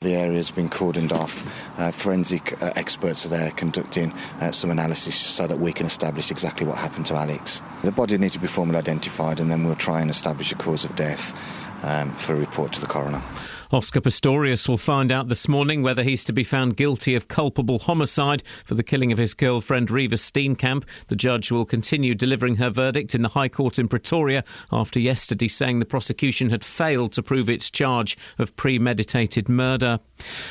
The area has been cordoned off. Forensic experts are there conducting some analysis so that we can establish exactly what happened to Alex. The body needs to be formally identified, and then we'll try and establish a cause of death for a report to the coroner. Oscar Pistorius will find out this morning whether he's to be found guilty of culpable homicide for the killing of his girlfriend Reva Steenkamp. The judge will continue delivering her verdict in the High Court in Pretoria after yesterday saying the prosecution had failed to prove its charge of premeditated murder.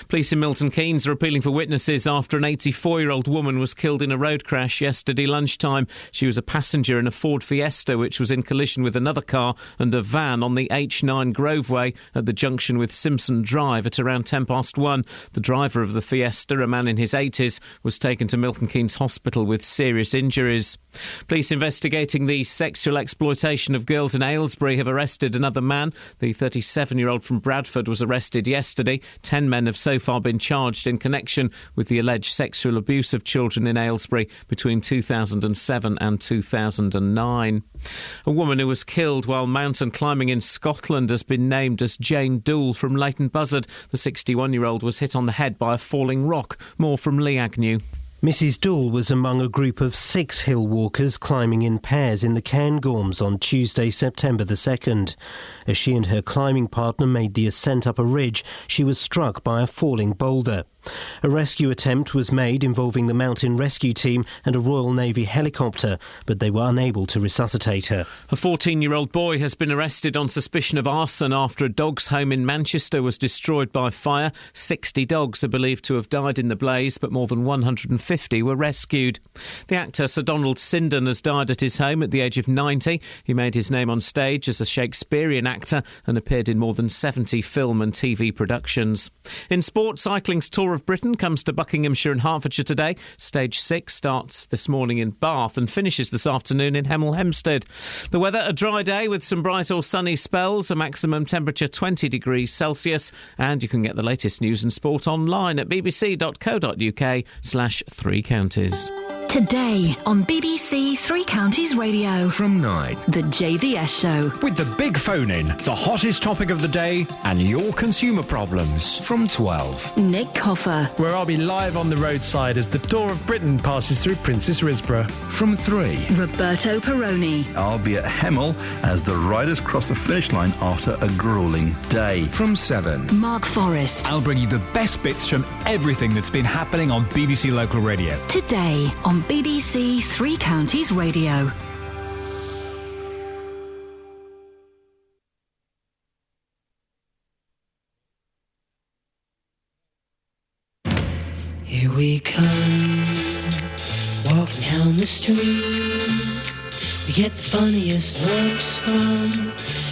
Police in Milton Keynes are appealing for witnesses after an 84-year-old woman was killed in a road crash yesterday lunchtime. She was a passenger in a Ford Fiesta which was in collision with another car and a van on the H9 Groveway at the junction with Simpson Drive at around 1:10. The driver of the Fiesta, a man in his 80s, was taken to Milton Keynes Hospital with serious injuries. Police investigating the sexual exploitation of girls in Aylesbury have arrested another man. The 37-year-old from Bradford was arrested yesterday. 10 men have so far been charged in connection with the alleged sexual abuse of children in Aylesbury between 2007 and 2009. A woman who was killed while mountain climbing in Scotland has been named as Jane Doole from Leighton Buzzard. The 61-year-old was hit on the head by a falling rock. More from Lee Agnew. Mrs Doole was among a group of 6 hill walkers climbing in pairs in the Cairngorms on Tuesday, September the 2nd. As she and her climbing partner made the ascent up a ridge, she was struck by a falling boulder. A rescue attempt was made involving the mountain rescue team and a Royal Navy helicopter, but they were unable to resuscitate her. A 14-year-old boy has been arrested on suspicion of arson after a dog's home in Manchester was destroyed by fire. 60 dogs are believed to have died in the blaze, but more than 150 were rescued. The actor Sir Donald Sinden has died at his home at the age of 90. He made his name on stage as a Shakespearean actor and appeared in more than 70 film and TV productions. In sport, cycling's Tour of Britain comes to Buckinghamshire and Hertfordshire today. Stage 6 starts this morning in Bath and finishes this afternoon in Hemel Hempstead. The weather, a dry day with some bright or sunny spells, a maximum temperature 20 degrees Celsius, and you can get the latest news and sport online at bbc.co.uk/3 counties. Today on BBC Three Counties Radio. From 9. The JVS Show. With the big phone in, the hottest topic of the day, and your consumer problems. From 12. Nick Coffer. Where I'll be live on the roadside as the Tour of Britain passes through Princess Risborough. From 3. Roberto Peroni. I'll be at Hemel as the riders cross the finish line after a gruelling day. From 7. Mark Forrest. I'll bring you the best bits from everything that's been happening on BBC Local Radio. Today on BBC Three Counties Radio. Here we come, walking down the street. We get the funniest looks from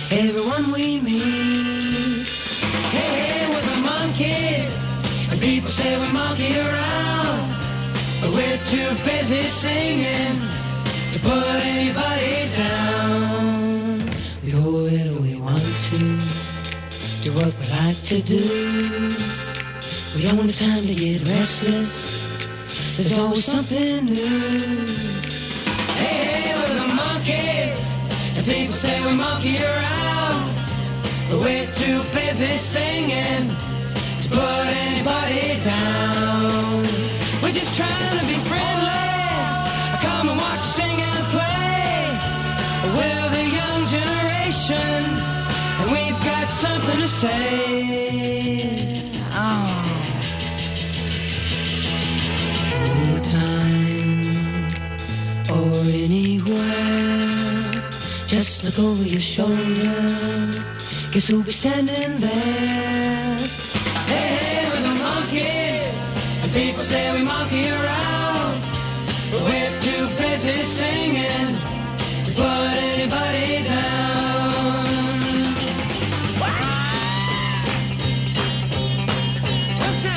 everyone we meet. Hey, hey, we're the monkeys, and people say we monkey around, but we're too busy singing to put anybody down. We go where we want to, do what we like to do. We don't have time to get restless, there's always something new. Hey, hey, we're the monkeys, and people say we monkey around, but we're too busy singing to put anybody down. We're just trying to be friendly, come and watch us sing and play. We're the young generation, and we've got something to say. Oh. Anytime or anywhere, just look over your shoulder, guess who'll be standing there? Hey, hey, we're the monkeys, and people say we monkey around, but we're too busy singing to put anybody down. One time.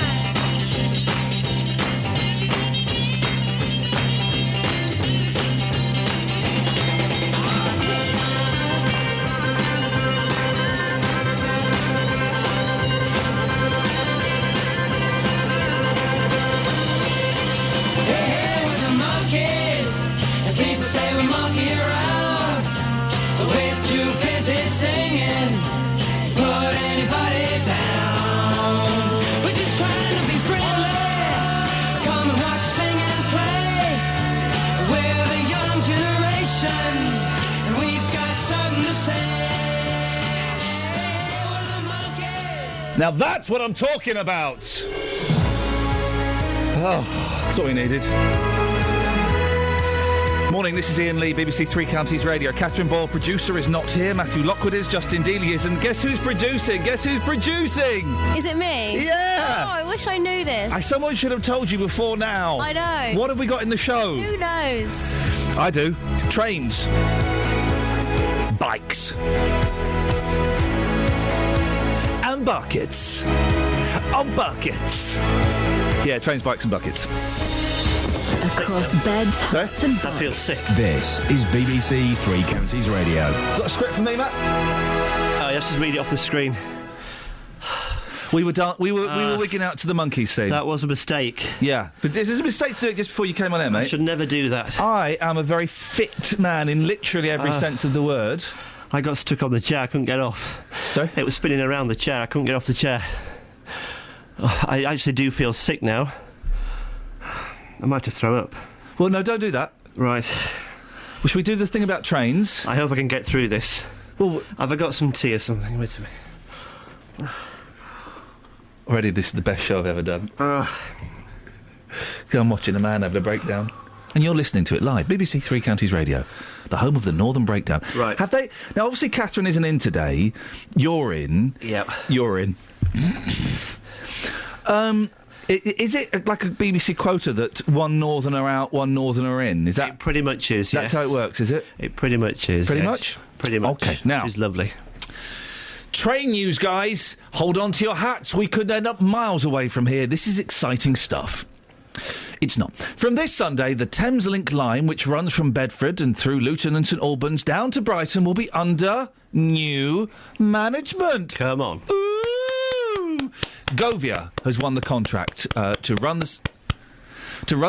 Now that's what I'm talking about. Oh, that's what we needed. Morning, this is Iain Lee, BBC Three Counties Radio. Catherine Boyle, producer, is not here. Matthew Lockwood is. Justin Dealey is. And guess who's producing? Guess who's producing? Is it me? Yeah! Oh, I wish I knew this. Someone should have told you before now. I know. What have we got in the show? Who knows? I do. Trains. Bikes. And buckets. Oh, buckets. Yeah, trains, bikes and buckets. Across beds, hearts and I feel sick. This is BBC Three Counties Radio. Got a script from me, Matt? You have to read it off the screen. We were wigging out to the Monkeys thing. That was a mistake. Yeah, but this is a mistake to do it just before you came on air, mate. I should never do that. I am a very fit man in literally every sense of the word. I got stuck on the chair. I couldn't get off. Sorry? It was spinning around the chair. I couldn't get off the chair. Oh, I actually do feel sick now. I might have to throw up. Well, no, don't do that. Right. Well, should we do the thing about trains? I hope I can get through this. Well, have I got some tea or something? Wait a minute. Already, this is the best show I've ever done. I'm watching a man having a breakdown. And you're listening to it live. BBC Three Counties Radio, the home of the Northern Breakdown. Right. Have they... Now, obviously, Catherine isn't in today. You're in. Yep. You're in. Is it like a BBC quota that one northerner out, one northerner in? Is that... It pretty much is, That's how it works, is it? It pretty much is, Pretty yes. much? Pretty much. OK, now... It's lovely. Train news, guys. Hold on to your hats. We could end up miles away from here. This is exciting stuff. It's not. From this Sunday, the Thameslink line, which runs from Bedford and through Luton and St Albans down to Brighton, will be under new management. Come on. Ooh! Govia has won the contract to run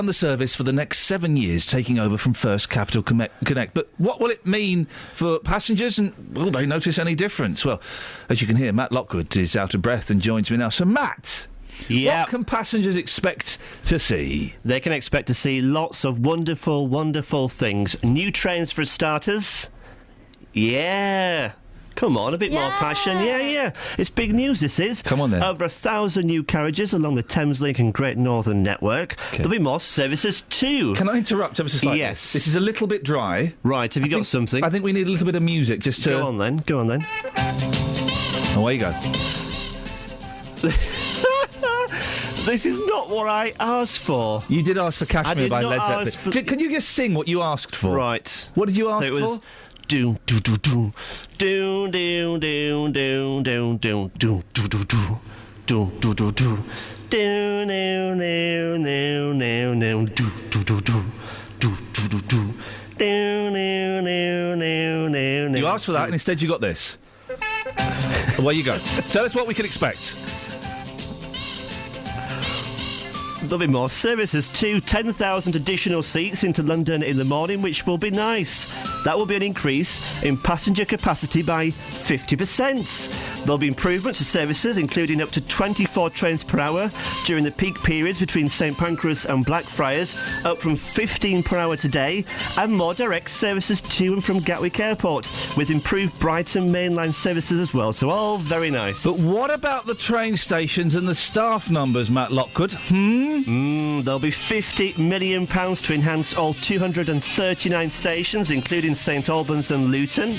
the service for the next 7 years, taking over from First Capital Connect. But what will it mean for passengers, and will they notice any difference? Well, as you can hear, Matt Lockwood is out of breath and joins me now. So, Matt... Yep. What can passengers expect to see? They can expect to see lots of wonderful, wonderful things. New trains for starters. Yeah. Come on, a bit more passion. Yeah. It's big news, this is. Come on, then. Over 1,000 new carriages along the Thameslink and Great Northern Network. Okay. There'll be more services too. Can I interrupt ever so slightly? Yes. This is a little bit dry. Right, have you got something? I think we need a little bit of music just to... Go on then. Away you go. This is not what I asked for. You did ask for Kashmir by Led Zeppelin. Can you just sing what you asked for? Right. What did you ask for? So it was... Doom doom doom doom doom doom doom doom doom doom doom doom doom doom doom doom doom doom now now now now now doom doom doom doom doom doom doom doom now now now now now. You asked for that and instead you got this. Away you go. Tell us what we can expect. There'll be more services too. 10,000 additional seats into London in the morning, which will be nice. That will be an increase in passenger capacity by 50%. There'll be improvements to services, including up to 24 trains per hour during the peak periods between St Pancras and Blackfriars, up from 15 per hour today, and more direct services to and from Gatwick Airport, with improved Brighton mainline services as well. So all very nice. But what about the train stations and the staff numbers, Matt Lockwood? There'll be £50 million to enhance all 239 stations, including St Albans and Luton.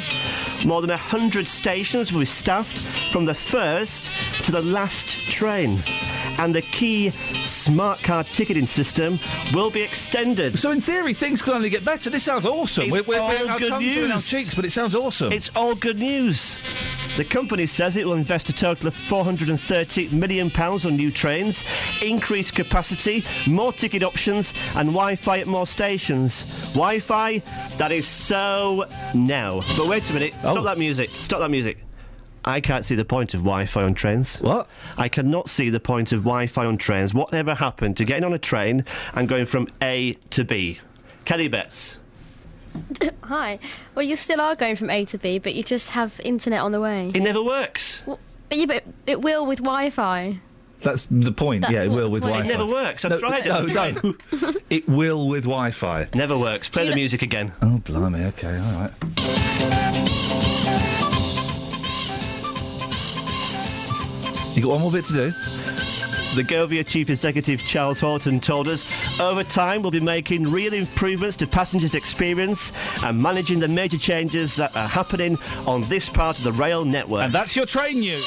More than 100 stations will be staffed from the first to the last train. And the key smart card ticketing system will be extended. So in theory, things can only get better. This sounds awesome. It's We're all our good tongues are in our news. cheeks, but it sounds awesome. It's all good news. The company says it will invest a total of £430 million on new trains, increased capacity, more ticket options, and Wi-Fi at more stations. Wi-Fi, that is so now. But wait a minute. Stop that music. Stop that music. I can't see the point of Wi-Fi on trains. What? I cannot see the point of Wi-Fi on trains. Whatever happened to getting on a train and going from A to B? Kelly Betts. Hi. Well, you still are going from A to B, but you just have internet on the way. It never works. Well, but it will with Wi-Fi. That's the point. That's it what will the with point Wi-Fi. It never works. I've tried it. No. It will with Wi-Fi. Never works. Play the music again. Oh, blimey. Okay, all right. You got one more bit to do? The Govia Chief Executive Charles Horton told us, over time we'll be making real improvements to passengers' experience and managing the major changes that are happening on this part of the rail network. And that's your train news.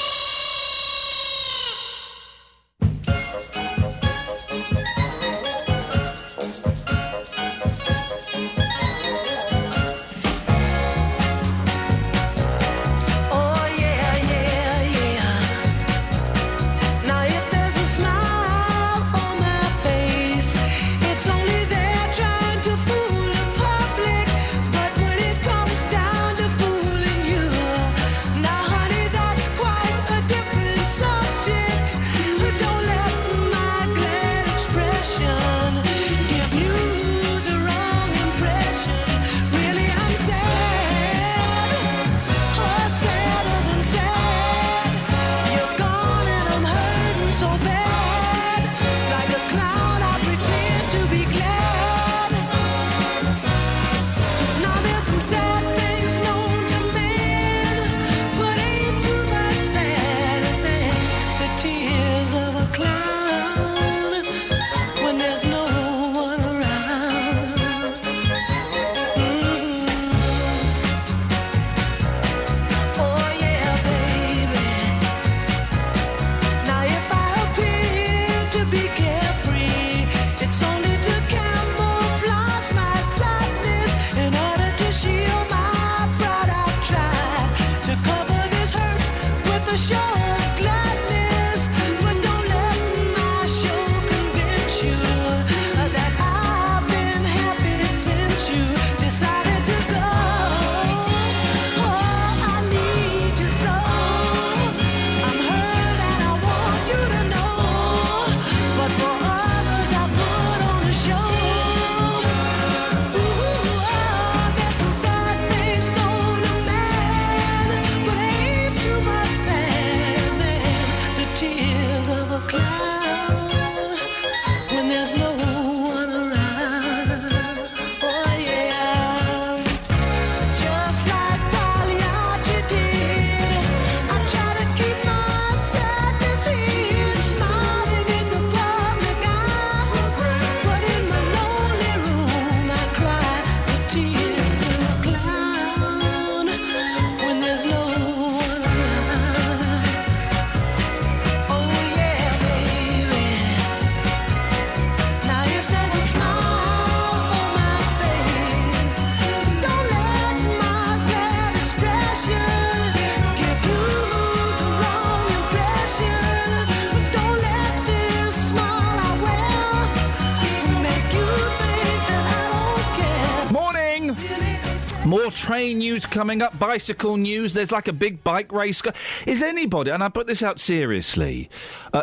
More train news coming up, bicycle news. There's like a big bike race. Is anybody, and I put this out seriously,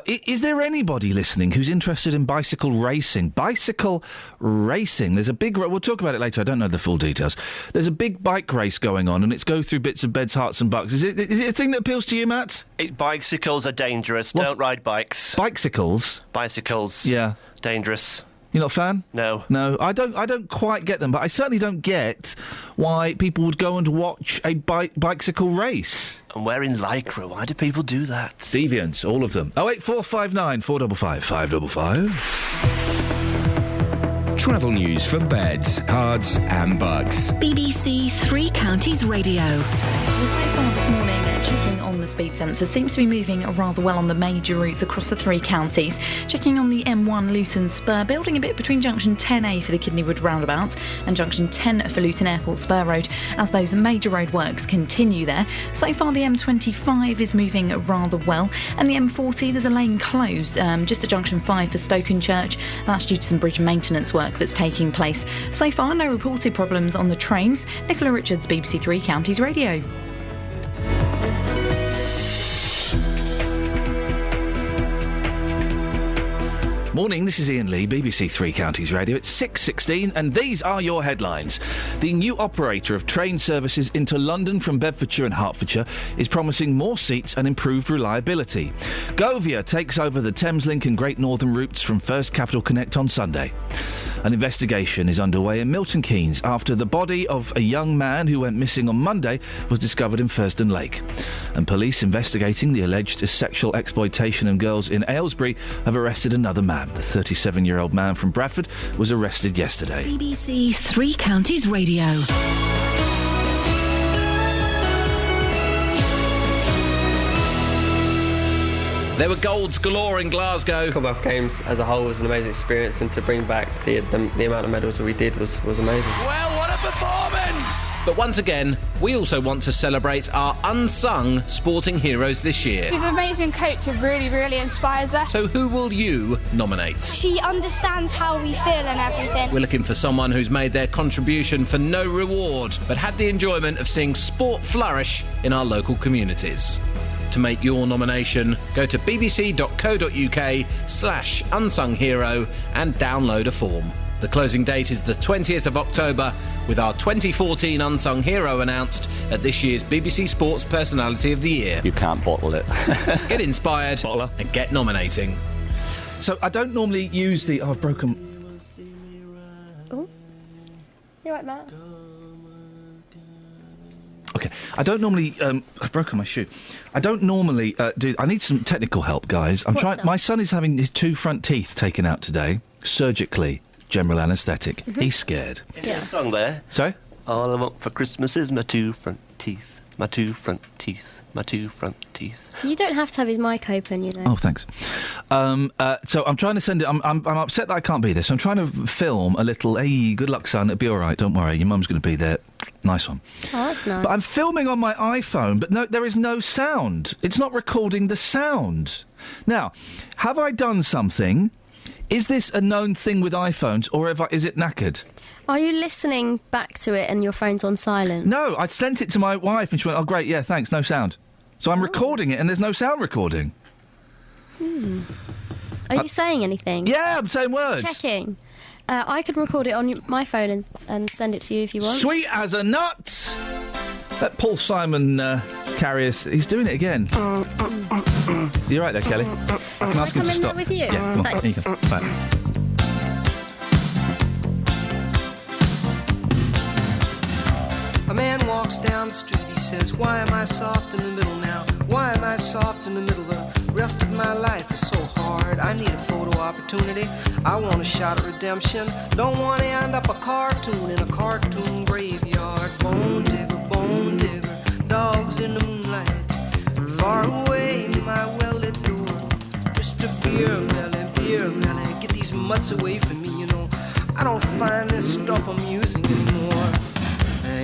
is there anybody listening who's interested in bicycle racing? Bicycle racing. There's a big, we'll talk about it later, I don't know the full details. There's a big bike race going on, and it's go through bits of beds, hearts and bucks. Is it a thing that appeals to you, Matt? Bicycles are dangerous. Don't ride bikes. Bicycles? Bicycles. Yeah. Dangerous. You're not a fan? No. No, I don't quite get them, but I certainly don't get why people would go and watch a bicycle race. And wearing Lycra, why do people do that? Deviants, all of them. 08459 455 555. Travel news for beds, cards and bugs. BBC Three Counties Radio. So far this morning, checking on the speed sensor seems to be moving rather well on the major routes across the three counties. Checking on the M1 Luton Spur, building a bit between junction 10A for the Kidney Wood roundabout and junction 10 for Luton Airport Spur Road as those major road works continue there. So far the M25 is moving rather well, and the M40 there's a lane closed just at junction 5 for Stokenchurch. That's due to some bridge maintenance work that's taking place. So far no reported problems on the trains. Nicola Richards, BBC Three Counties Radio. Morning, this is Iain Lee, BBC Three Counties Radio. It's 6:16 and these are your headlines. The new operator of train services into London from Bedfordshire and Hertfordshire is promising more seats and improved reliability. Govia takes over the Thameslink and Great Northern routes from First Capital Connect on Sunday. An investigation is underway in Milton Keynes after the body of a young man who went missing on Monday was discovered in Furston Lake. And police investigating the alleged sexual exploitation of girls in Aylesbury have arrested another man. The 37-year-old man from Bradford was arrested yesterday. BBC Three Counties Radio. There were golds galore in Glasgow. Commonwealth Games as a whole was an amazing experience, and to bring back the amount of medals that we did was amazing. Well, what a performance! But once again, we also want to celebrate our unsung sporting heroes this year. She's an amazing coach who really inspires us. So who will you nominate? She understands how we feel and everything. We're looking for someone who's made their contribution for no reward, but had the enjoyment of seeing sport flourish in our local communities. To make your nomination, go to bbc.co.uk/unsung-hero and download a form. The closing date is the 20th of October, with our 2014 Unsung Hero announced at this year's BBC Sports Personality of the Year. You can't bottle it. Get inspired and get nominating. So I don't normally use the... Oh, I've broken... Oh. You right, Matt? OK, I don't normally... I've broken my shoe. I don't normally do... I need some technical help, guys. I'm trying... My son is having his 2 front teeth taken out today, surgically, general anaesthetic. Mm-hmm. He's scared. Yeah. A song there. Sorry? All I want for Christmas is my 2 front teeth, my 2 front teeth, my 2 front teeth. You don't have to have his mic open, you know. Oh, thanks. So I'm trying to send it... I'm upset that I can't be there, so I'm trying to film a little... Hey, good luck, son. It'll be all right. Don't worry. Your mum's going to be there. Nice one. Oh, that's nice. But I'm filming on my iPhone, but no, there is no sound. It's not recording the sound. Now, have I done something? Is this a known thing with iPhones, or is it knackered? Are you listening back to it and your phone's on silent? No, I sent it to my wife and she went, oh, great, yeah, thanks, no sound. So I'm recording it and there's no sound recording. Are you saying anything? Yeah, I'm saying words. Checking. I could record it on my phone and send it to you if you want. Sweet as a nut! Let Paul Simon carry us. He's doing it again. You're right there, Kelly. I can ask him to stop. With you? Yeah, come on. Thanks. Here you go. Bye. A man walks down the street, he says, why am I soft in the middle now? Why am I soft in the middle? The rest of my life is so hard. I need a photo opportunity. I want a shot at redemption. Don't want to end up a cartoon in a cartoon graveyard. Bone digger, dogs in the moonlight. Far away, my well-lit door. Mr. Beer Melly, get these mutts away from me, you know. I don't find this stuff amusing anymore.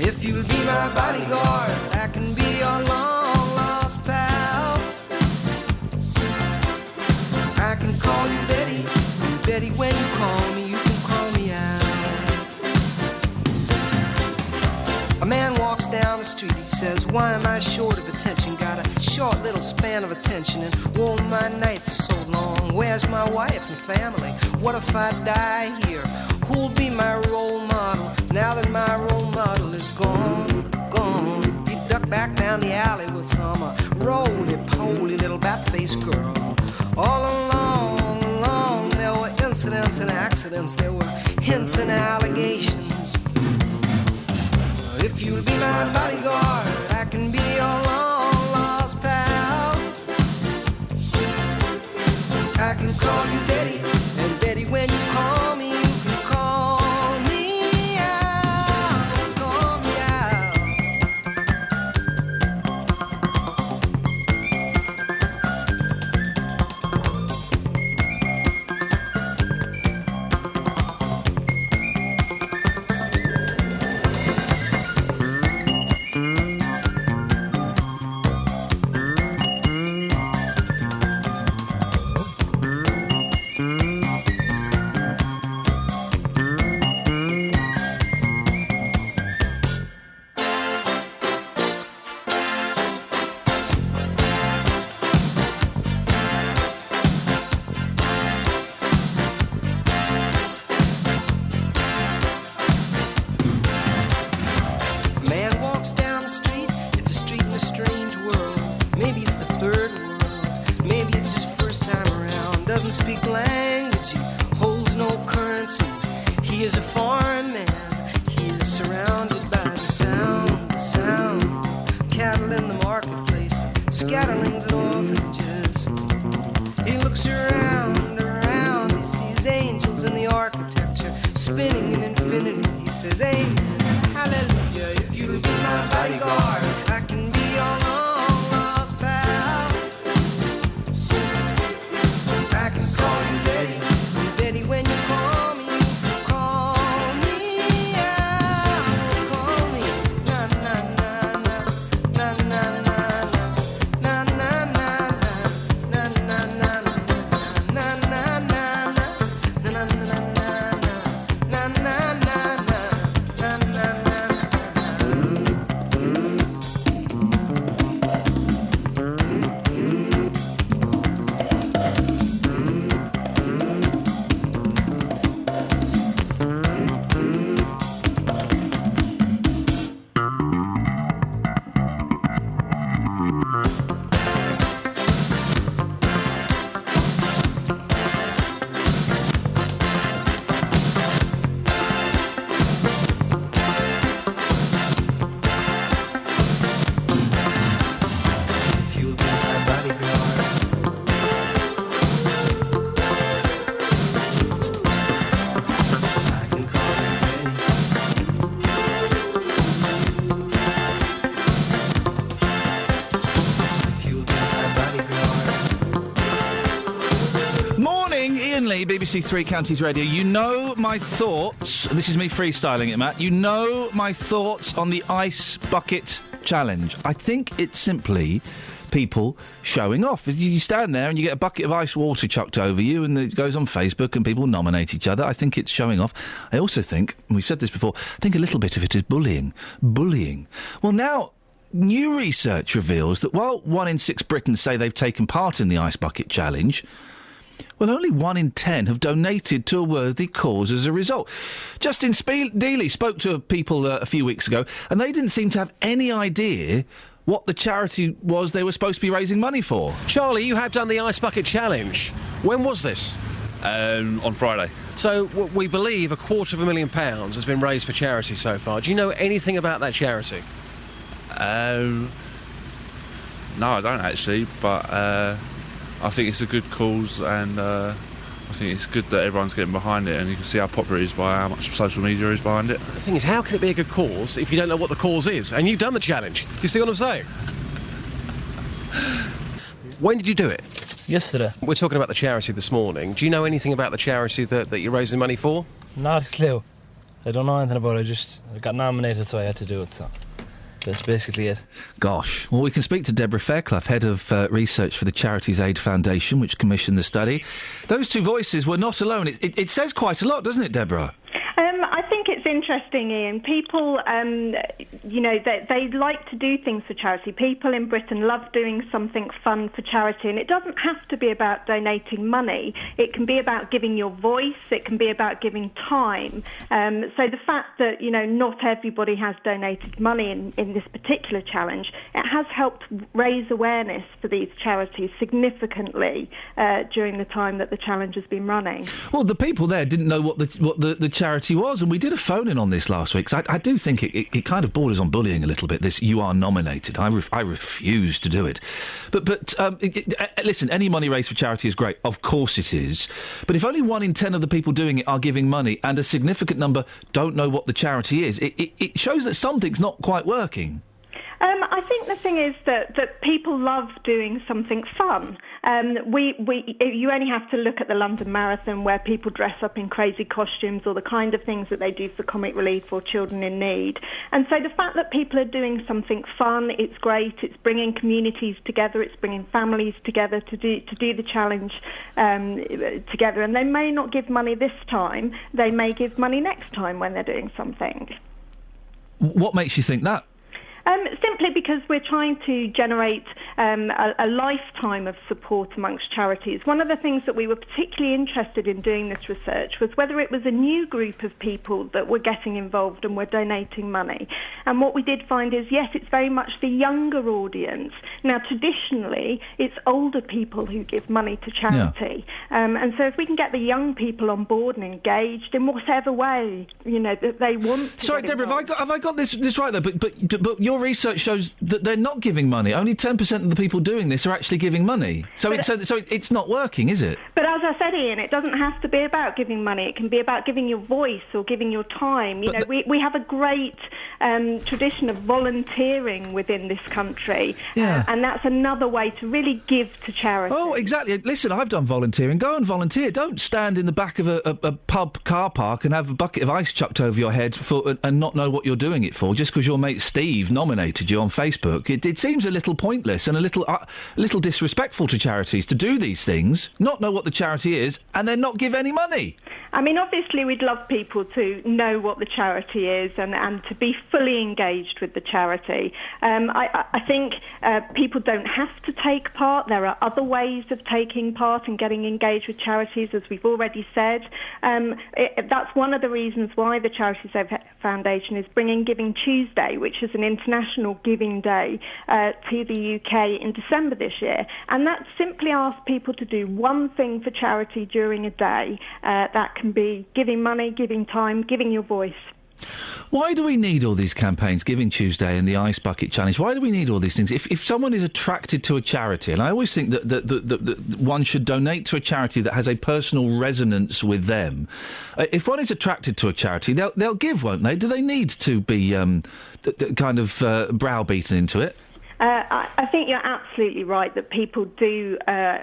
If you'll be my bodyguard, I can be your long-lost pal. I can call you Betty, and Betty, when you call me, you can call me out. A man walks down the street, he says, why am I short of attention? Got a short little span of attention, and whoa, my nights are so long. Where's my wife and family? What if I die here? Who'll be my role model now that my role model is gone? He ducked back down the alley with some roly-poly little bat-faced girl. All along, there were incidents and accidents, there were hints and allegations. If you'll be my bodyguard, I can be your long-lost pal. I can call you Betty, and Betty, when you call me, you can call me out, call me out. language, he holds no currency. He is a foreign man, he is surrounded by the sound. Cattle in the marketplace, scatterlings and orphanages. He looks around, he sees angels in the architecture, spinning in infinity. He says, amen, hallelujah, if you'll be my bodyguard, I can be your long lost pal. I can call you Betty, and Betty, when you call me out. Call me, na na na na, na na na na, na na na na, na na na BBC Three Counties Radio. You know my thoughts, and this is me freestyling it, Matt. You know my thoughts on the Ice Bucket Challenge. I think it's simply people showing off. You stand there and you get a bucket of ice water chucked over you, and it goes on Facebook and people nominate each other. I think it's showing off. I also think, and we've said this before, I think a little bit of it is bullying. Well, now, new research reveals that while 1 in 6 Britons say they've taken part in the Ice Bucket Challenge, well, only 1 in 10 have donated to a worthy cause as a result. Justin Dealey spoke to people a few weeks ago, and they didn't seem to have any idea what the charity was they were supposed to be raising money for. Charlie, you have done the Ice Bucket Challenge. When was this? On Friday. So we believe £250,000 has been raised for charity so far. Do you know anything about that charity? No, I don't actually, but I think it's a good cause, and I think it's good that everyone's getting behind it, and you can see how popular it is by how much social media is behind it. The thing is, how can it be a good cause if you don't know what the cause is? And you've done the challenge. You see what I'm saying? When did you do it? Yesterday. We're talking about the charity this morning. Do you know anything about the charity that you're raising money for? Not a clue. I don't know anything about it. I got nominated, so I had to do it, so that's basically it. Gosh. Well, we can speak to Deborah Fairclough, Head of Research for the Charities Aid Foundation, which commissioned the study. Those two voices were not alone. It says quite a lot, doesn't it, Deborah? I think it's interesting, Ian. People, they like to do things for charity. People in Britain love doing something fun for charity, and it doesn't have to be about donating money. It can be about giving your voice. It can be about giving time. So the fact that, not everybody has donated money in this particular challenge, it has helped raise awareness for these charities significantly during the time that the challenge has been running. Well, the people there didn't know what the charity was, and we did a phone-in on this last week, so I do think it kind of borders on bullying a little bit, this you are nominated. I refuse to do it. But listen, any money raised for charity is great. Of course it is. But if only 1 in 10 of the people doing it are giving money, and a significant number don't know what the charity is, it shows that something's not quite working. I think the thing is that people love doing something fun. You only have to look at the London Marathon, where people dress up in crazy costumes, or the kind of things that they do for comic relief or children in need. And so the fact that people are doing something fun, it's great. It's bringing communities together. It's bringing families together to do the challenge together. And they may not give money this time. They may give money next time when they're doing something. What makes you think that? Simply because we're trying to generate a lifetime of support amongst charities. One of the things that we were particularly interested in doing this research was whether it was a new group of people that were getting involved and were donating money. And what we did find is, yes, it's very much the younger audience. Now, traditionally, it's older people who give money to charity. And so if we can get the young people on board and engaged in whatever way, that they want to. Sorry, Deborah, have I got this right, though? But your research shows that they're not giving money. Only 10% of the people doing this are actually giving money. So it's not working, is it? But as I said, Ian, it doesn't have to be about giving money. It can be about giving your voice or giving your time. We have a great tradition of volunteering within this country. And that's another way to really give to charity. Oh, exactly. Listen, I've done volunteering. Go and volunteer. Don't stand in the back of a pub car park and have a bucket of ice chucked over your head and not know what you're doing it for just because your mate Steve nominated you on Facebook. It seems a little pointless and a little disrespectful to charities to do these things, not know what the charity is, and then not give any money. I mean, obviously, we'd love people to know what the charity is and to be fully engaged with the charity. I think people don't have to take part. There are other ways of taking part and getting engaged with charities, as we've already said. That's one of the reasons why the Charities Foundation is bringing Giving Tuesday, which is an international giving day, to the UK in December this year. And that simply asks people to do one thing for charity during a day. That can be giving money, giving time, giving your voice. Why do we need all these campaigns, Giving Tuesday and the Ice Bucket Challenge? Why do we need all these things? If someone is attracted to a charity, and I always think that one should donate to a charity that has a personal resonance with them. If one is attracted to a charity, they'll give, won't they? Do they need to be kind of browbeaten into it? I think you're absolutely right that people do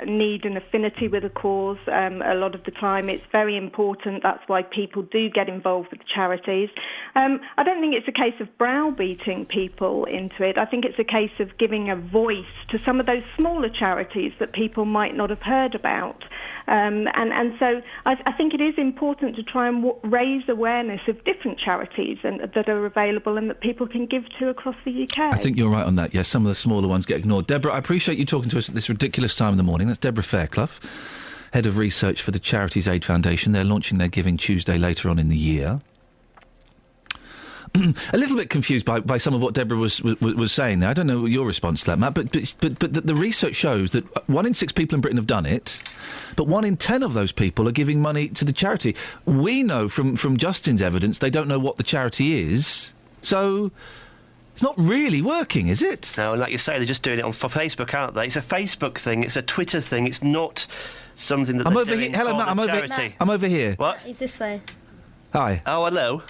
need an affinity with a cause. A lot of the time it's very important. That's why people do get involved with charities. I don't think it's a case of browbeating people into it. I think it's a case of giving a voice to some of those smaller charities that people might not have heard about. And so I think it is important to try and raise awareness of different charities that are available and that people can give to across the UK. I think you're right on that, yes. Some of the smaller ones get ignored. Deborah, I appreciate you talking to us at this ridiculous time in the morning. That's Deborah Fairclough, Head of Research for the Charities Aid Foundation. They're launching their Giving Tuesday later on in the year. A little bit confused by some of what Deborah was saying there. I don't know your response to that, Matt, but the research shows that 1 in 6 people in Britain have done it, but 1 in 10 of those people are giving money to the charity. We know from Justin's evidence they don't know what the charity is, so it's not really working, is it? No, and like you say, they're just doing it for Facebook, aren't they? It's a Facebook thing, it's a Twitter thing, it's not something that they're doing for the charity. I'm over here. What? He's this way. Hi. Oh, hello.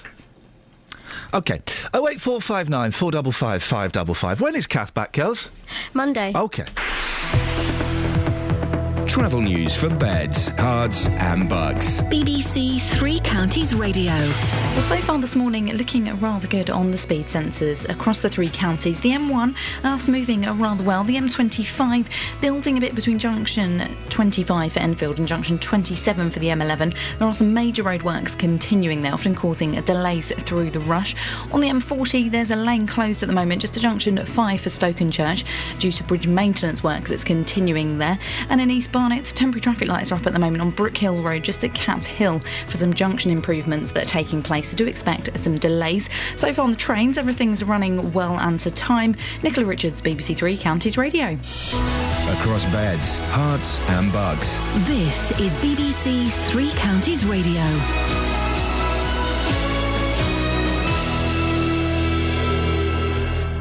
OK. 08459 455 555. When is Kath back, Kels? Monday. OK. Travel news for beds, cards and bugs. BBC Three Counties Radio. Well, so far this morning, looking rather good on the speed sensors across the 3 counties. The M1, that's moving rather well. The M25, building a bit between junction 25 for Enfield and junction 27 for the M11. There are some major roadworks continuing there, often causing delays through the rush. On the M40, there's a lane closed at the moment, just to junction 5 for Stokenchurch, due to bridge maintenance work that's continuing there. And in East Barnet, temporary traffic lights are up at the moment on Brook Hill Road, just at Cats Hill, for some junction improvements that are taking place. So do expect some delays. So far on the trains, everything's running well and to time. Nicola Richards, BBC Three Counties Radio. Across beds, hearts and bugs. This is BBC Three Counties Radio.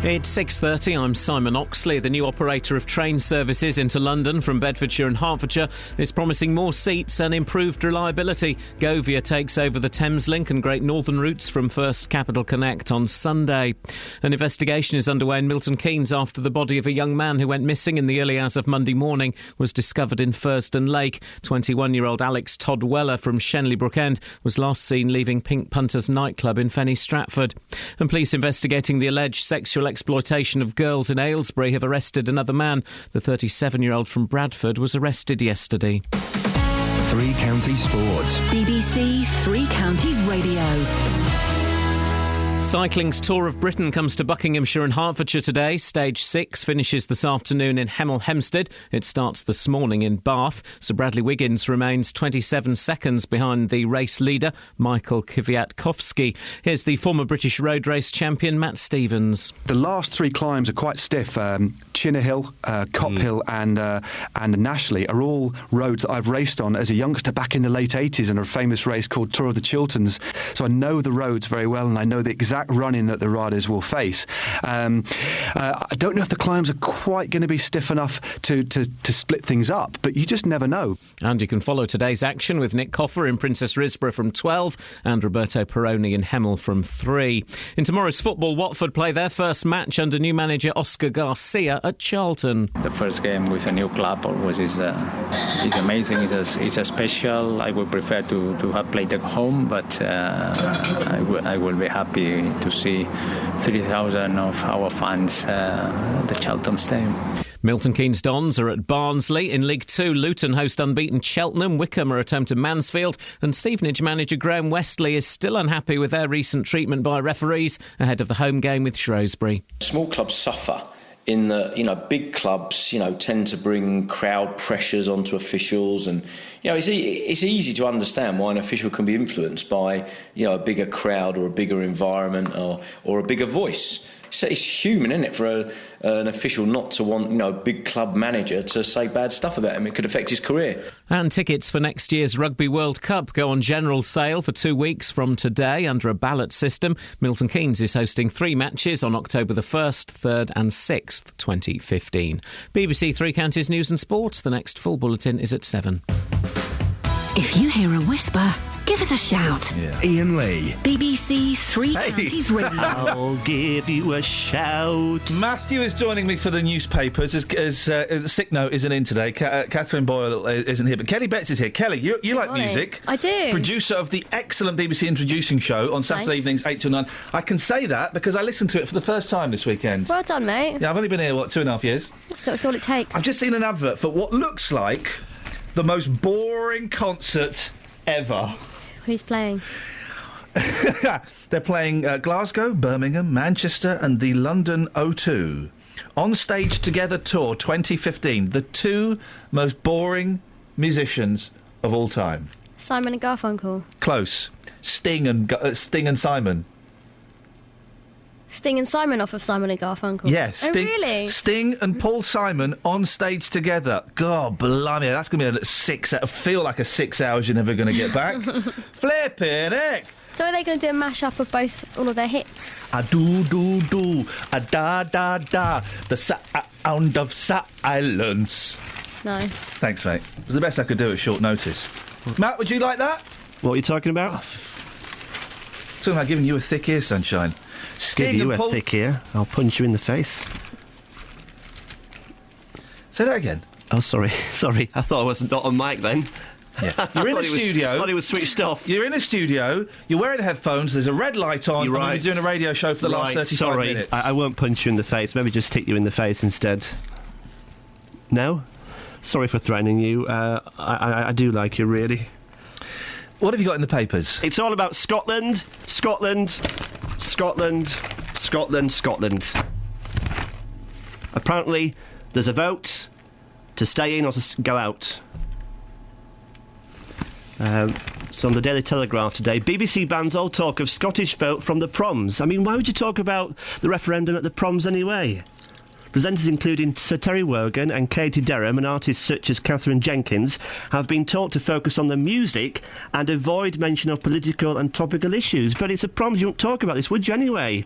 It's 6:30. I'm Simon Oxley. The new operator of train services into London from Bedfordshire and Hertfordshire is promising more seats and improved reliability. Govia takes over the Thameslink and Great Northern routes from First Capital Connect on Sunday. An investigation is underway in Milton Keynes after the body of a young man who went missing in the early hours of Monday morning was discovered in Furston Lake. 21-year-old Alex Todd Weller from Shenley Brook End was last seen leaving Pink Punters nightclub in Fenny Stratford. And police investigating the alleged sexual exploitation of girls in Aylesbury have arrested another man. The 37-year-old from Bradford was arrested yesterday. 3 Counties Sports. BBC Three Counties Radio. Cycling's Tour of Britain comes to Buckinghamshire and Hertfordshire today. Stage 6 finishes this afternoon in Hemel Hempstead. It starts this morning in Bath. Sir Bradley Wiggins remains 27 seconds behind the race leader, Michael Kwiatkowski. Here's the former British road race champion, Matt Stevens. The last 3 climbs are quite stiff. Chinner Hill, Cop Hill and Nashley are all roads that I've raced on as a youngster back in the late 80s in a famous race called Tour of the Chilterns. So I know the roads very well, and I know the exact running that the riders will face. I don't know if the climbs are quite going to be stiff enough to split things up, but you just never know. And you can follow today's action with Nick Coffer in Princess Risborough from 12 and Roberto Peroni in Hemel from 3. In tomorrow's football, Watford play their first match under new manager Oscar Garcia at Charlton. The first game with a new club always is amazing. It's a special. I would prefer to have played at home, but I will be happy to see 3,000 of our fans at the Charlton Stadium. Milton Keynes Dons are at Barnsley. In League 2, Luton host unbeaten Cheltenham. Wycombe are at home to Mansfield. And Stevenage manager Graham Westley is still unhappy with their recent treatment by referees ahead of the home game with Shrewsbury. Small clubs suffer in that, big clubs, tend to bring crowd pressures onto officials, and it's easy to understand why an official can be influenced by a bigger crowd or a bigger environment or a bigger voice. So it's human, isn't it, for an official not to want a big club manager to say bad stuff about him. It could affect his career. And tickets for next year's Rugby World Cup go on general sale for 2 weeks from today under a ballot system. Milton Keynes is hosting 3 matches on October the 1st, 3rd and 6th, 2015. BBC Three Counties News and Sport. The next full bulletin is at 7. If you hear a whisper, give us a shout. Yeah. Iain Lee. BBC Three Counties Radio. I'll give you a shout. Matthew is joining me for the newspapers as Sick Note isn't in today. Catherine Boyle isn't here, but Kelly Betts is here. Kelly, you like music. I do. Producer of the excellent BBC Introducing Show on Saturday evenings 8 till 9. I can say that because I listened to it for the first time this weekend. Well done, mate. Yeah, I've only been here, 2.5 years? So it's all it takes. I've just seen an advert for what looks like the most boring concert ever. Who's playing? They're playing Glasgow, Birmingham, Manchester and the London O2. On Stage Together Tour 2015. The 2 most boring musicians of all time. Simon and Garfunkel. Close. Sting and Simon. Sting and Simon off of Simon and Garfunkel. Yes. Oh, really? Sting and Paul Simon on stage together. God, blimey, that's going to be feel like a 6 hours you're never going to get back. Flippin' heck! So are they going to do a mash-up of all of their hits? A do, a da, the sound of silence. Nice. Thanks, mate. It was the best I could do at short notice. Matt, would you like that? What are you talking about? Talking about giving you a thick ear, sunshine. Give you a thick ear. I'll punch you in the face. Say that again. Oh, sorry. I thought I wasn't on mic then. Yeah. You're in a studio. I thought he was switched off. You're in a studio. You're wearing headphones. There's a red light on. You're right. And you're doing a radio show for the last 35 minutes. I won't punch you in the face. Maybe just hit you in the face instead. No? Sorry for threatening you. I do like you, really. What have you got in the papers? It's all about Scotland. Apparently, there's a vote to stay in or to go out. So on the Daily Telegraph today, BBC bans all talk of Scottish vote from the proms. I mean, why would you talk about the referendum at the proms anyway? Presenters including Sir Terry Wogan and Katie Derham and artists such as Catherine Jenkins have been taught to focus on the music and avoid mention of political and topical issues. But it's a proms, you won't talk about this, would you anyway?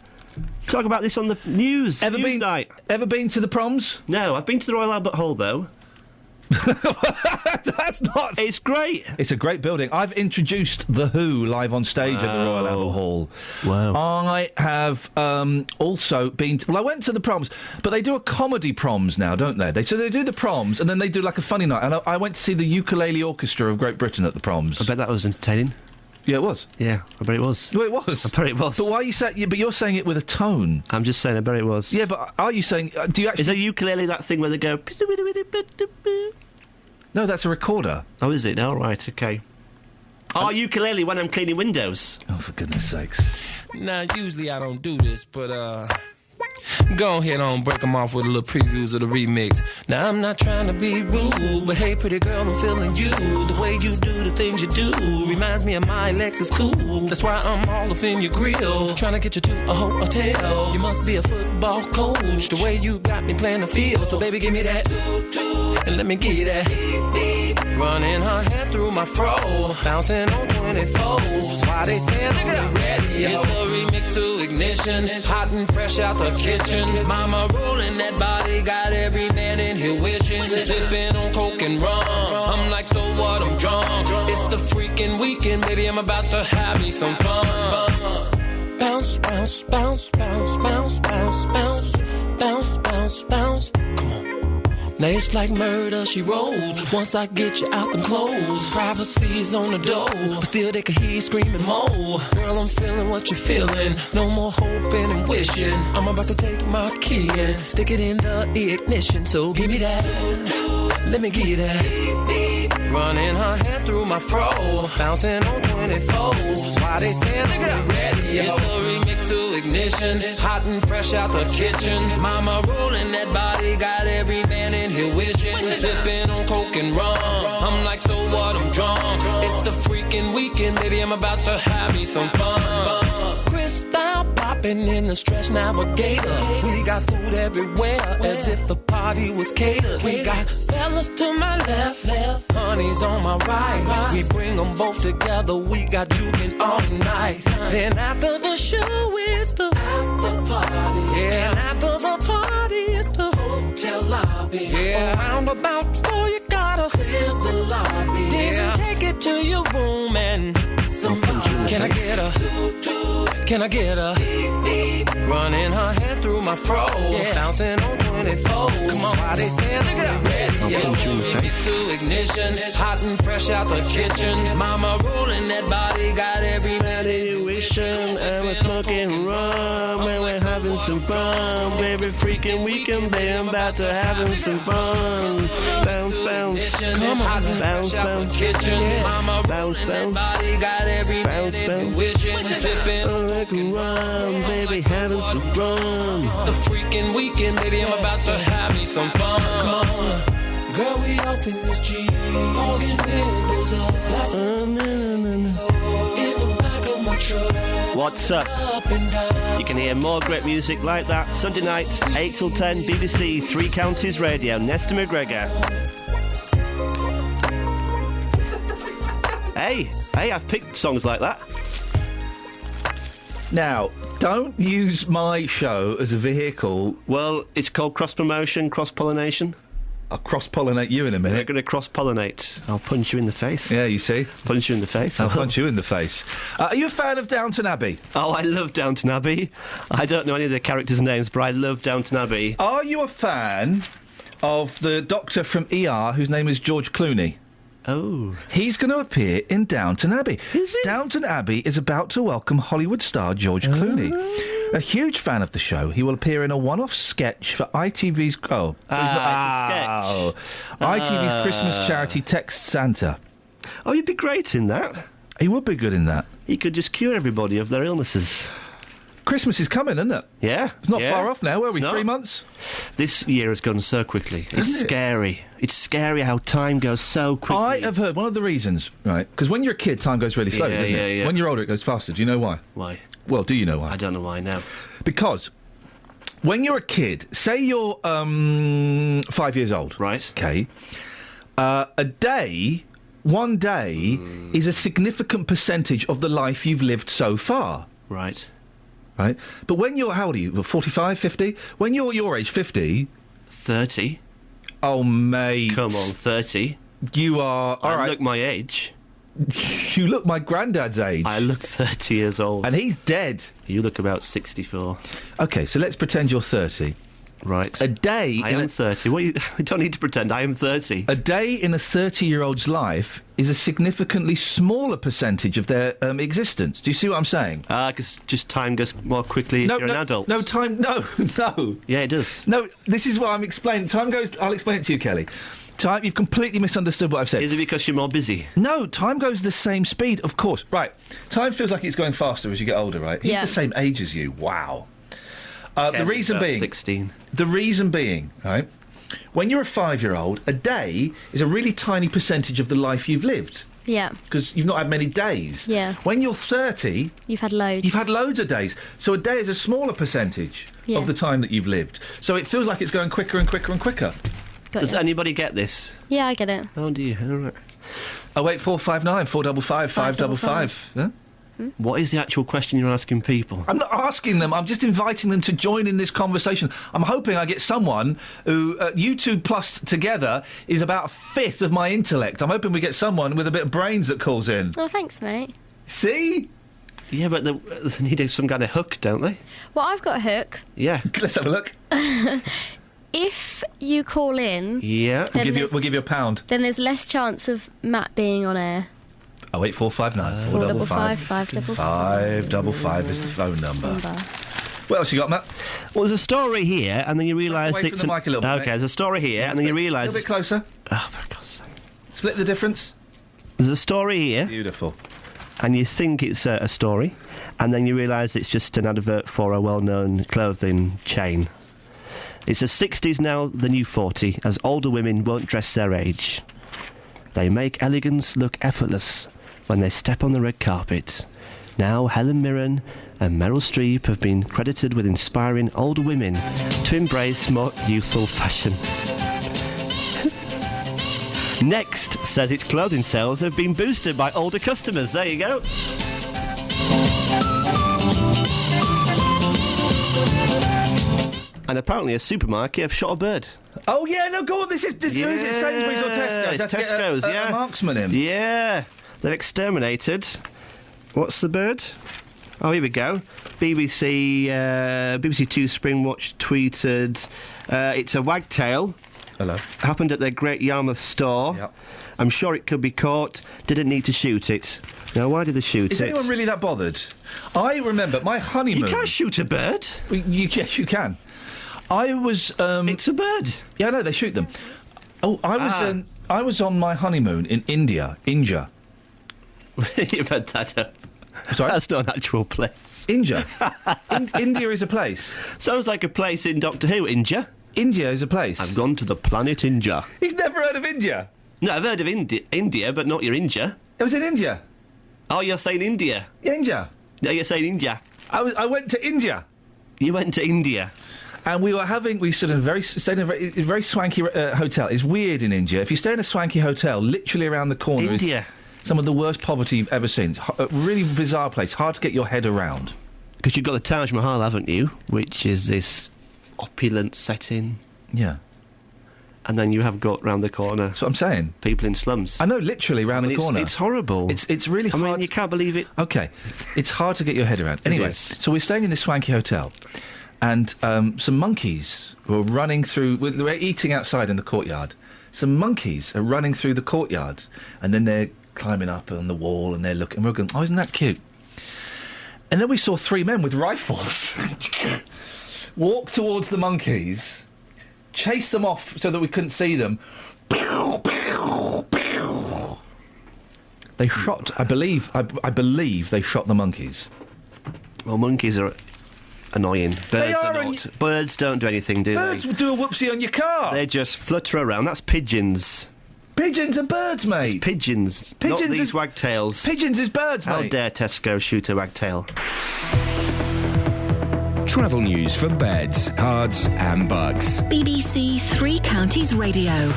Talk about this on the news. Ever been to the proms? No, I've been to the Royal Albert Hall though. That's not... It's great. It's a great building. I've introduced The Who live on stage at the Royal Albert Hall. Wow. I have also been... I went to the proms, but they do a comedy proms now, don't they? So they do the proms, and then they do like a funny night. And I went to see the Ukulele Orchestra of Great Britain at the proms. I bet that was entertaining. Yeah, it was. Yeah, I bet it was. Well, it was. I bet it was. But why are you saying... But you're saying it with a tone. I'm just saying I bet it was. Yeah, but are you saying... do you actually... Is a ukulele that thing where they go... No, that's a recorder. Oh, is it? All right, okay. Oh, ukulele when I'm cleaning windows. Oh, for goodness sakes. Now, usually I don't do this, but, go ahead on, break them off with a little previews of the remix. Now, I'm not trying to be rude, but hey, pretty girl, I'm feeling you. The way you do the things you do reminds me of my Lexus cool. That's why I'm all up in your grill, trying to get you to a hotel. You must be a football coach, the way you got me playing the field. So, baby, give me that, and let me give you that. Running her hands through my fro, bouncing on 24s. Why they saying I'm ready? It's the remix to Ignition, hot and fresh out the kitchen. Mama rolling that body, got every man in here wishing. Sipping on coke and rum, I'm like, so what, I'm drunk. It's the freaking weekend, baby, I'm about to have me some fun. Bounce, bounce, bounce, bounce, bounce, bounce, bounce, bounce, bounce, bounce. Come on. Now it's like murder, she rolled. Once I get you out them clothes, privacy's on the door, but still they can hear you screaming more. Girl, I'm feeling what you're feeling. No more hoping and wishing. I'm about to take my key and stick it in the ignition. So give me that, let me give you that. Running her hands through my fro, bouncing on 24s. Why they saying I'm ready? It's the remix to Ignition, hot and fresh out the kitchen. Mama rolling that body, got every man in here wishing. Sipping on coke and rum, I'm like, so what, I'm drunk. It's the freaking weekend, baby, I'm about to have me some fun. Crystal popping in the Stretch Navigator. We got food everywhere, as if the party was catered. We got fellas to my left, honey's on my right. We bring them both together, we got juking all night. Then after the show, it's the after party. Yeah, and after the party, it's the hotel lobby. Yeah, around about 4, you gotta clear the lobby. Then take it to your room and somebody. Can I get a? Can I get a? Running her hands through my fro, bouncing on 24. Come on, why they saying I'm ready? It's to Ignition, hot and fresh out the kitchen. Mama rolling that body, got every man in wishing. And we're smoking rum, and we're having some fun. Every freaking weekend, baby, I'm about to having some fun. Bounce, bounce, come on, bounce, bounce, bounce, bounce, bounce, bounce, wishing, sipping rum, baby, having some fun. It's the freaking weekend, baby, I'm about to have me some fun. Come on, girl, we off in this Jeep, fogging windows up, in the back of my truck. What's up? You can hear more great music like that Sunday nights, 8 till 10, BBC Three Counties Radio. Nesta McGregor. Hey, I've picked songs like that. Now, don't use my show as a vehicle. Well, it's called cross-promotion, cross-pollination. I'll cross-pollinate you in a minute. We're going to cross-pollinate. I'll punch you in the face. Yeah, you see? Punch you in the face. I'll punch you in the face. Are you a fan of Downton Abbey? Oh, I love Downton Abbey. I don't know any of the characters' names, but I love Downton Abbey. Are you a fan of the doctor from ER whose name is George Clooney? Oh. He's going to appear in Downton Abbey. Is he? Downton Abbey is about to welcome Hollywood star George Clooney. A huge fan of the show, he will appear in a one-off sketch for ITV's... Oh. So it's a sketch. ITV's Christmas charity Text Santa. Oh, you'd be great in that. He would be good in that. He could just cure everybody of their illnesses. Christmas is coming, isn't it? Yeah. It's not far off now, are we? 3 months? This year has gone so quickly. It's scary. It's scary how time goes so quickly. I have heard one of the reasons, right, because when you're a kid, time goes really slowly, doesn't it? Yeah. When you're older, it goes faster. Do you know why? Why? Well, do you know why? I don't know why now. Because when you're a kid, say you're 5 years old. Right. Okay. One day is a significant percentage of the life you've lived so far. Right. Right? But when you're, how old are you? 45, 50? When you're your age, 50... 30. Oh, mate. Come on, 30. You are... All right. I look my age. You look my granddad's age. I look 30 years old. And he's dead. You look about 64. OK, so let's pretend you're 30. Right. A day... I am 30. What you don't need to pretend. I am 30. A day in a 30-year-old's life is a significantly smaller percentage of their existence. Do you see what I'm saying? Because just time goes more quickly if you're an adult. No, time... No. Yeah, it does. No, this is what I'm explaining. Time goes... I'll explain it to you, Kelly. Time, you've completely misunderstood what I've said. Is it because you're more busy? No, time goes the same speed, of course. Right, time feels like it's going faster as you get older, right? He's the same age as you. Wow. The reason being... 16. The reason being, right, when you're a 5-year-old, a day is a really tiny percentage of the life you've lived. Yeah. Because you've not had many days. Yeah. When you're 30... You've had loads. You've had loads of days. So a day is a smaller percentage of the time that you've lived. So it feels like it's going quicker and quicker and quicker. Does anybody get this? Yeah, I get it. Oh, do you? All right. 08459 455 555. Yeah? What is the actual question you're asking people? I'm not asking them, I'm just inviting them to join in this conversation. I'm hoping I get someone who, you two plus together, is about a fifth of my intellect. I'm hoping we get someone with a bit of brains that calls in. Oh, thanks, mate. See? Yeah, but they need some kind of hook, don't they? Well, I've got a hook. Yeah. Let's have a look. If you call in... Yeah. We'll give you £1. Then there's less chance of Matt being on air. 08459 455 555 is the phone number. What else you got, Matt? Well, there's a story here, and then you realise away it's... from the mic a little bit, okay, there's a story here, and then you realise... A little bit closer. Oh, for God's sake. Split the difference. There's a story here. Beautiful. And you think it's a story, and then you realise it's just an advert for a well-known clothing chain. It's the 60s now, the new 40, as older women won't dress their age. They make elegance look effortless when they step on the red carpet. Now Helen Mirren and Meryl Streep have been credited with inspiring older women to embrace more youthful fashion. Next says its clothing sales have been boosted by older customers. There you go. And apparently a supermarket have shot a bird. Oh, yeah, no, go on. This is Sainsbury's or Tesco's? It's Tesco's, a marksman in. Yeah. They've exterminated... What's the bird? Oh, here we go. BBC Two Springwatch tweeted... it's a wagtail. Hello. Happened at their Great Yarmouth store. Yep. I'm sure it could be caught. Didn't need to shoot it. Now, why did they shoot it? Is anyone really that bothered? I remember my honeymoon... You can't shoot a bird. Yes, you can. I was... It's a bird. Yeah, no, they shoot them. Oh, I was on my honeymoon in India. You've had that up. Sorry? That's not an actual place. India? India is a place. Sounds like a place in Doctor Who, India. India is a place. I've gone to the planet India. He's never heard of India? No, I've heard of India, but not your India. It was in India. Oh, you're saying India? Yeah, India. No, you're saying India. I went to India. You went to India? And we stayed in a very swanky hotel. It's weird in India. If you stay in a swanky hotel, literally around the corner India. is some of the worst poverty you've ever seen. It's a really bizarre place, hard to get your head around. Because you've got the Taj Mahal, haven't you? Which is this opulent setting. Yeah. And then you have got round the corner... That's what I'm saying. People in slums. I know, literally round the corner. It's horrible. It's really hard. I mean, you can't believe it. OK. It's hard to get your head around. Anyway, so we're staying in this swanky hotel, and some monkeys were running through... They were eating outside in the courtyard. Some monkeys are running through the courtyard, and then they're climbing up on the wall, and they're looking... And we're going, oh, isn't that cute? And then we saw three men with rifles walk towards the monkeys... chase them off so that we couldn't see them. They shot, I believe they shot the monkeys. Well, monkeys are annoying. Birds are not. Birds don't do anything, do they? Birds will do a whoopsie on your car. They just flutter around. That's pigeons. Pigeons are birds, mate. It's pigeons. Not these wagtails. Pigeons is birds, mate. How dare Tesco shoot a wagtail? Travel news for beds, cards and bugs. BBC Three Counties Radio.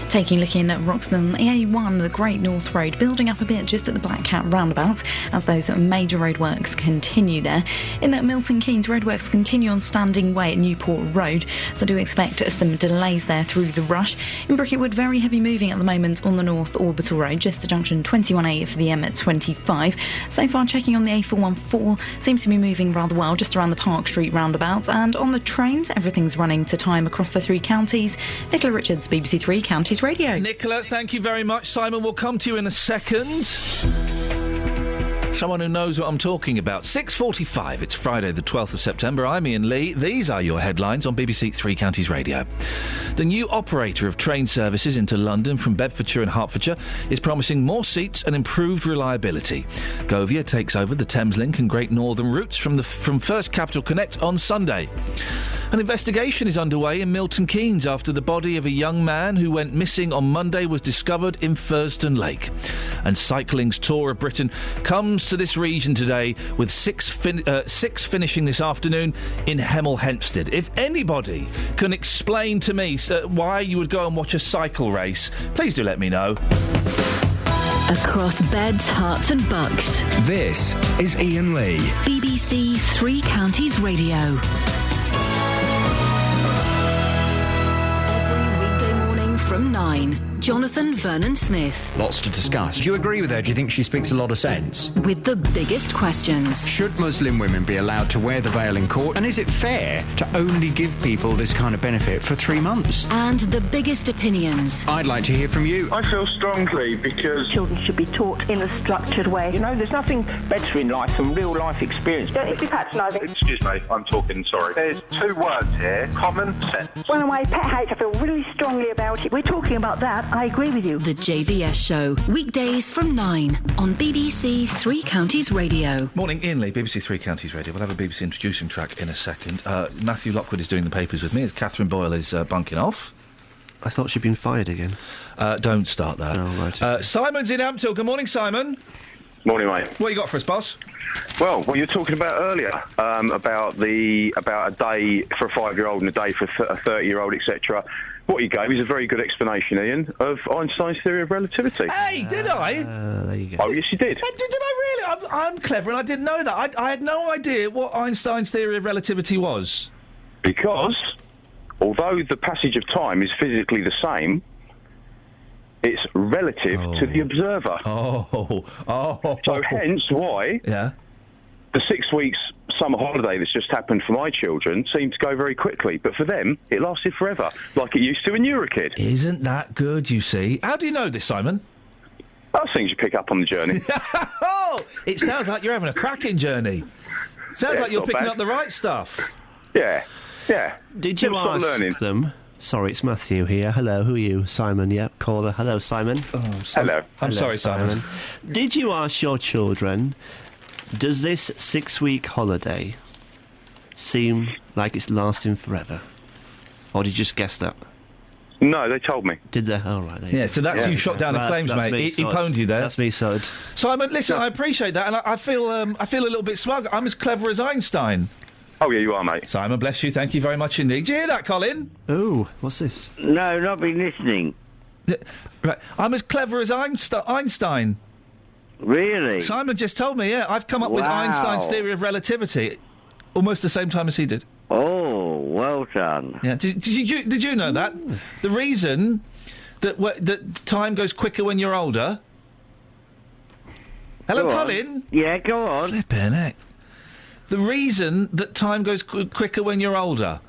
Taking a look in at Roxton, A1, the Great North Road, building up a bit just at the Black Cat roundabout as those major roadworks continue there. In Milton Keynes, roadworks continue on Standing Way at Newport Road, so do expect some delays there through the rush. In Bricketwood, very heavy moving at the moment on the North Orbital Road, just at junction 21A for the M25. So far, checking on the A414, seems to be moving rather well just around the Park Street roundabout. And on the trains, everything's running to time across the three counties. Nicola Richards, BBC Three Counties Radio. Nicola, thank you very much. Simon will come to you in a second. Someone who knows what I'm talking about. 6:45. It's Friday, the 12th of September. I'm Iain Lee. These are your headlines on BBC Three Counties Radio. The new operator of train services into London from Bedfordshire and Hertfordshire is promising more seats and improved reliability. Govia takes over the Thameslink and Great Northern routes from First Capital Connect on Sunday. An investigation is underway in Milton Keynes after the body of a young man who went missing on Monday was discovered in Furston Lake. And cycling's Tour of Britain comes to this region today with six finishing this afternoon in Hemel Hempstead. If anybody can explain to me why you would go and watch a cycle race, please do let me know. Across beds, hearts and bucks. This is Iain Lee. BBC Three Counties Radio. From 9, Jonathan Vernon-Smith. Lots to discuss. Do you agree with her? Do you think she speaks a lot of sense? With the biggest questions. Should Muslim women be allowed to wear the veil in court? And is it fair to only give people this kind of benefit for 3 months? And the biggest opinions. I'd like to hear from you. I feel strongly because children should be taught in a structured way. You know, there's nothing better in life than real life experience. Don't be patronising. Excuse me, I'm talking, sorry. There's 2 words here, common sense. When my pet hates, I feel really strongly about it. We're talking about that. I agree with you. The JVS Show, weekdays from 9 on BBC Three Counties Radio. Morning, Iain Lee, BBC Three Counties Radio. We'll have a BBC introducing track in a second. Matthew Lockwood is doing the papers with me as Catherine Boyle is bunking off. I thought she'd been fired again. Don't start that. Oh, right. Simon's in Ampthill. Good morning, Simon. Morning, mate. What you got for us, boss? Well, what you were talking about earlier, about a day for a 5-year-old and a day for a 30-year-old, etc. What you gave is a very good explanation, Ian, of Einstein's theory of relativity. Hey, did I? There you go. Oh, yes, you did. Did I really? I'm clever and I didn't know that. I had no idea what Einstein's theory of relativity was. Because, although the passage of time is physically the same, it's relative to the observer. So hence why the 6 weeks summer holiday that's just happened for my children seemed to go very quickly. But for them, it lasted forever, like it used to when you were a kid. Isn't that good, you see? How do you know this, Simon? Those things you pick up on the journey. Oh, it sounds like you're having a cracking journey. Sounds like you're picking up the right stuff. Yeah. Did you ask them... Sorry, it's Matthew here. Hello, who are you? Simon, yeah, caller. Hello, Simon. Hello. I'm sorry, Simon. Did you ask your children, does this 6-week holiday seem like it's lasting forever? Or did you just guess that? No, they told me. Did they? Oh, right. Yeah, so that's you shot down in flames, mate. He pwned you there. That's me, sod. Simon, listen, I appreciate that, and I feel a little bit smug. I'm as clever as Einstein. Oh, yeah, you are, mate. Simon, bless you. Thank you very much indeed. Did you hear that, Colin? Oh, what's this? No, not been listening. Right. I'm as clever as Einstein. Really? Simon just told me, yeah. I've come up with Einstein's theory of relativity almost the same time as he did. Oh, well done. Yeah. Did you know that? The reason that time goes quicker when you're older... Hello, Colin? Yeah, go on. Flippin' heck. The reason that time goes quicker when you're older,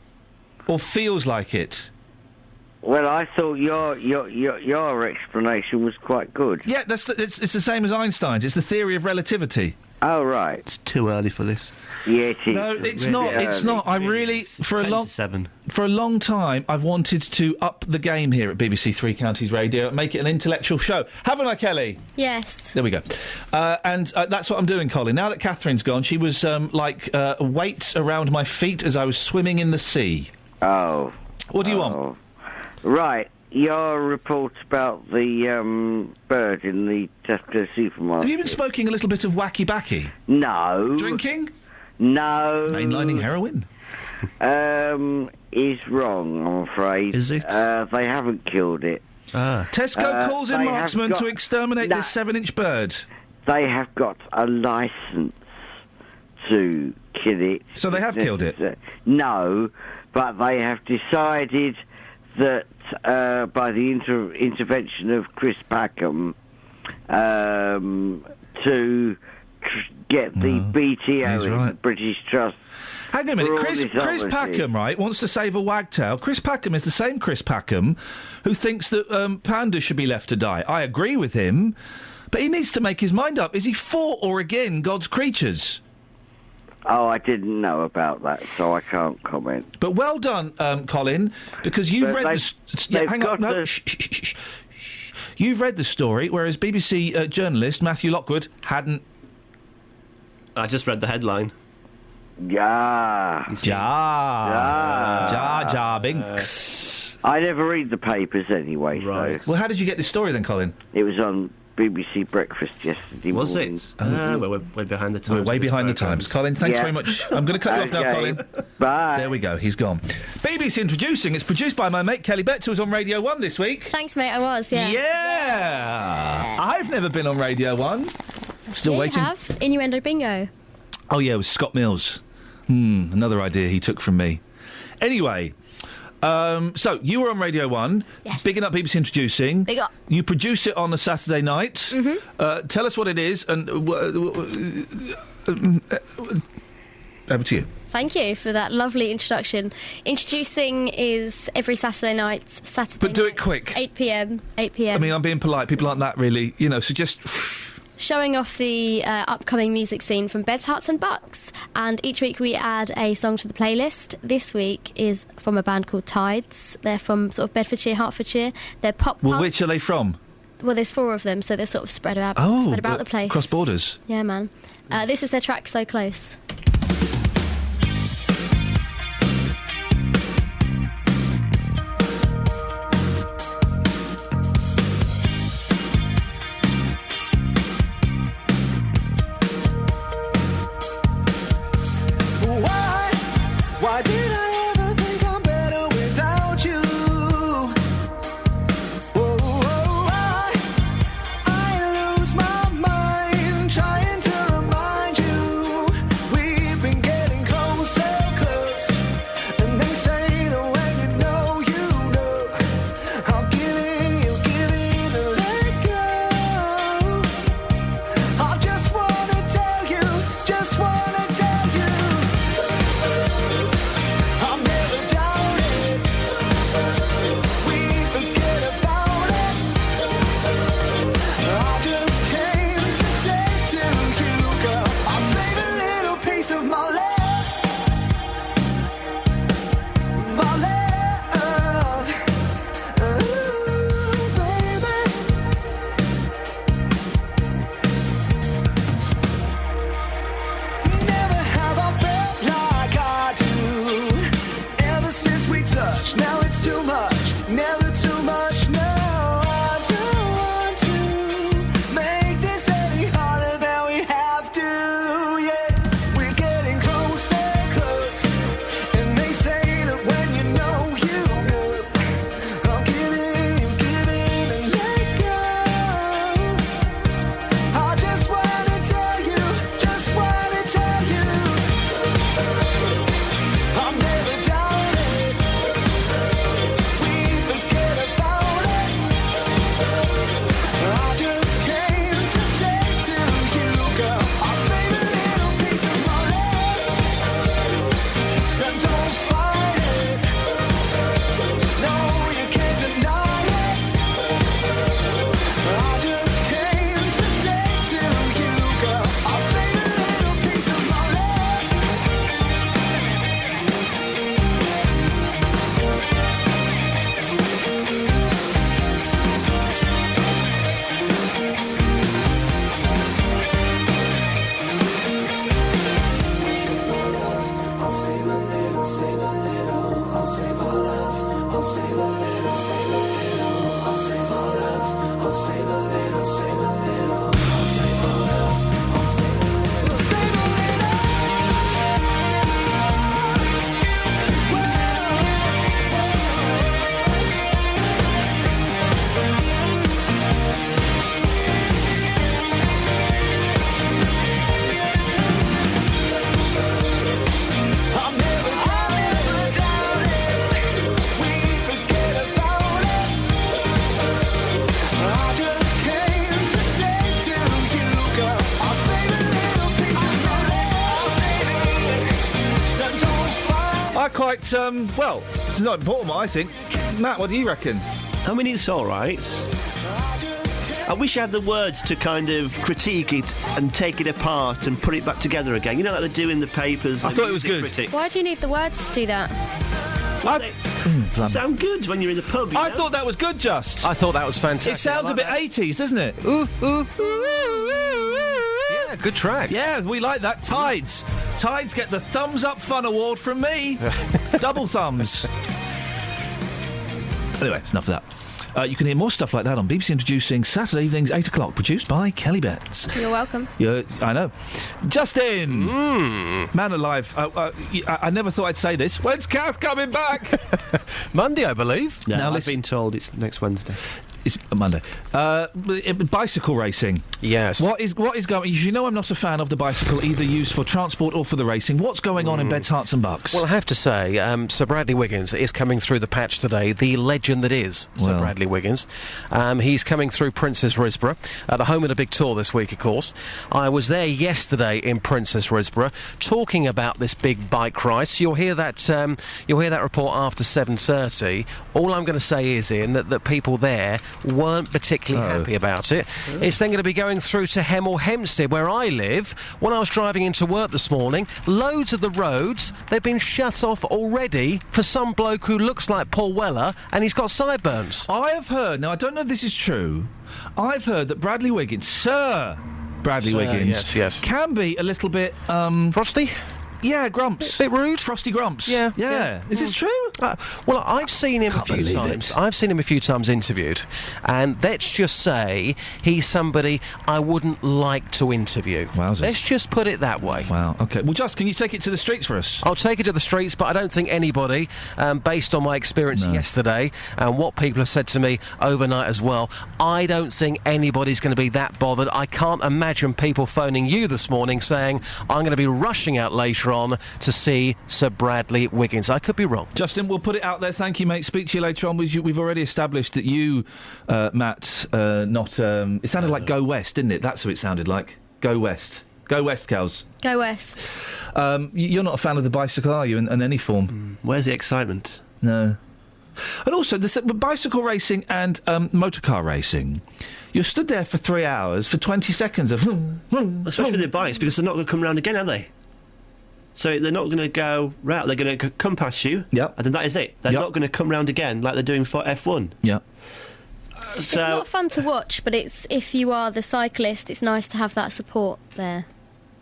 or feels like it. Well, I thought your explanation was quite good. Yeah, it's the same as Einstein's. It's the theory of relativity. Oh, right. It's too early for this. Yeah, it is. No, it's not. It's not. I really, for a long time, I've wanted to up the game here at BBC Three Counties Radio and make it an intellectual show. Haven't I, Kelly? Yes. There we go. And that's what I'm doing, Colin. Now that Catherine's gone, she was like weights around my feet as I was swimming in the sea. Oh. What do you want? Right. Your report about the bird in the Tesco supermarket. Have you been smoking a little bit of wacky backy? No. Drinking? No. Mainlining heroin? Is wrong, I'm afraid. Is it? They haven't killed it. Tesco calls in marksmen to exterminate this 7-inch bird. They have got a licence to kill it. So they have killed it? No, but they have decided that by the intervention of Chris Packham to get the BTO in the British Trust. Hang on a minute, Chris Packham, right, wants to save a wagtail. Chris Packham is the same Chris Packham who thinks that pandas should be left to die. I agree with him, But he needs to make his mind up. Is he for or against God's creatures? Oh, I didn't know about that, so I can't comment. But well done, Colin, because you've read the... hang on, no, You've read the story, whereas BBC journalist Matthew Lockwood hadn't. I just read the headline. Yeah. Jar Binks. I never read the papers anyway, Right. so... Well, how did you get this story then, Colin? It was on BBC Breakfast yesterday Was morning. it? We're way behind the times. We're way behind the times. Colin, thanks very much. I'm going to cut you off now, Okay. Colin. Bye. There we go, he's gone. BBC Introducing is produced by my mate Kelly Betts, who was on Radio 1 this week. Thanks, mate, I was, yeah. Yeah! I've never been on Radio 1. Still Yeah, waiting. You have. Innuendo Bingo. Oh, yeah, it was Scott Mills. Another idea he took from me. Anyway, so you were on Radio 1. Yes. Bigging up BBC Introducing. Big up. You produce it on a Saturday night. Mm-hmm. Tell us what it is and... over to you. Thank you for that lovely introduction. Introducing is every Saturday night. But do it quick. 8 p.m. 8 p.m. I mean, I'm being polite. People aren't that really, so just... Showing off the upcoming music scene from Beds, Hearts and Bucks. And each week we add a song to the playlist. This week is from a band called Tides. They're from sort of Bedfordshire, Hertfordshire. They're pop Well, punk. which are they from? Well, there's 4 of them, so they're sort of spread about the place. Cross borders. Yeah, man. This is their track, So Close. Why did I ever think I'm better without you? I lose my mind trying to remind you. We've been getting closer, close. And they say that when you know, I'll give in and let go. I just wanna tell you, I'm never doubted. We forget about it. I just came to say to you, girl, I'll save a little piece of my love, baby. Never have I felt like I do. Ever since we touched, now it's too much, never too much. No, I don't want to make this any harder than we have to. Yeah, we're getting closer, close, and they say that when you know, I'm giving and let go. I just wanna tell you, I'm never doubted. We forget about it. I just came to say to you, girl, I'll save a little piece of my love. So don't fight it. No, you can't deny it. I just came to say to you, girl, I'll save a little piece of my love. I'll save a little, save a little. I'll save our love. I'll save a little, save a little. I'll save our love. I'll save a little, save a little. I'll save our love. I'll save a little, save a I'm never doubted. We forget about it. I just came to say to you, girl, I'll save a little piece of my love. So don't fight. I quite, well, it's not important, I think. Matt, what do you reckon? I mean, it's all right. I wish I had the words to kind of critique it and take it apart and put it back together again. You know, like they do in the papers. I thought it was good. Critics. Why do you need the words to do that? Sound good when you're in the pub. I thought that was good, Just. I thought that was fantastic. It sounds a bit 80s, doesn't it? Yeah, good track. Yeah, we like that. Tides. Tides get the Thumbs Up Fun Award from me. Double thumbs. Anyway, it's enough of that. You can hear more stuff like that on BBC Introducing Saturday evenings, 8 o'clock, produced by Kelly Betts. You're welcome. I know. Justin! Man alive. I never thought I'd say this. When's Kath coming back? Monday, I believe. No, Now I've been told it's next Wednesday. It's Monday. Bicycle racing. Yes. What is going... You know I'm not a fan of the bicycle, either used for transport or for the racing. What's going on in Beds, Hearts and Bucks? Well, I have to say, Sir Bradley Wiggins is coming through the patch today, the legend that is Sir Bradley Wiggins. He's coming through Princess Risborough, the home of the big tour this week, of course. I was there yesterday in Princess Risborough talking about this big bike race. You'll hear that report after 7:30. All I'm going to say is, Ian, that people there weren't particularly happy about it. It's then going to be going through to Hemel Hempstead, where I live. When I was driving into work this morning, loads of the roads, they've been shut off already for some bloke who looks like Paul Weller, and he's got sideburns. I have heard, now I don't know if this is true, I've heard that Bradley Wiggins, Sir Bradley Wiggins, yes. can be a little bit... Frosty? Yeah, grumps. Bit rude. Frosty grumps. Yeah. Is this true? Well, I've seen him a few times. I've seen him a few times interviewed, and let's just say he's somebody I wouldn't like to interview. Wowzers. Let's just put it that way. Wow, OK. Well, Just, can you take it to the streets for us? I'll take it to the streets, but I don't think anybody, based on my experience yesterday and what people have said to me overnight as well, I don't think anybody's going to be that bothered. I can't imagine people phoning you this morning saying, I'm going to be rushing out later on to see Sir Bradley Wiggins. I could be wrong. Justin, we'll put it out there. Thank you, mate. Speak to you later on. We've already established that you, Matt, it sounded like Go West, didn't it? That's what it sounded like. Go West. Go West, Kels. Go West. You're not a fan of the bicycle, are you, in any form? Where's the excitement? No. And also, the bicycle racing and motorcar racing, you're stood there for 3 hours for 20 seconds of... Especially with the bikes, because they're not going to come round again, are they? So they're not going to go round. They're going to come past you. Yep. And then that is it. They're not going to come round again like they're doing for F1. Yeah. It's not fun to watch, but it's if you are the cyclist, it's nice to have that support there.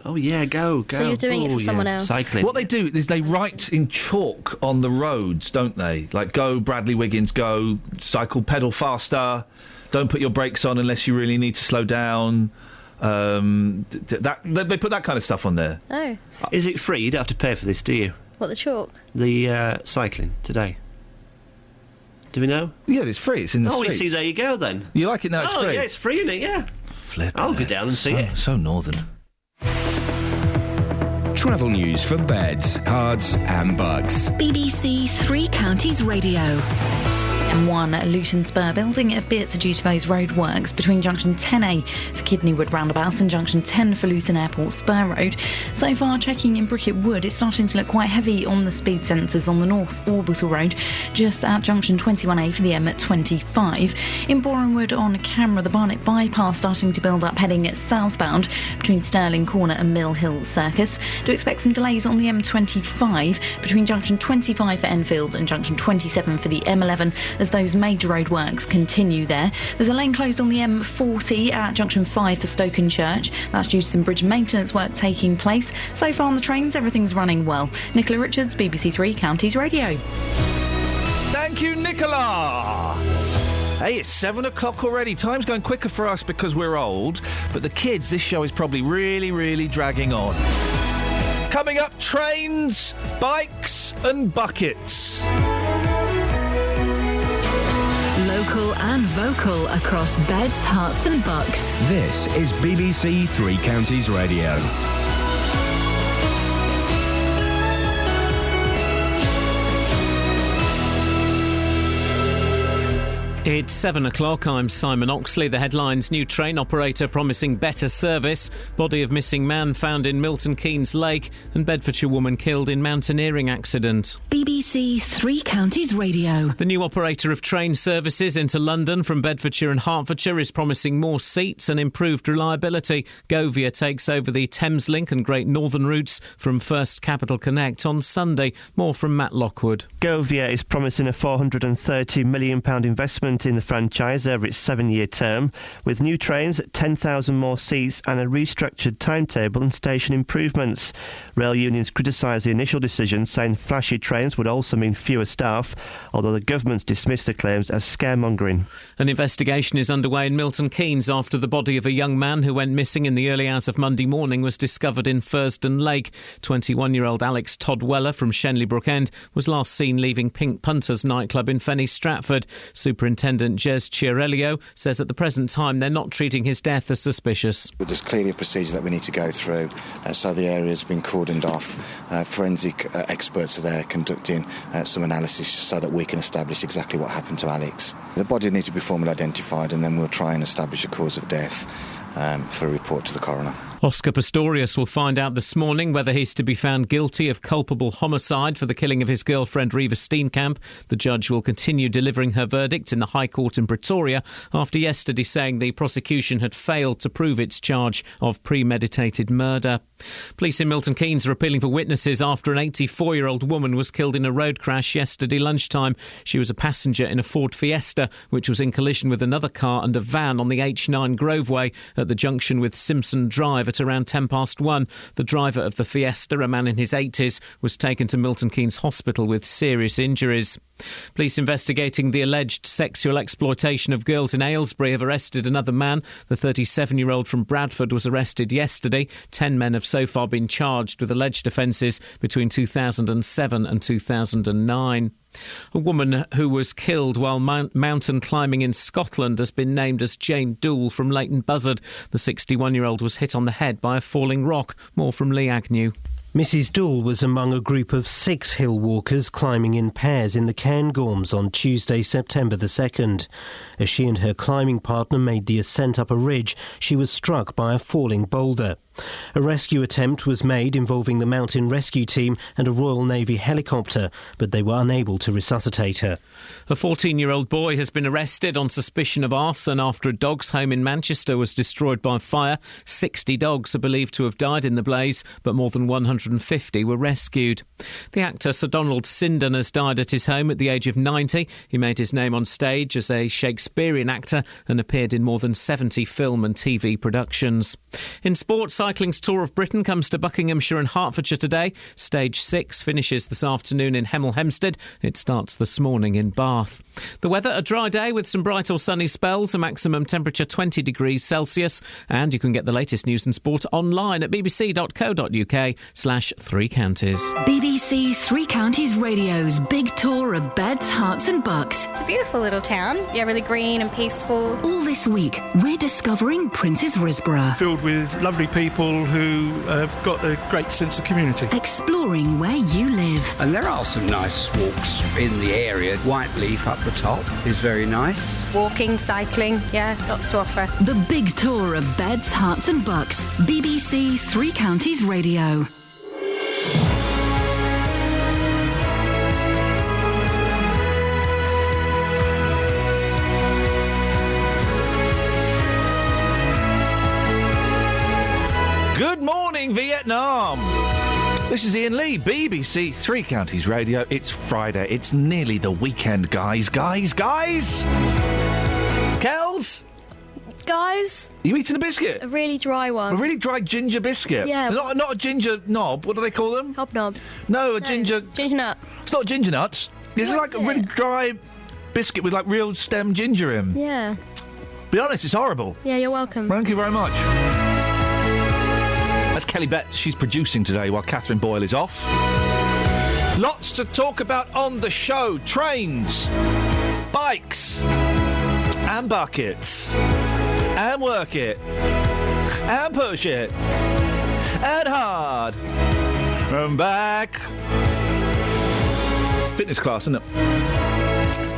Oh, yeah, go. So you're doing it for someone else. Cycling. What they do is they write in chalk on the roads, don't they? Like, go, Bradley Wiggins, go, cycle, pedal faster, don't put your brakes on unless you really need to slow down. They put that kind of stuff on there. Oh. Is it free? You don't have to pay for this, do you? What, the chalk? The cycling today. Do we know? Yeah, it's free. It's in the streets. You see, there you go then. You like it now? It's free. Oh, yeah, it's free, isn't it? Yeah. Flip. I'll go down and see it. So northern. Travel news for beds, cards, and bugs. BBC Three Counties Radio. M1 Luton Spur building a bit due to those roadworks between junction 10A for Kidney Wood Roundabout and junction 10 for Luton Airport Spur Road. So far, checking in Bricket Wood, it's starting to look quite heavy on the speed sensors on the North Orbital Road, just at junction 21A for the M25. In Borehamwood on camera, the Barnet bypass starting to build up heading southbound between Stirling Corner and Mill Hill Circus. Do expect some delays on the M25 between junction 25 for Enfield and junction 27 for the M11 as those major roadworks continue there. There's a lane closed on the M40 at junction 5 for Stokenchurch. That's due to some bridge maintenance work taking place. So far on the trains, everything's running well. Nicola Richards, BBC Three Counties Radio. Thank you, Nicola! Hey, it's 7 o'clock already. Time's going quicker for us because we're old, but the kids, this show is probably really, really dragging on. Coming up, trains, bikes and buckets. Local and vocal across Beds, Hearts and Bucks. This is BBC Three Counties Radio. It's 7 o'clock. I'm Simon Oxley. The headlines: new train operator promising better service, body of missing man found in Milton Keynes Lake, and Bedfordshire woman killed in mountaineering accident. BBC Three Counties Radio. The new operator of train services into London from Bedfordshire and Hertfordshire is promising more seats and improved reliability. Govia takes over the Thameslink and Great Northern routes from First Capital Connect on Sunday. More from Matt Lockwood. Govia is promising a £430 million investment in the franchise over its 7-year term, with new trains, 10,000 more seats and a restructured timetable and station improvements. Rail unions criticise the initial decision, saying flashy trains would also mean fewer staff, although the government's dismissed the claims as scaremongering. An investigation is underway in Milton Keynes after the body of a young man who went missing in the early hours of Monday morning was discovered in Fursdon Lake. 21-year-old Alex Todd Weller from Shenley Brook End was last seen leaving Pink Punters nightclub in Fenny Stratford. Superintendent Jez Chiarelio says at the present time they're not treating his death as suspicious. There's clearly a procedure that we need to go through, so the area's been cordoned off. Forensic experts are there conducting some analysis so that we can establish exactly what happened to Alex. The body needs to be formally identified, and then we'll try and establish a cause of death for a report to the coroner. Oscar Pistorius will find out this morning whether he's to be found guilty of culpable homicide for the killing of his girlfriend Reva Steenkamp. The judge will continue delivering her verdict in the High Court in Pretoria after yesterday saying the prosecution had failed to prove its charge of premeditated murder. Police in Milton Keynes are appealing for witnesses after an 84-year-old woman was killed in a road crash yesterday lunchtime. She was a passenger in a Ford Fiesta, which was in collision with another car and a van on the H9 Groveway at the junction with Simpson Drive at around 1:10. The driver of the Fiesta, a man in his 80s, was taken to Milton Keynes Hospital with serious injuries. Police investigating the alleged sexual exploitation of girls in Aylesbury have arrested another man. The 37-year-old from Bradford was arrested yesterday. 10 men have so far been charged with alleged offences between 2007 and 2009. A woman who was killed while mountain climbing in Scotland has been named as Jane Doole from Leighton Buzzard. The 61-year-old was hit on the head by a falling rock. More from Lee Agnew. Mrs. Doole was among a group of 6 hill walkers climbing in pairs in the Cairngorms on Tuesday, September the 2nd. As she and her climbing partner made the ascent up a ridge, she was struck by a falling boulder. A rescue attempt was made involving the mountain rescue team and a Royal Navy helicopter, but they were unable to resuscitate her. A 14-year-old boy has been arrested on suspicion of arson after a dog's home in Manchester was destroyed by fire. 60 dogs are believed to have died in the blaze, but more than 150 were rescued. The actor Sir Donald Sinden has died at his home at the age of 90. He made his name on stage as a Shakespearean actor and appeared in more than 70 film and TV productions. In sport, cycling's Tour of Britain comes to Buckinghamshire and Hertfordshire today. Stage 6 finishes this afternoon in Hemel Hempstead. It starts this morning in Bath. The weather, a dry day with some bright or sunny spells, a maximum temperature 20 degrees Celsius. And you can get the latest news and sport online at bbc.co.uk/3 counties. BBC Three Counties Radio's big tour of beds, hearts and bucks. It's a beautiful little town. Yeah, really green and peaceful. All this week, we're discovering Prince's Risborough. Filled with lovely people who have got a great sense of community. Exploring where you live. And there are some nice walks in the area. Whiteleaf up the top is very nice. Walking, cycling, yeah, lots to offer. The big tour of beds, hearts and bucks. BBC Three Counties Radio. Good morning, Vietnam. This is Iain Lee, BBC Three Counties Radio. It's Friday. It's nearly the weekend, guys. Kels? Guys? Are you eating a biscuit? A really dry one. A really dry ginger biscuit? Yeah. Not a ginger knob. What do they call them? Hobnob. No, ginger... Ginger nut. It's not ginger nuts. It's like a really dry biscuit with, like, real stem ginger in. Yeah. Be honest, it's horrible. Yeah, you're welcome. Thank you very much. That's Kelly Betts. She's producing today while Catherine Boyle is off. Lots to talk about on the show. Trains, bikes, and buckets, and work it, and push it, and hard, and back. Fitness class, isn't it?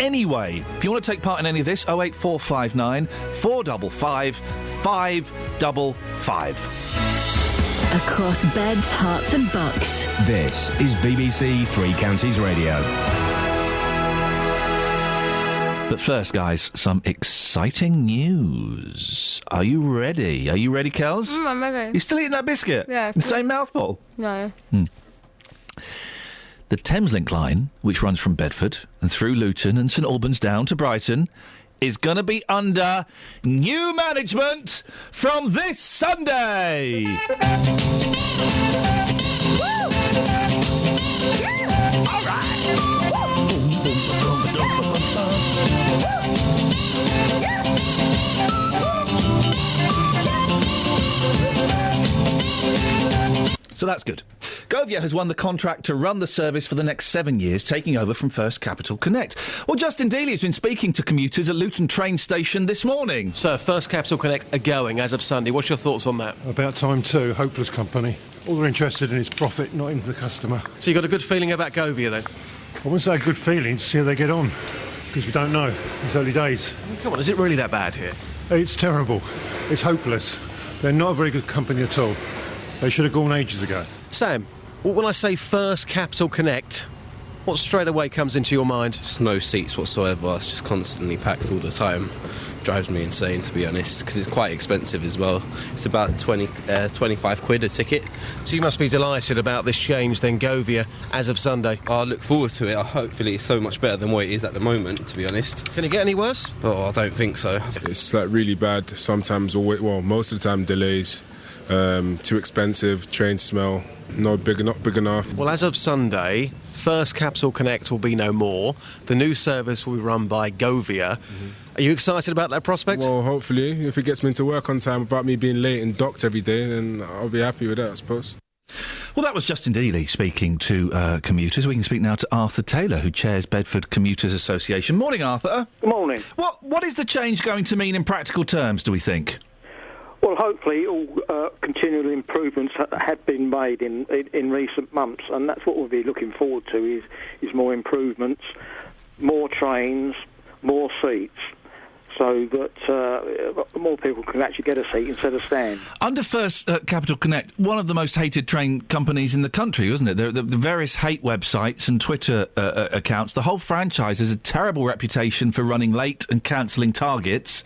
anyway. If you want to take part in any of this, 08459 455 555. Across beds, hearts and bucks. This is BBC Three Counties Radio. But first, guys, some exciting news. Are you ready? Are you ready, Kels? I'm ready. You still eating that biscuit? Yeah. The same mouthful? No. The Thameslink line, which runs from Bedford and through Luton and St Albans down to Brighton, is going to be under new management from this Sunday. All right. So that's good. Govia has won the contract to run the service for the next 7 years, taking over from First Capital Connect. Well, Justin Dealey has been speaking to commuters at Luton train station this morning. So, First Capital Connect are going as of Sunday. What's your thoughts on that? About time too. Hopeless company. All they're interested in is profit, not in the customer. So you got a good feeling about Govia, then? I wouldn't say good feelings, see how they get on. Because we don't know. It's early days. Come on, is it really that bad here? It's terrible. It's hopeless. They're not a very good company at all. They should have gone ages ago. Sam, when I say First Capital Connect, what straight away comes into your mind? Just no seats whatsoever. It's just constantly packed all the time. Drives me insane, to be honest, because it's quite expensive as well. It's about 25 quid a ticket. So you must be delighted about this change then, Govia, as of Sunday. I look forward to it. Hopefully it's so much better than what it is at the moment, to be honest. Can it get any worse? Oh, I don't think so. It's like really bad. Sometimes, most of the time delays. Too expensive, train smell, not big enough. Well, as of Sunday, First Capital Connect will be no more. The new service will be run by Govia. Are you excited about that prospect? Well, hopefully, if it gets me into work on time without me being late and docked every day, then I'll be happy with that, I suppose. Well, that was Justin Dealey speaking to commuters. We can speak now to Arthur Taylor, who chairs Bedford Commuters Association. Morning, Arthur. Good morning. What is the change going to mean in practical terms, do we think? Well, hopefully all continual improvements have been made in recent months, and that's what we'll be looking forward to is more improvements, more trains, more seats, so that more people can actually get a seat instead of stand. Under First Capital Connect, one of the most hated train companies in the country, wasn't it? The various hate websites and Twitter accounts, the whole franchise has a terrible reputation for running late and cancelling targets.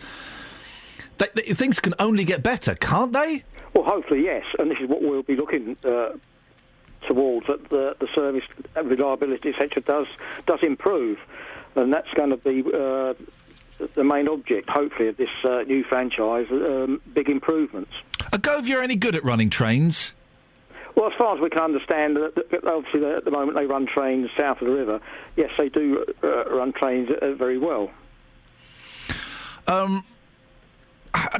Things can only get better, can't they? Well, hopefully, yes. And this is what we'll be looking towards, that the service reliability, etc., does improve. And that's going to be the main object, hopefully, of this new franchise, big improvements. Are Govia any good at running trains? Well, as far as we can understand, obviously at the moment they run trains south of the river. Yes, they do run trains very well.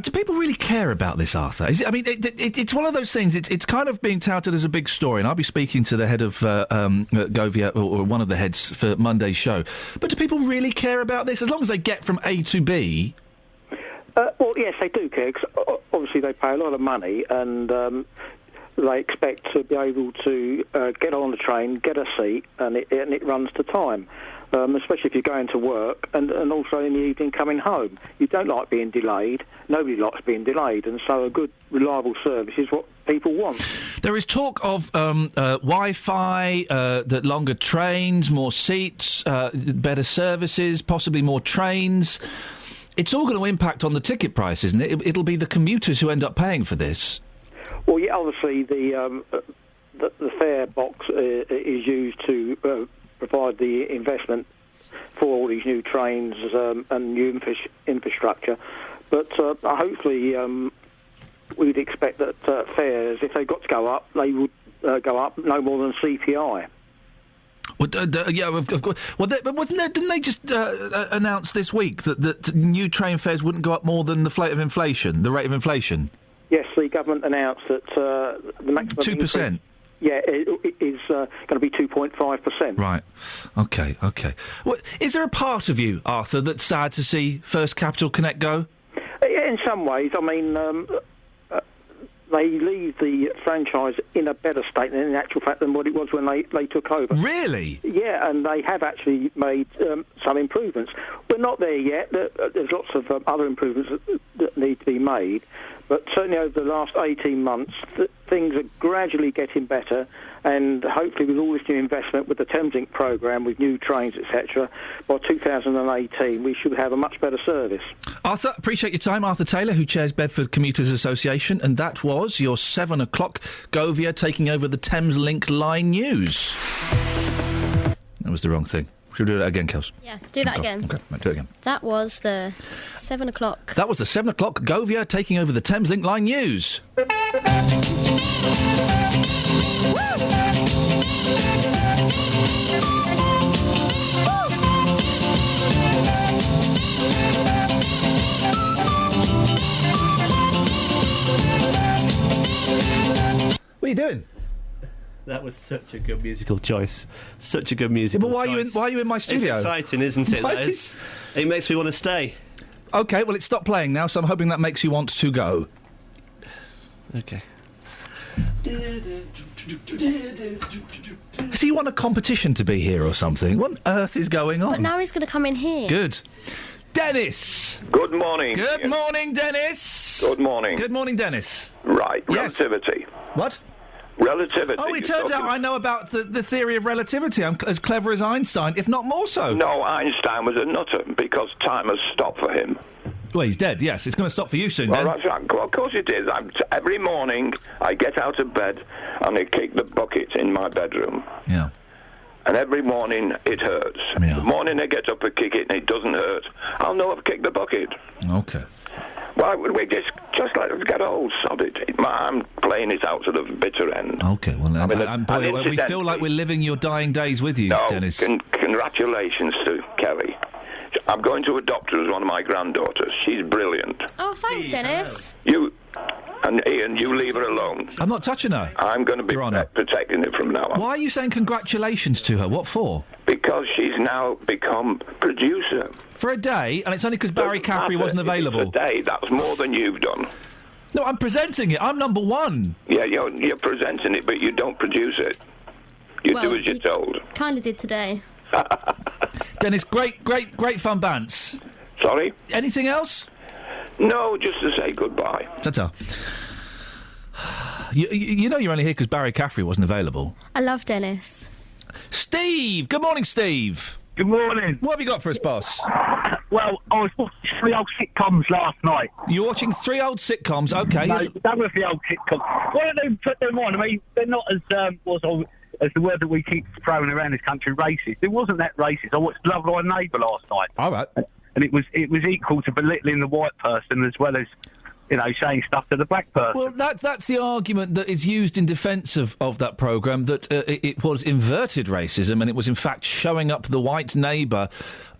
Do people really care about this, Arthur? It's one of those things. It's kind of being touted as a big story, and I'll be speaking to the head of Govia, or one of the heads, for Monday's show. But do people really care about this? As long as they get from A to B? Well, yes, they do care, because obviously they pay a lot of money, and they expect to be able to get on the train, get a seat, and it runs to time. Especially if you're going to work and also in the evening coming home. You don't like being delayed. Nobody likes being delayed, and so a good, reliable service is what people want. There is talk of Wi-Fi, that longer trains, more seats, better services, possibly more trains. It's all going to impact on the ticket price, isn't it? It'll be the commuters who end up paying for this. Well, yeah, obviously the fare box is used to provide the investment for all these new trains and new infrastructure. But hopefully we'd expect that fares, if they got to go up, they would go up no more than CPI. Well, yeah, of course. Well, but wasn't there? Didn't they just announce this week that new train fares wouldn't go up more than the rate of inflation? Yes, the government announced that the maximum 2%. Yeah, it is going to be 2.5%. Right. Okay. Well, is there a part of you, Arthur, that's sad to see First Capital Connect go? Yeah, in some ways. I mean, they leave the franchise in a better state than in actual fact than what it was when they took over. Really? Yeah, and they have actually made some improvements. We're not there yet. There's lots of other improvements that need to be made. But certainly over the last 18 months, things are gradually getting better, and hopefully with all this new investment, with the Thameslink programme, with new trains, etc., by 2018 we should have a much better service. Arthur, appreciate your time. Arthur Taylor, who chairs Bedford Commuters Association, and that was your 7 o'clock Govia taking over the Thameslink line news. That was the wrong thing. Should we do that again, Kels? Yeah, do that again. Okay, right, do it again. That was the 7 o'clock. That was the 7 o'clock Govia taking over the Thameslink line news. What are you doing? That was such a good musical choice. Such a good musical but why choice. are you in my studio? It's exciting, isn't it, Why Les? is It makes me want to stay. OK, well, it's stopped playing now, so I'm hoping that makes you want to go. OK. Has he won a competition to be here or something? What on earth is going on? But now he's going to come in here. Good. Dennis! Good morning. Good morning, Dennis! Good morning. Good morning, Dennis. Right, Yes. relativity. What? Relativity. Oh, it turns out I know about the theory of relativity. I'm as clever as Einstein, if not more so. No, Einstein was a nutter because time has stopped for him. Well, he's dead, yes. It's going to stop for you soon, Well, then. that's right. Well, of course it is. Every morning I get out of bed and I kick the bucket in my bedroom. Yeah. And every morning it hurts. Yeah. The morning I get up and kick it and it doesn't hurt, I'll know I've kicked the bucket. OK. Well, we just let us get old, sod it. I'm playing it out to the bitter end. OK, well, and we feel like we're living your dying days with you, No, Dennis. Congratulations to Kelly. I'm going to adopt her as one of my granddaughters. She's brilliant. Oh, thanks, Dennis. You and Iain, you leave her alone. I'm not touching her. I'm going to be protecting her from now on. Why are you saying congratulations to her? What for? Because she's now become producer. For a day, and it's only because Barry Caffrey wasn't available. For a day, that's more than you've done. No, I'm presenting it. I'm number one. Yeah, you're presenting it, but you don't produce it. You do as you're told. Kind of did today. Dennis, great fun bants. Sorry? Anything else? No, just to say goodbye. Ta-ta. You know you're only here because Barry Caffrey wasn't available. I love Dennis. Steve! Good morning, Steve. Good morning. What have you got for us, boss? Well, I was watching 3 old sitcoms last night. You're watching 3 old sitcoms, OK. No, that was the old sitcoms. Why don't they put them on? I mean, they're not as as the word that we keep throwing around this country, racist. It wasn't that racist. I watched Love Line Neighbour last night. All right. And it was equal to belittling the white person as well as, saying stuff to the black person. Well, that's the argument that is used in defence of that programme, that it was inverted racism and it was in fact showing up the white neighbour.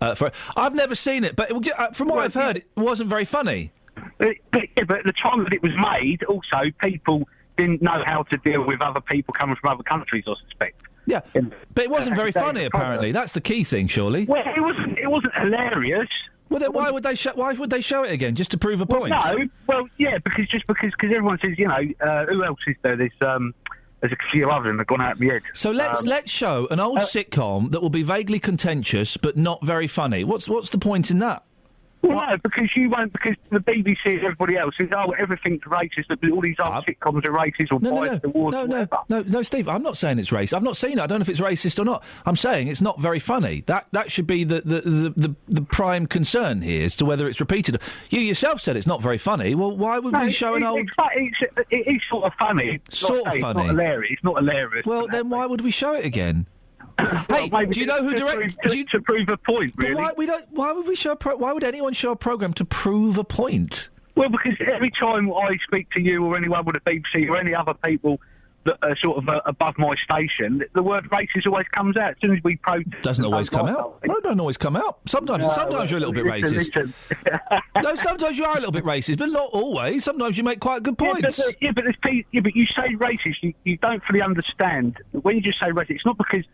I've never seen it, but from what I've heard, it wasn't very funny. But at the time that it was made, also, people didn't know how to deal with other people coming from other countries, I suspect. Yeah, but it wasn't very funny, apparently. That's the key thing, surely. Well, it wasn't hilarious. Well, then why would they show it again, just to prove a point? No, well, yeah, because everyone says, who else is there? There's a few others that have gone out of my head. So let's show an old sitcom that will be vaguely contentious but not very funny. What's the point in that? Well, no, because you won't, because the BBC and everybody else says, everything's racist, all these old sitcoms are racist or biased towards No, Steve, I'm not saying it's racist. I've not seen it. I don't know if it's racist or not. I'm saying it's not very funny. That should be the prime concern here as to whether it's repeated. You yourself said it's not very funny. Well, why would we show an old... It is sort of funny. Sort of funny. It's not hilarious. Well, then why would we show it again? Hey, do you know who directed to prove a point? Really? Why would we show? Why would anyone show a programme to prove a point? Well, because every time I speak to you or anyone with the BBC or any other people that are sort of above my station, the word racist always comes out as soon as we protest. Doesn't always come out. No, it doesn't always come out. Sometimes you're a little bit racist. No, sometimes you are a little bit racist, but not always. Sometimes you make quite good points. But you say racist, you don't fully understand. When you just say racist, it's not because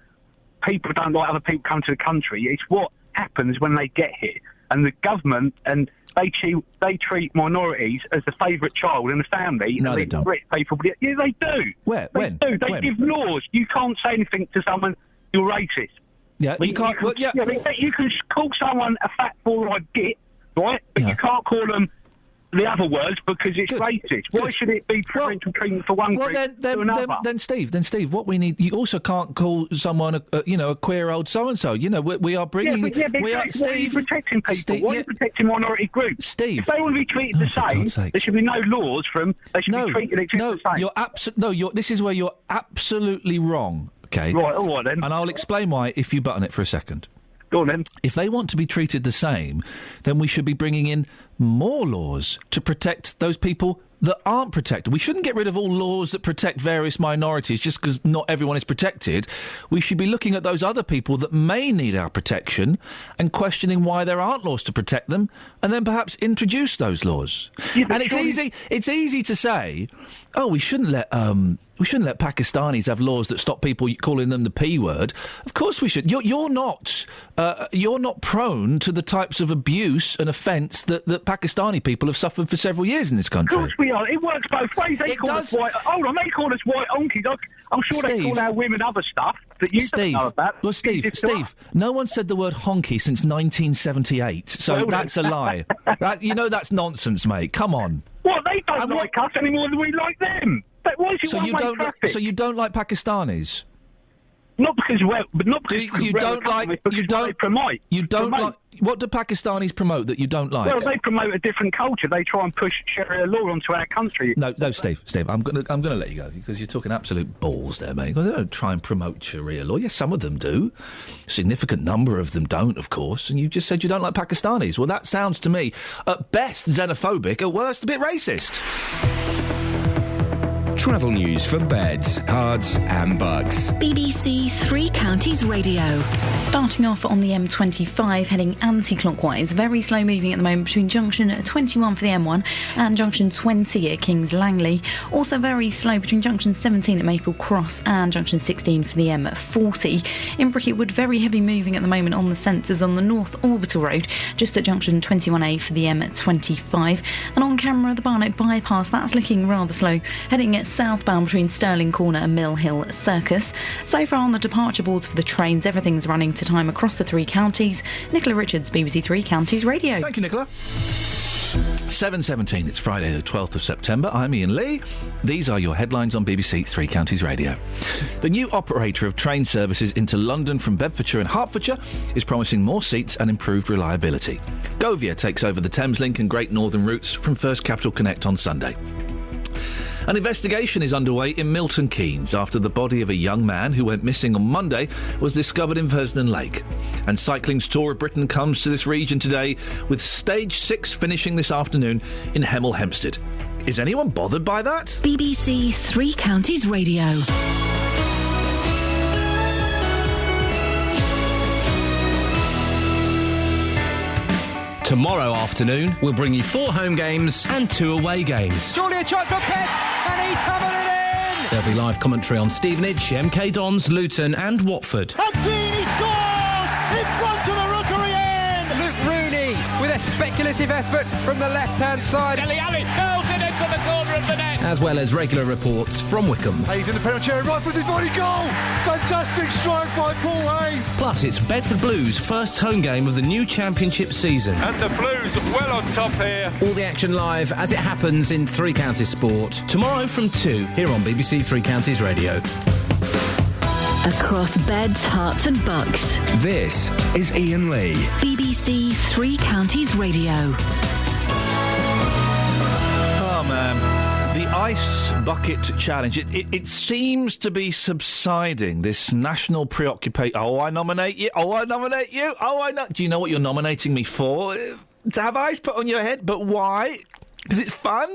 people don't like other people come to the country. It's what happens when they get here. And the government and they treat minorities as the favourite child in the family. No, and they don't. Rich people, yeah, they do. Where? They When? do. They When? give laws. You can't say anything to someone you're racist. Yeah, you can't. You can call someone a fat four-eyed git, right? But you can't call them the other words because it's racist. Why should it be preferential treatment for one group to another? Then Steve, what we need, you also can't call someone a queer old so-and-so. We are bringing... why are you protecting people? Why are you protecting minority groups? Steve. If they want to be treated the same, there should be no laws for them. They should be treated exactly the same. This is where you're absolutely wrong, okay? Right, all right then. And I'll explain why if you button it for a second. Go on then. If they want to be treated the same, then we should be bringing in more laws to protect those people that aren't protected. We shouldn't get rid of all laws that protect various minorities just because not everyone is protected. We should be looking at those other people that may need our protection and questioning why there aren't laws to protect them, and then perhaps introduce those laws. And it's easy to say, oh, we shouldn't let Pakistanis have laws that stop people calling them the P word. Of course we should. You're not prone to the types of abuse and offence that Pakistani people have suffered for several years in this country. Of course we are. It works both ways. They call us white. Hold on, they call us white honkies. I'm sure they call our women other stuff that you don't know about. Well, Steve, no one said the word honky since 1978, so that's a lie. That's nonsense, mate. Come on. What? They don't like us any more than we like them. Why is it one-way traffic? So you don't like Pakistanis? Not because you don't like. They promote. You don't like. What do Pakistanis promote that you don't like? Well, they promote a different culture. They try and push Sharia law onto our country. No, Steve. I'm gonna let you go because you're talking absolute balls there, mate. They don't try and promote Sharia law. Yes, some of them do. A significant number of them don't, of course. And you just said you don't like Pakistanis. Well, that sounds to me, at best, xenophobic, at worst, a bit racist. Travel news for beds, cards and bugs. BBC Three Counties Radio. Starting off on the M25, heading anti-clockwise. Very slow moving at the moment between junction 21 for the M1 and junction 20 at Kings Langley. Also very slow between junction 17 at Maple Cross and junction 16 for the M40. In Bricketwood, very heavy moving at the moment on the sensors on the North Orbital Road, just at junction 21A for the M25. And on camera, the Barnet bypass, that's looking rather slow, heading at southbound between Stirling Corner and Mill Hill Circus. So far on the departure boards for the trains, everything's running to time across the three counties. Nicola Richards, BBC Three Counties Radio. Thank you, Nicola. 7:17, it's Friday the 12th of September. I'm Iain Lee. These are your headlines on BBC Three Counties Radio. The new operator of train services into London from Bedfordshire and Hertfordshire is promising more seats and improved reliability. Govia takes over the Thameslink and Great Northern routes from First Capital Connect on Sunday. An investigation is underway in Milton Keynes after the body of a young man who went missing on Monday was discovered in Versden Lake. And cycling's Tour of Britain comes to this region today, with Stage 6 finishing this afternoon in Hemel Hempstead. Is anyone bothered by that? BBC Three Counties Radio. Tomorrow afternoon, we'll bring you 4 home games and 2 away games. Surely a try for Pets, and he's hammered it in! There'll be live commentary on Stevenage, MK Dons, Luton and Watford. Hantini scores in front of the Rookery end! Luke Rooney with a speculative effort from the left-hand side. Dele Alli curls it into the corner of the net. As well as regular reports from Wickham. Hayes in the penalty area, right footed volley goal! Fantastic strike by Paul Hayes! Plus, it's Bedford Blues' first home game of the new championship season. And the Blues well on top here. All the action live as it happens in Three Counties Sport. Tomorrow from 2, here on BBC Three Counties Radio. Across beds, hearts and bucks. This is Iain Lee. BBC Three Counties Radio. Oh, man. The Ice Bucket Challenge. It seems to be subsiding, this national preoccupation. Oh, I nominate you. Oh, I nominate you. Do you know what you're nominating me for? To have ice put on your head? But why? Because it's fun?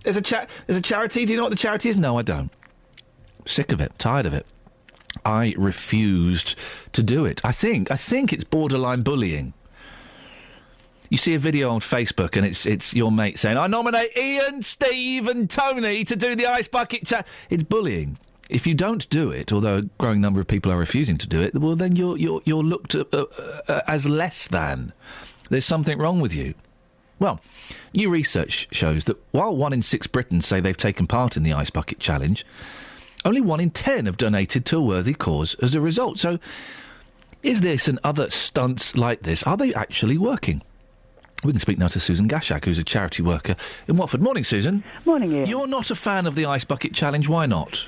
As a charity? Do you know what the charity is? No, I don't. Sick of it. Tired of it. I refused to do it. I think it's borderline bullying. You see a video on Facebook and it's your mate saying, I nominate Ian, Steve and Tony to do the Ice Bucket Challenge. It's bullying. If you don't do it, although a growing number of people are refusing to do it, well, then you're looked at as less than. There's something wrong with you. Well, new research shows that while 1 in 6 Britons say they've taken part in the Ice Bucket Challenge, only 1 in 10 have donated to a worthy cause as a result. So, is this and other stunts like this, are they actually working? We can speak now to Susan Gashak, who's a charity worker in Watford. Morning, Susan. Morning, Ian. You're not a fan of the Ice Bucket Challenge. Why not?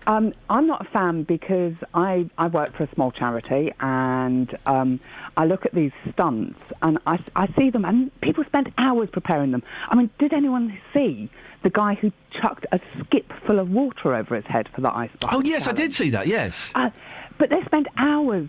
I'm not a fan because I work for a small charity and I look at these stunts and I see them and people spend hours preparing them. I mean, did anyone see the guy who chucked a skip full of water over his head for the Ice Bucket Oh, yes, challenge? I did see that, yes. But they spent hours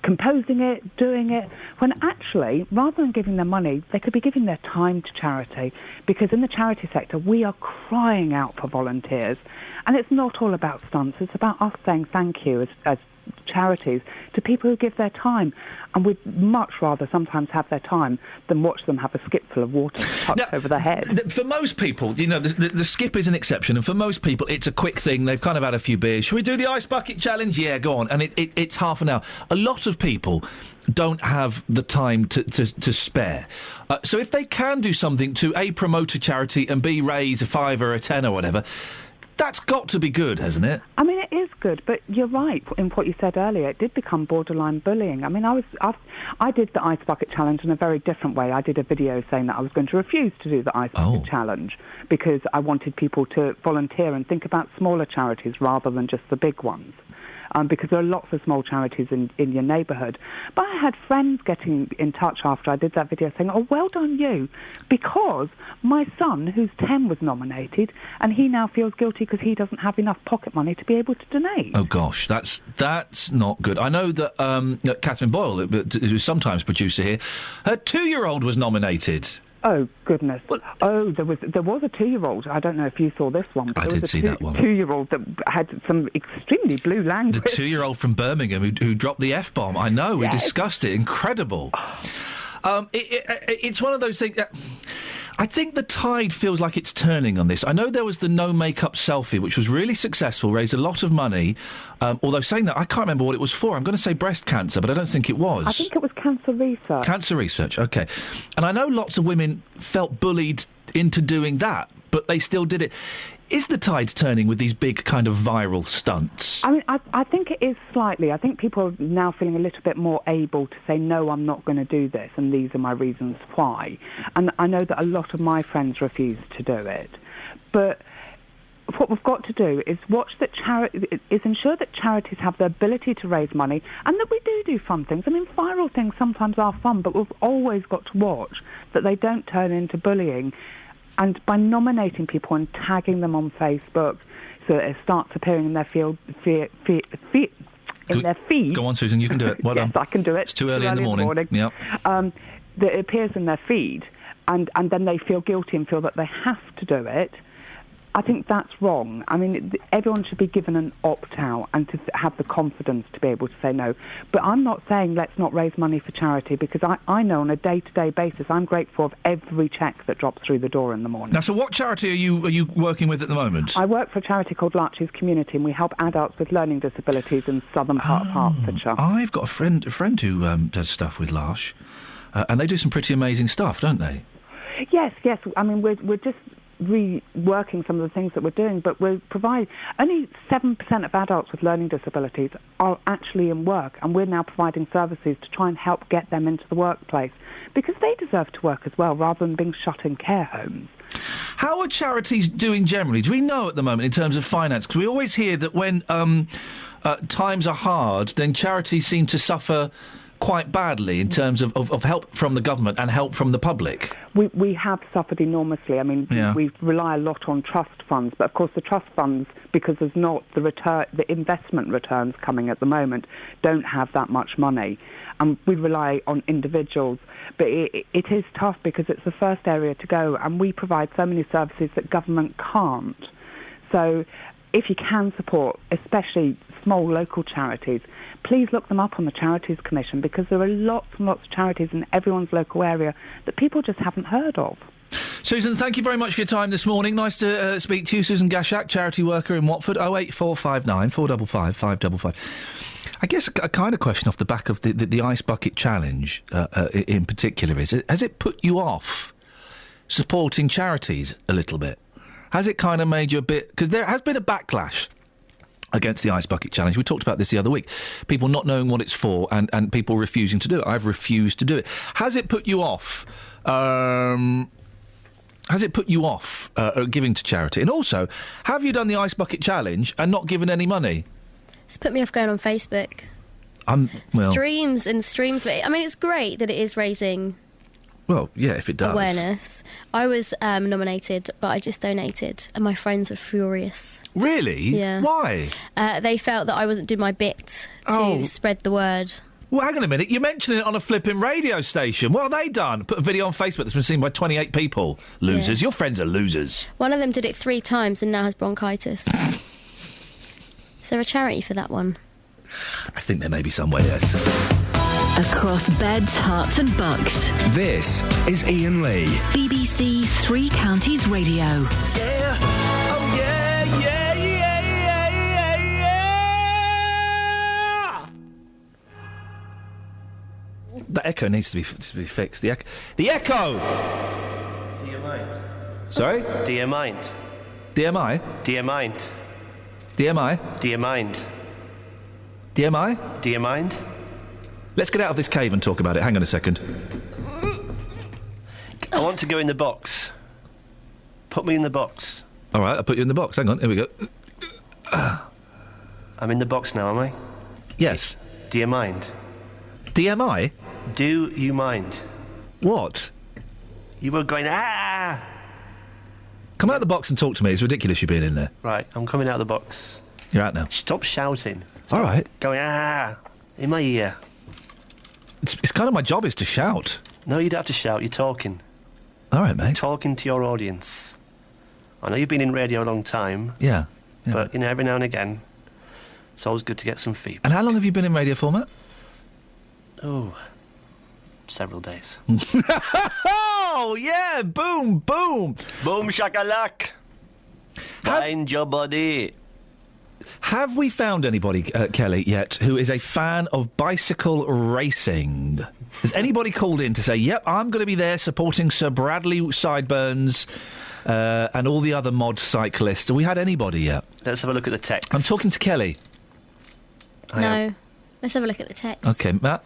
composing it, doing it, when actually, rather than giving their money, they could be giving their time to charity, because in the charity sector, we are crying out for volunteers. And it's not all about stunts, it's about us saying thank you as charities to people who give their time. And we'd much rather sometimes have their time than watch them have a skip full of water chucked over their head. For most people, you know, the skip is an exception, and for most people, it's a quick thing. They've kind of had a few beers. Should we do the Ice Bucket Challenge? Yeah, go on. And it's half an hour. A lot of people don't have the time to spare. So if they can do something to, A, promote a charity, and B, raise a £5 or a £10 or whatever, that's got to be good, hasn't it? I mean, it is good, but you're right in what you said earlier. It did become borderline bullying. I mean, I did the Ice Bucket Challenge in a very different way. I did a video saying that I was going to refuse to do the Ice Bucket Challenge because I wanted people to volunteer and think about smaller charities rather than just the big ones. Because there are lots of small charities in your neighbourhood. But I had friends getting in touch after I did that video saying, oh, well done you, because my son, who's 10, was nominated, and he now feels guilty because he doesn't have enough pocket money to be able to donate. Oh, gosh, that's not good. I know that Catherine Boyle, who's sometimes producer here, her 2-year-old was nominated. Oh, goodness. Oh, there was a 2-year-old. I don't know if you saw this one. But I did see that one. 2-year-old that had some extremely blue language. The 2-year-old from Birmingham who dropped the F-bomb. I know, we discussed it. Incredible. It's one of those things... I think the tide feels like it's turning on this. I know there was the no makeup selfie, which was really successful, raised a lot of money. Although saying that, I can't remember what it was for. I'm going to say breast cancer, but I don't think it was. I think it was cancer research. Cancer research, OK. And I know lots of women felt bullied into doing that, but they still did it. Is the tide turning with these big kind of viral stunts? I mean, I think it is slightly. I think people are now feeling a little bit more able to say, no, I'm not going to do this, and these are my reasons why. And I know that a lot of my friends refuse to do it. But what we've got to do is ensure that charities have the ability to raise money, and that we do fun things. I mean, viral things sometimes are fun, but we've always got to watch that they don't turn into bullying. And by nominating people and tagging them on Facebook so that it starts appearing in their their feed. Go on, Susan, you can do it. Well yes, done. I can do it. It's too early in the morning. Yep. That it appears in their feed, and then they feel guilty and feel that they have to do it. I think that's wrong. I mean, everyone should be given an opt-out and to have the confidence to be able to say no. But I'm not saying let's not raise money for charity, because I know on a day-to-day basis I'm grateful of every cheque that drops through the door in the morning. Now, so what charity are you working with at the moment? I work for a charity called Larches Community, and we help adults with learning disabilities in southern part of Hertfordshire. I've got a friend who does stuff with Larch, and they do some pretty amazing stuff, don't they? Yes. I mean, we're just reworking some of the things that we're doing, but we provide only 7% of adults with learning disabilities are actually in work, and we're now providing services to try and help get them into the workplace, because they deserve to work as well, rather than being shut in care homes. How are charities doing generally? Do we know at the moment in terms of finance? Because we always hear that when times are hard, then charities seem to suffer quite badly in terms of help from the government and help from the public. We have suffered enormously. I mean, we rely a lot on trust funds, but of course the trust funds, because there's not the investment returns coming at the moment, don't have that much money. And we rely on individuals, but it is tough because it's the first area to go, and we provide so many services that government can't. So if you can support, especially small local charities, please look them up on the Charities Commission, because there are lots and lots of charities in everyone's local area that people just haven't heard of. Susan, thank you very much for your time this morning. Nice to speak to you. Susan Gashak, charity worker in Watford, 08459 455 555. I guess a kind of question off the back of the Ice Bucket Challenge in particular is, has it put you off supporting charities a little bit? Has it kind of made you a bit... Because there has been a backlash against the Ice Bucket Challenge. We talked about this the other week. People not knowing what it's for and people refusing to do it. I've refused to do it. Has it put you off... Has it put you off giving to charity? And also, have you done the Ice Bucket Challenge and not given any money? It's put me off going on Facebook. Streams and streams. I mean, it's great that it is raising... Well, yeah, if it does. Awareness. I was nominated, but I just donated, and my friends were furious. Really? Yeah. Why? They felt that I wasn't doing my bit to spread the word. Well, hang on a minute. You're mentioning it on a flipping radio station. What have they done? Put a video on Facebook that's been seen by 28 people. Losers. Yeah. Your friends are losers. One of them did it 3 times and now has bronchitis. Is there a charity for that one? I think there may be somewhere, yes. Across beds, hearts and bucks. This is Iain Lee. BBC Three Counties Radio. Yeah. Oh, yeah, yeah, yeah, yeah, yeah, yeah. The echo needs to be fixed. The echo! Do you mind? Sorry? Do you mind? DMI? Do you mind? DMI? Do you mind? DMI? Do you mind? Let's get out of this cave and talk about it. Hang on a second. I want to go in the box. Put me in the box. All right, I'll put you in the box. Hang on, here we go. I'm in the box now, am I? Yes. Do you mind? DMI? Do you mind? What? You were going, ah! Come out of the box and talk to me. It's ridiculous you being in there. Right, I'm coming out of the box. You're out now. Stop shouting. Stop all right. Going, ah! In my ear. It's kind of my job is to shout. No, you don't have to shout. You're talking. All right, mate. You're talking to your audience. I know you've been in radio a long time. Yeah. But, you know, every now and again, it's always good to get some feedback. And how long have you been in radio format? Oh, several days. Oh, yeah! Boom, boom! Boom, shakalak! Find your body. Have we found anybody, Kelly, yet, who is a fan of bicycle racing? Has anybody called in to say, yep, I'm going to be there supporting Sir Bradley Sideburns and all the other mod cyclists? Have we had anybody yet? Let's have a look at the text. I'm talking to Kelly. No. Let's have a look at the text. OK, Matt?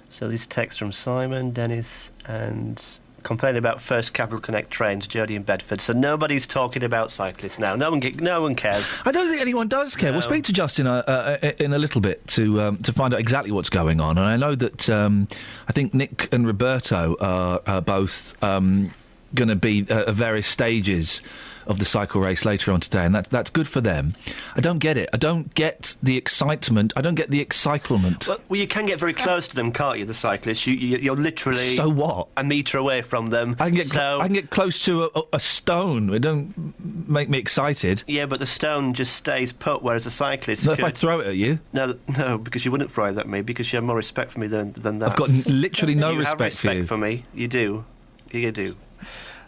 So this text from Simon, Dennis, and complaining about First Capital Connect trains, Jodie in Bedford. So nobody's talking about cyclists now. No one cares. I don't think anyone does care. No. We'll speak to Justin in a little bit to find out exactly what's going on. And I know that I think Nick and Roberto are both going to be at various stages of the cycle race later on today, and that's good for them. I don't get it. I don't get the excitement. I don't get the excitement. Well, you can get very close to them, can't you, the cyclists? You're literally... So what? ...a metre away from them. I can get close to a stone. It don't make me excited. Yeah, but the stone just stays put, whereas a cyclist if I throw it at you? No, because you wouldn't throw it at me, because you have more respect for me than that. I've got literally no respect for you. You have respect for me. You do. You do.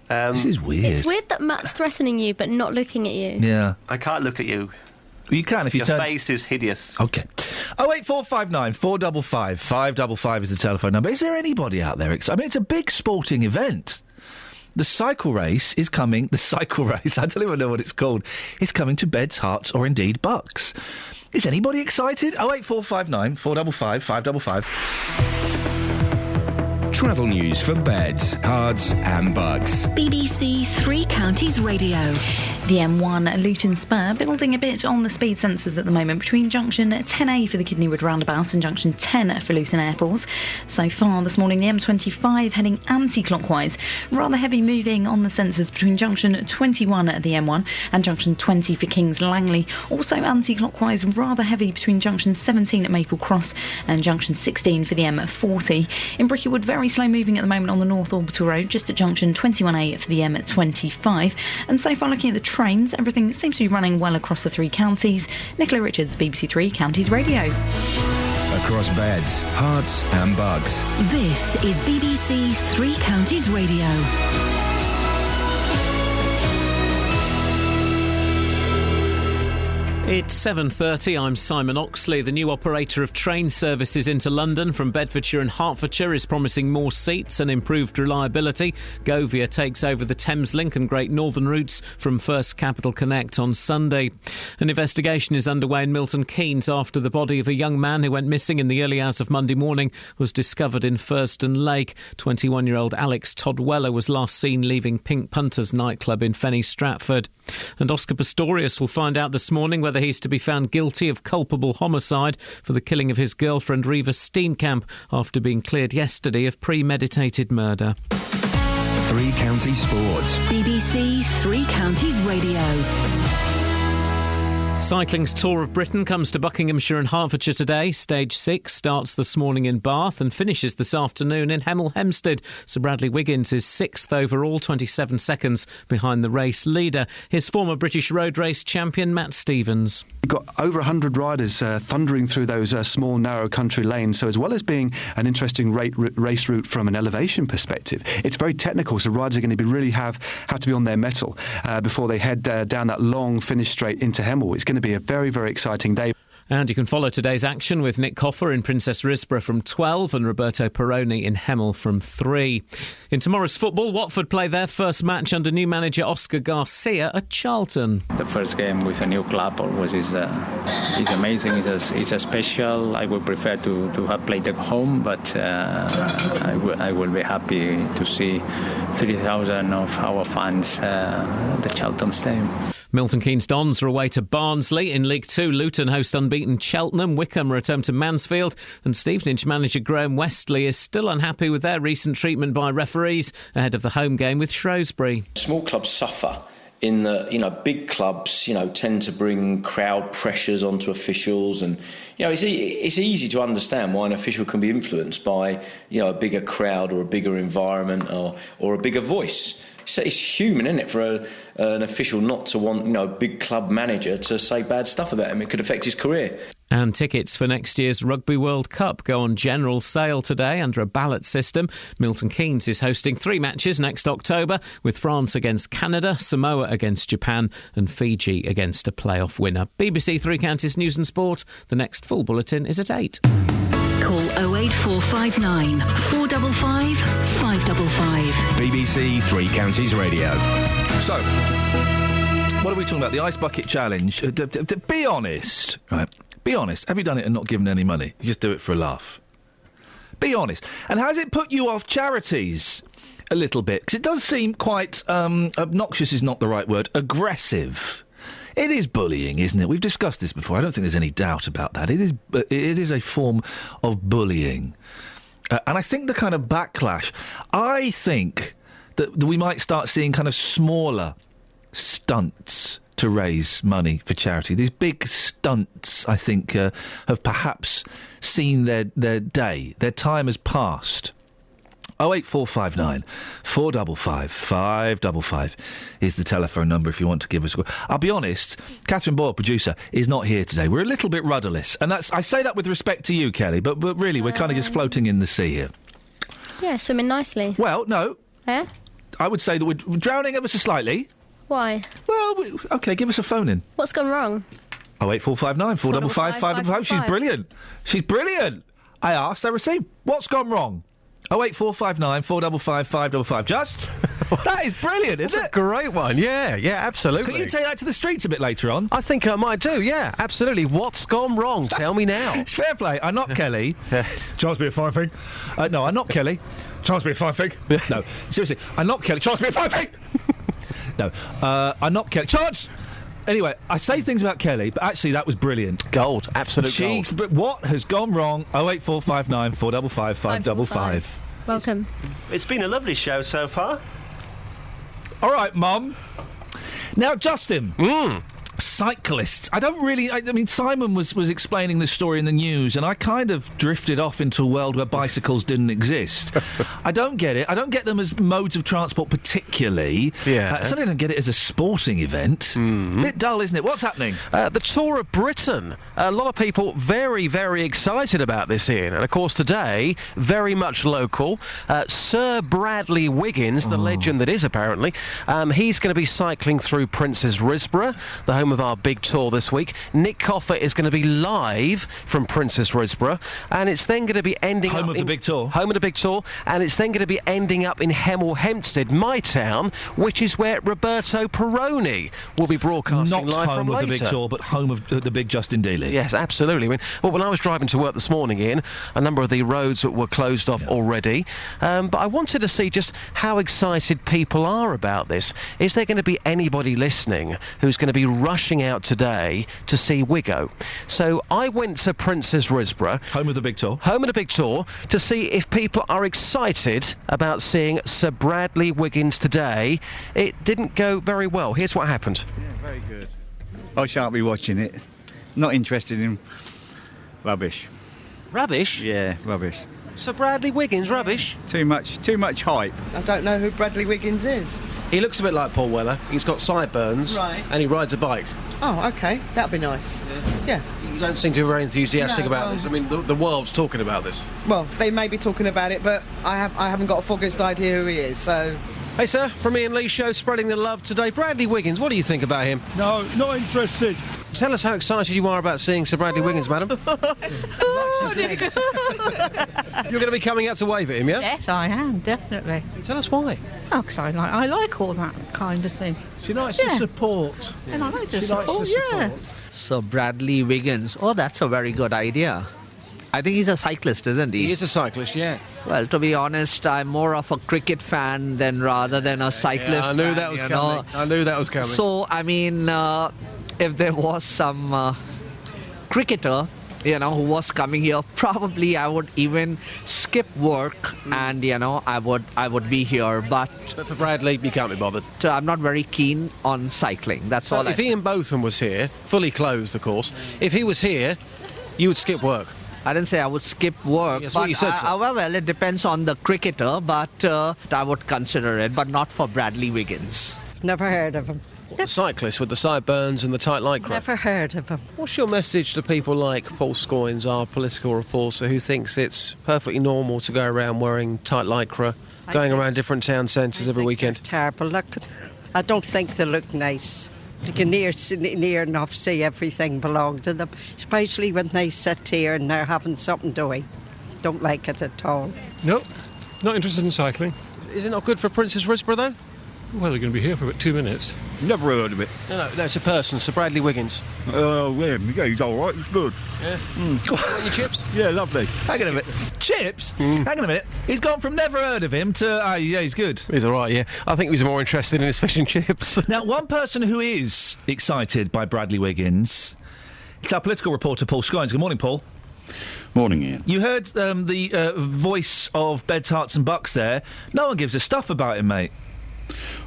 This is weird. It's weird that Matt's threatening you but not looking at you. Yeah. I can't look at you. You can if you turn... Your face is hideous. OK. 08459 455 555 is the telephone number. Is there anybody out there? I mean, it's a big sporting event. The cycle race is coming... The cycle race, I don't even know what it's called. It's coming to Beds, Herts or indeed Bucks. Is anybody excited? 08459 455 555. Travel news for beds, cards and bugs. BBC Three Counties Radio. The M1 Luton Spur building a bit on the speed sensors at the moment between junction 10A for the Kidney Wood roundabout and junction 10 for Luton Airport. So far this morning, the M25 heading anti-clockwise. Rather heavy moving on the sensors between junction 21 at the M1 and junction 20 for Kings Langley. Also anti-clockwise, rather heavy between junction 17 at Maple Cross and junction 16 for the M40. In Bricketwood, very slow moving at the moment on the North Orbital Road, just at junction 21A for the M25. And so far, looking at the trains, everything seems to be running well across the three counties. Nicola Richards, BBC Three Counties Radio. Across beds, hearts and bugs. This is BBC Three Counties Radio. It's 7:30. I'm Simon Oxley. The new operator of train services into London from Bedfordshire and Hertfordshire is promising more seats and improved reliability. Govia takes over the Thameslink and Great Northern routes from First Capital Connect on Sunday. An investigation is underway in Milton Keynes after the body of a young man who went missing in the early hours of Monday morning was discovered in Furston Lake. 21-year-old Alex Todd Weller was last seen leaving Pink Punters nightclub in Fenny Stratford. And Oscar Pistorius will find out this morning whether he's to be found guilty of culpable homicide for the killing of his girlfriend Riva Steenkamp after being cleared yesterday of premeditated murder. Three Counties Sports. BBC Three Counties Radio. Cycling's Tour of Britain comes to Buckinghamshire and Hertfordshire today. Stage 6 starts this morning in Bath and finishes this afternoon in Hemel Hempstead. Sir Bradley Wiggins is 6th overall, 27 seconds behind the race leader. His former British road race champion Matt Stevens. We've got over 100 riders thundering through those small, narrow country lanes. So as well as being an interesting race route from an elevation perspective, it's very technical. So riders are going to really have to be on their mettle before they head down that long finish straight into Hemel. It's going to be a very, very exciting day. And you can follow today's action with Nick Coffer in Princess Risborough from 12 and Roberto Peroni in Hemel from 3. In tomorrow's football, Watford play their first match under new manager Oscar Garcia at Charlton. The first game with a new club always is amazing. It's a special. I would prefer to have played at home, but I will be happy to see 3,000 of our fans at the Charlton Stadium. Milton Keynes Dons are away to Barnsley. In League 2, Luton host unbeaten Cheltenham. Wickham return to Mansfield. And Stevenage manager Graham Westley is still unhappy with their recent treatment by referees ahead of the home game with Shrewsbury. Small clubs suffer in that, big clubs, tend to bring crowd pressures onto officials. And, it's easy to understand why an official can be influenced by, a bigger crowd or a bigger environment or a bigger voice. So it's human, isn't it, for an official not to want, a big club manager to say bad stuff about him. It could affect his career. And tickets for next year's Rugby World Cup go on general sale today under a ballot system. Milton Keynes is hosting 3 matches next October, with France against Canada, Samoa against Japan and Fiji against a playoff winner. BBC Three Counties News and Sport. The next full bulletin is at 8. Call 08459 455 555. BBC Three Counties Radio. So, what are we talking about? The Ice Bucket Challenge. Be honest, right? Be honest. Have you done it and not given any money? You just do it for a laugh. Be honest. And has it put you off charities a little bit? Because it does seem quite obnoxious is not the right word. Aggressive. It is bullying, isn't it? We've discussed this before. I don't think there's any doubt about that. It is a form of bullying. And I think the kind of backlash, I think that we might start seeing kind of smaller stunts to raise money for charity. These big stunts, I think, have perhaps seen their day. Their time has passed. 08459 455 555 is the telephone number if you want to give us a call. I'll be honest, Catherine Boyle, producer, is not here today. We're a little bit rudderless, and I say that with respect to you, Kelly, but really we're kind of just floating in the sea here. Yeah, swimming nicely. Well, no. Yeah? I would say that we're drowning ever so slightly. Why? Well, OK, give us a phone in. What's gone wrong? 08459 455 555. She's brilliant. She's brilliant. I asked, I received. What's gone wrong? 08459 455 555. Just? That is brilliant, isn't it? That's a great one. Yeah, absolutely. Can you take that to the streets a bit later on? I think I might do, yeah, absolutely. What's gone wrong? Tell me now. Fair play. I knocked Kelly. Chance me a fine thing. No, I knocked Kelly. Chance me a fine thing. No, seriously. I knocked Kelly. Chance me a fine thing. No, I knocked Kelly. Chance! Anyway, I say things about Kelly, but actually that was brilliant. Gold. Absolute gold. But what has gone wrong? 08459 455 555. Welcome. It's been a lovely show so far. All right, Mum. Now, Justin. Cyclists. I mean, Simon was explaining this story in the news, and I kind of drifted off into a world where bicycles didn't exist. I don't get it. I don't get them as modes of transport particularly. Yeah. I certainly don't get it as a sporting event. Bit dull, isn't it? What's happening? The Tour of Britain. A lot of people very, very excited about this, Ian. And, of course, today, very much local. Sir Bradley Wiggins, the legend that is, apparently, he's going to be cycling through Princess Risborough, the home home of our big tour this week. Nick Coffer is going to be live from Princess Risborough, and it's then going to be ending Home up of the big tour. Home of the big tour, and it's then going to be ending up in Hemel Hempstead, my town, which is where Roberto Perrone will be broadcasting Not live home from of later. the big tour, but home of the big Justin Dealey. Yes, absolutely. I mean, well, when I was driving to work this morning, Ian, a number of the roads were closed off already, but I wanted to see just how excited people are about this. Is there going to be anybody listening who's going to be rushing out today to see Wiggo? So I went to Princess Risborough, home of the big tour, to see if people are excited about seeing Sir Bradley Wiggins today. It didn't go very well. Here's what happened. Yeah, very good. I shan't be watching it. Not interested in rubbish. Rubbish? Yeah, rubbish. Sir Bradley Wiggins, rubbish? Too much hype. I don't know who Bradley Wiggins is. He looks a bit like Paul Weller. He's got sideburns. Right. And he rides a bike. Oh, OK. That'd be nice. Yeah. You don't seem to be very enthusiastic No, about well- this. I mean, the world's talking about this. Well, they may be talking about it, but I haven't got a foggiest idea who he is, so... Hey, sir, from Ian Lee Show, spreading the love today. Bradley Wiggins, what do you think about him? No, not interested. Tell us how excited you are about seeing Sir Bradley Wiggins, madam. You're going to be coming out to wave at him, yeah? Yes, I am, definitely. Tell us why. Oh, because I like all that kind of thing. She likes to support. And I like to She likes support, to yeah. support. So Bradley Wiggins, oh, that's a very good idea. I think he's a cyclist, isn't he? He is a cyclist, yeah. Well, to be honest, I'm more of a cricket fan rather than a cyclist. Yeah, I knew fan, that was coming. I knew that was coming. So, I mean, if there was some cricketer, who was coming here, probably I would even skip work and, I would be here. But for Bradley, you can't be bothered. I'm not very keen on cycling. That's all. If Ian Botham was here, fully clothed, of course, if he was here, you would skip work. I didn't say I would skip work. That's what you said, sir. Well, it depends on the cricketer, but I would consider it, but not for Bradley Wiggins. Never heard of him. The cyclist with the sideburns and the tight lycra. Never heard of him. What's your message to people like Paul Scoynes, our political reporter, who thinks it's perfectly normal to go around wearing tight lycra, going around different town centres every weekend? Terrible. Look, I don't think they look nice. You can near enough see everything belong to them, especially when they sit here and they're having something to eat. Don't like it at all. No, not interested in cycling. Is it not good for Princess Risborough, though? Well, you're going to be here for about 2 minutes. Never heard of it. No, it's a person, Sir Bradley Wiggins. Yeah, he's all right. It's good. Yeah. Want your chips? Yeah, lovely. Hang on a minute. Chips? Hang on a minute. He's gone from never heard of him to, yeah, he's good. He's all right, yeah. I think he was more interested in his fish and chips. Now, one person who is excited by Bradley Wiggins, it's our political reporter, Paul Scoynes. Good morning, Paul. Morning, Ian. You heard the voice of Beds, Hearts and Bucks there. No one gives a stuff about him, mate.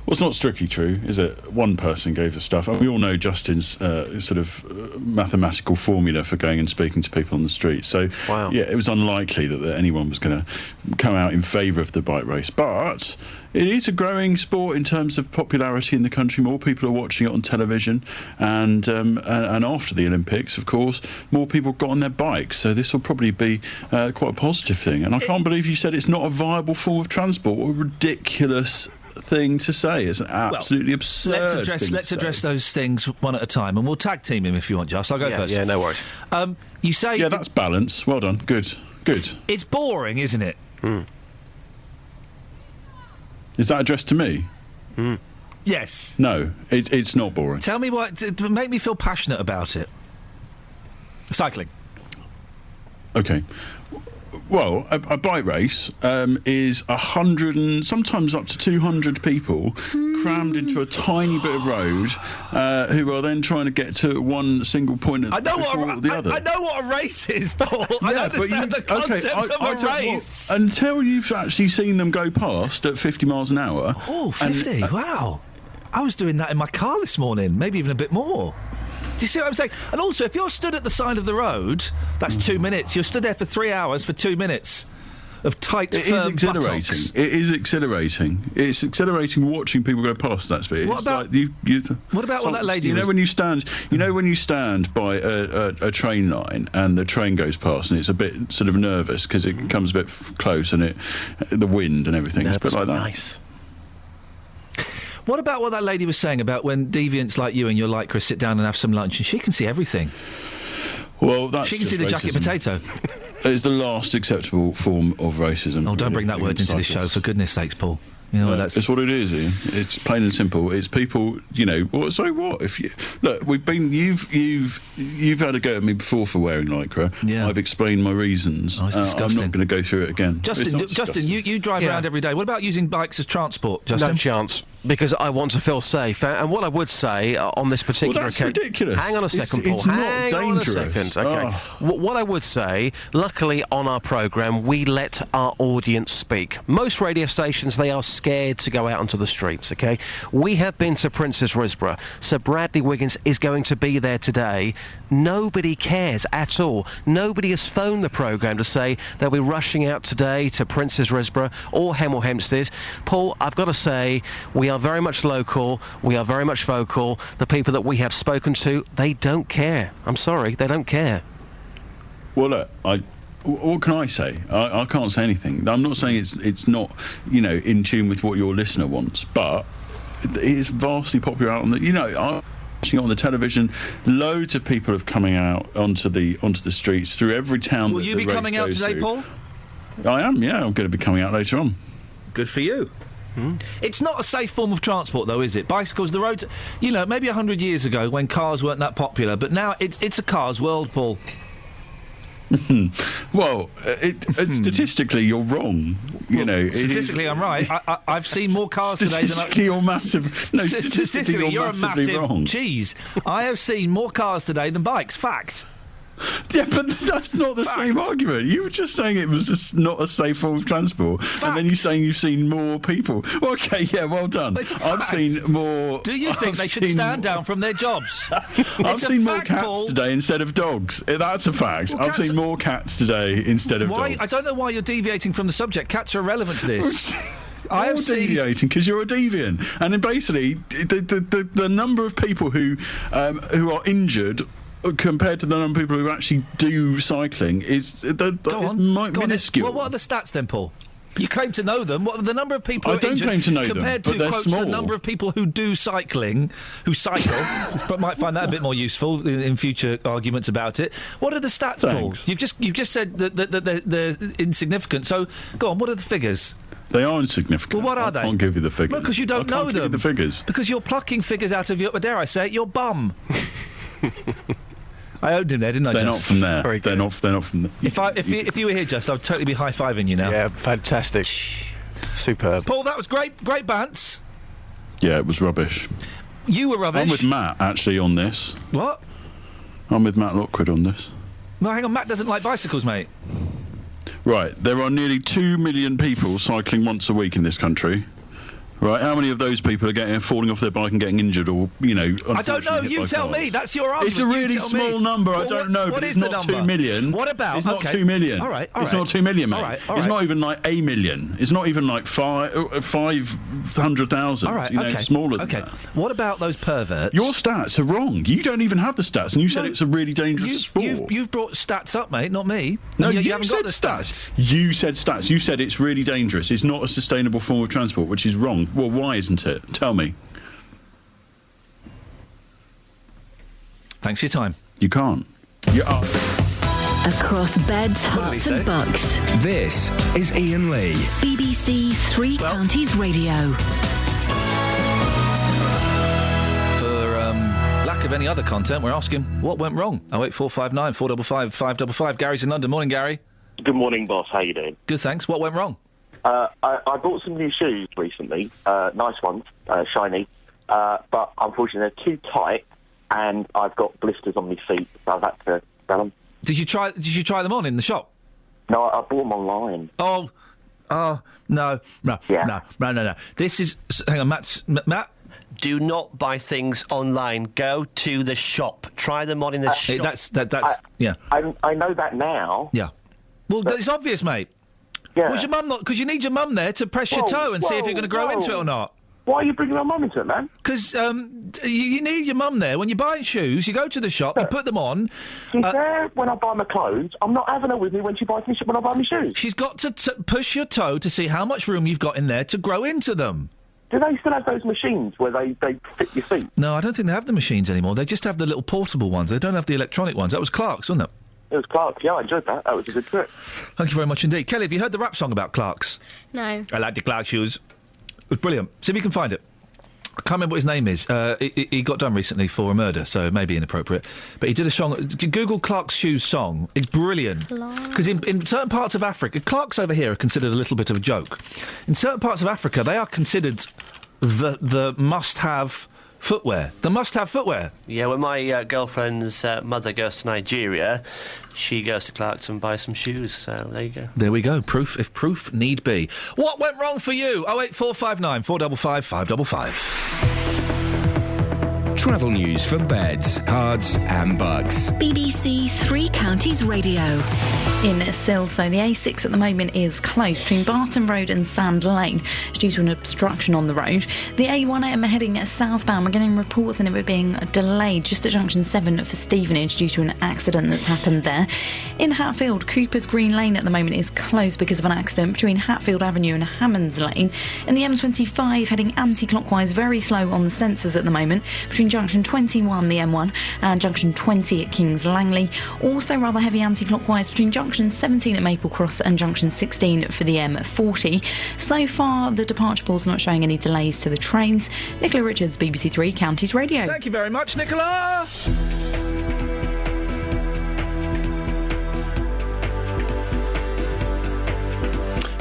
Well, it's not strictly true, is it? One person gave the stuff. And we all know Justin's mathematical formula for going and speaking to people on the street. So, yeah, it was unlikely that anyone was going to come out in favour of the bike race. But it is a growing sport in terms of popularity in the country. More people are watching it on television. And after the Olympics, of course, more people got on their bikes. So this will probably be quite a positive thing. And I can't believe you said it's not a viable form of transport. What a ridiculous thing to say. It's an absolutely absurd Let's address those things one at a time, and we'll tag team him if you want, Just. I'll go first. Yeah, no worries. You say... Yeah, that's balance. Well done. Good. It's boring, isn't it? Is that addressed to me? Yes. No, it's not boring. Tell me make me feel passionate about it. Cycling. Okay. Well, a bike race is 100 and sometimes up to 200 people crammed into a tiny bit of road who are then trying to get to one single point before the other. I know what a race is, Paul. I understand the concept of a race. Until you've actually seen them go past at 50 miles an hour. Oh, 50? Wow. I was doing that in my car this morning, maybe even a bit more. Do you see what I'm saying? And also, if you're stood at the side of the road, that's 2 minutes. You're stood there for 3 hours for 2 minutes of tight, firm buttocks. It is exhilarating. It's exhilarating watching people go past that speed. What about what that lady? You know when you stand by a train line and the train goes past and it's a bit sort of nervous because it comes a bit close and the wind and everything. It's a bit like that. Nice. What about what that lady was saying about when deviants like you and your Lycra sit down and have some lunch and she can see everything? Well, that's she can see the jacket potato. It's the last acceptable form of racism. Oh, don't bring that word into this show, for goodness sakes, Paul. You know, that's what it is, Ian. It's plain and simple. It's people, you know. So what? If you look, you've had a go at me before for wearing Lycra. Yeah. I've explained my reasons. Oh, it's disgusting. I'm not going to go through it again. Justin, you drive around every day. What about using bikes as transport, Justin? No chance, because I want to feel safe. And what I would say on this particular that's occasion... ridiculous. Hang on a second, Paul. It's Hang not on dangerous. a second. Okay. What I would say, luckily on our programme, we let our audience speak. Most radio stations, they are scared to go out onto the streets, okay? We have been to Princess Risborough. Sir Bradley Wiggins is going to be there today. Nobody cares at all. Nobody has phoned the programme to say they'll be rushing out today to Princess Risborough or Hemel Hempstead. Paul, I've got to say, we are very much local. We are very much vocal. The people that we have spoken to, they don't care. I'm sorry, they don't care. Well, look, what can I say? I can't say anything. I'm not saying it's not, you know, in tune with what your listener wants, but it is vastly popular out on the, you know, I'm watching it on the television. Loads of people are coming out onto the streets through every town. Will you be coming out today, Paul? I am. Yeah, I'm going to be coming out later on. Good for you. It's not a safe form of transport, though, is it? Bicycles, the road, you know, maybe 100 years ago when cars weren't that popular, but now it's a car's world, Paul. Well, statistically, you're wrong. You know, statistically, I'm right. I've seen more cars today than statistically, you're massive. No, statistically, you're a massive wrong. cheese. I have seen more cars today than bikes. Fact. Yeah, but that's not the same argument. You were just saying it was not a safe form of transport, and then you're saying you've seen more people. Well, okay, yeah, well done. I've seen more. Do you think they should stand down from their jobs? I've seen more cats today instead of dogs. That's a fact. I've seen more cats today instead of dogs. I don't know why you're deviating from the subject. Cats are irrelevant to this. I'm deviating because you're a deviant, and then basically the number of people who are injured compared to the number of people who actually do cycling is minuscule. Well, what are the stats then, Paul? You claim to know them. What are the number of people I who are don't injured claim to know compared them, to quotes the number of people who do cycling, who cycle? But might find that a bit more useful in future arguments about it. What are the stats, Thanks. Paul? You've just said that they're insignificant. So go on. What are the figures? They are insignificant. Well, what are they? I can't give you the figures. No, because you don't know them. Give you the figures. Because you're plucking figures out of your, dare I say it, your bum. I owned him there, didn't I, They're Just? not from there. They're not from there. If you were here, Just, I would totally be high-fiving you now. Yeah, fantastic. Superb. Paul, that was great bants. Yeah, it was rubbish. You were rubbish. I'm with Matt, actually, on this. What? I'm with Matt Lockwood on this. No, hang on, Matt doesn't like bicycles, mate. Right, there are nearly 2 million people cycling once a week in this country. Right, how many of those people are falling off their bike and getting injured, or I don't know. You tell me. That's your argument. It's a really small number. I don't know, but it's not 2 million. What about? It's not 2 million. All right. It's not 2 million, mate. All right. It's not even like a million. It's not even like 500,000. All right. You know, it's smaller than that. What about those perverts? Your stats are wrong. You don't even have the stats, and you said it's a really dangerous sport. You've brought stats up, mate, not me. No, you you haven't said got the stats. You said stats. You said it's really dangerous. It's not a sustainable form of transport, which is wrong. Well, why isn't it? Tell me. Thanks for your time. You can't. You are. Across beds, hearts and bucks. This is Iain Lee. BBC Three Counties Radio. For lack of any other content, we're asking what went wrong. 08459 455 555. Gary's in London. Morning, Gary. Good morning, boss. How you doing? Good, thanks. What went wrong? I bought some new shoes recently, nice ones, shiny, but unfortunately they're too tight, and I've got blisters on my feet, so I've had to sell them. Did you try them on in the shop? No, I bought them online. Oh, no. This is... Hang on, Matt? Do not buy things online. Go to the shop. Try them on in the shop. Yeah. I know that now. Yeah. Well, it's obvious, mate. Yeah. Was your mum not... Because you need your mum there to press your toe and see if you're going to grow into it or not. Why are you bringing my mum into it, man? Because you need your mum there. When you're buying shoes, you go to the shop, you put them on. She's there when I buy my clothes. I'm not having her with me when she buys me when I buy my shoes. She's got to push your toe to see how much room you've got in there to grow into them. Do they still have those machines where they fit your feet? No, I don't think they have the machines anymore. They just have the little portable ones. They don't have the electronic ones. That was Clark's, wasn't it? It was Clark's, yeah, I enjoyed that. That was a good trip. Thank you very much indeed. Kelly, have you heard the rap song about Clark's? No. I like the Clark shoes. It was brilliant. See if you can find it. I can't remember what his name is. He got done recently for a murder, so it may be inappropriate. But he did a song. Google Clark's Shoes song. It's brilliant. Because in certain parts of Africa, Clark's over here are considered a little bit of a joke. In certain parts of Africa, they are considered the must-have footwear. The must-have footwear. Yeah, when my girlfriend's mother goes to Nigeria, she goes to Clark's and buys some shoes, so there you go. There we go. Proof, if proof need be. What went wrong for you? 08459 455 555. Travel news for beds, cards and bugs. BBC Three Counties Radio. In Silsoe, the A6 at the moment is closed between Barton Road and Sand Lane. It's due to an obstruction on the road. The A1M heading southbound, we're getting reports on it being delayed just at junction 7 for Stevenage due to an accident that's happened there. In Hatfield, Cooper's Green Lane at the moment is closed because of an accident between Hatfield Avenue and Hammonds Lane. In the M25 heading anti-clockwise, very slow on the sensors at the moment between junction 21, the M1, and junction 20 at Kings Langley. Also rather heavy anti-clockwise between junction 17 at Maple Cross and junction 16 for the M40. So far, the departure board's not showing any delays to the trains. Nicola Richards, BBC Three Counties Radio. Thank you very much, Nicola!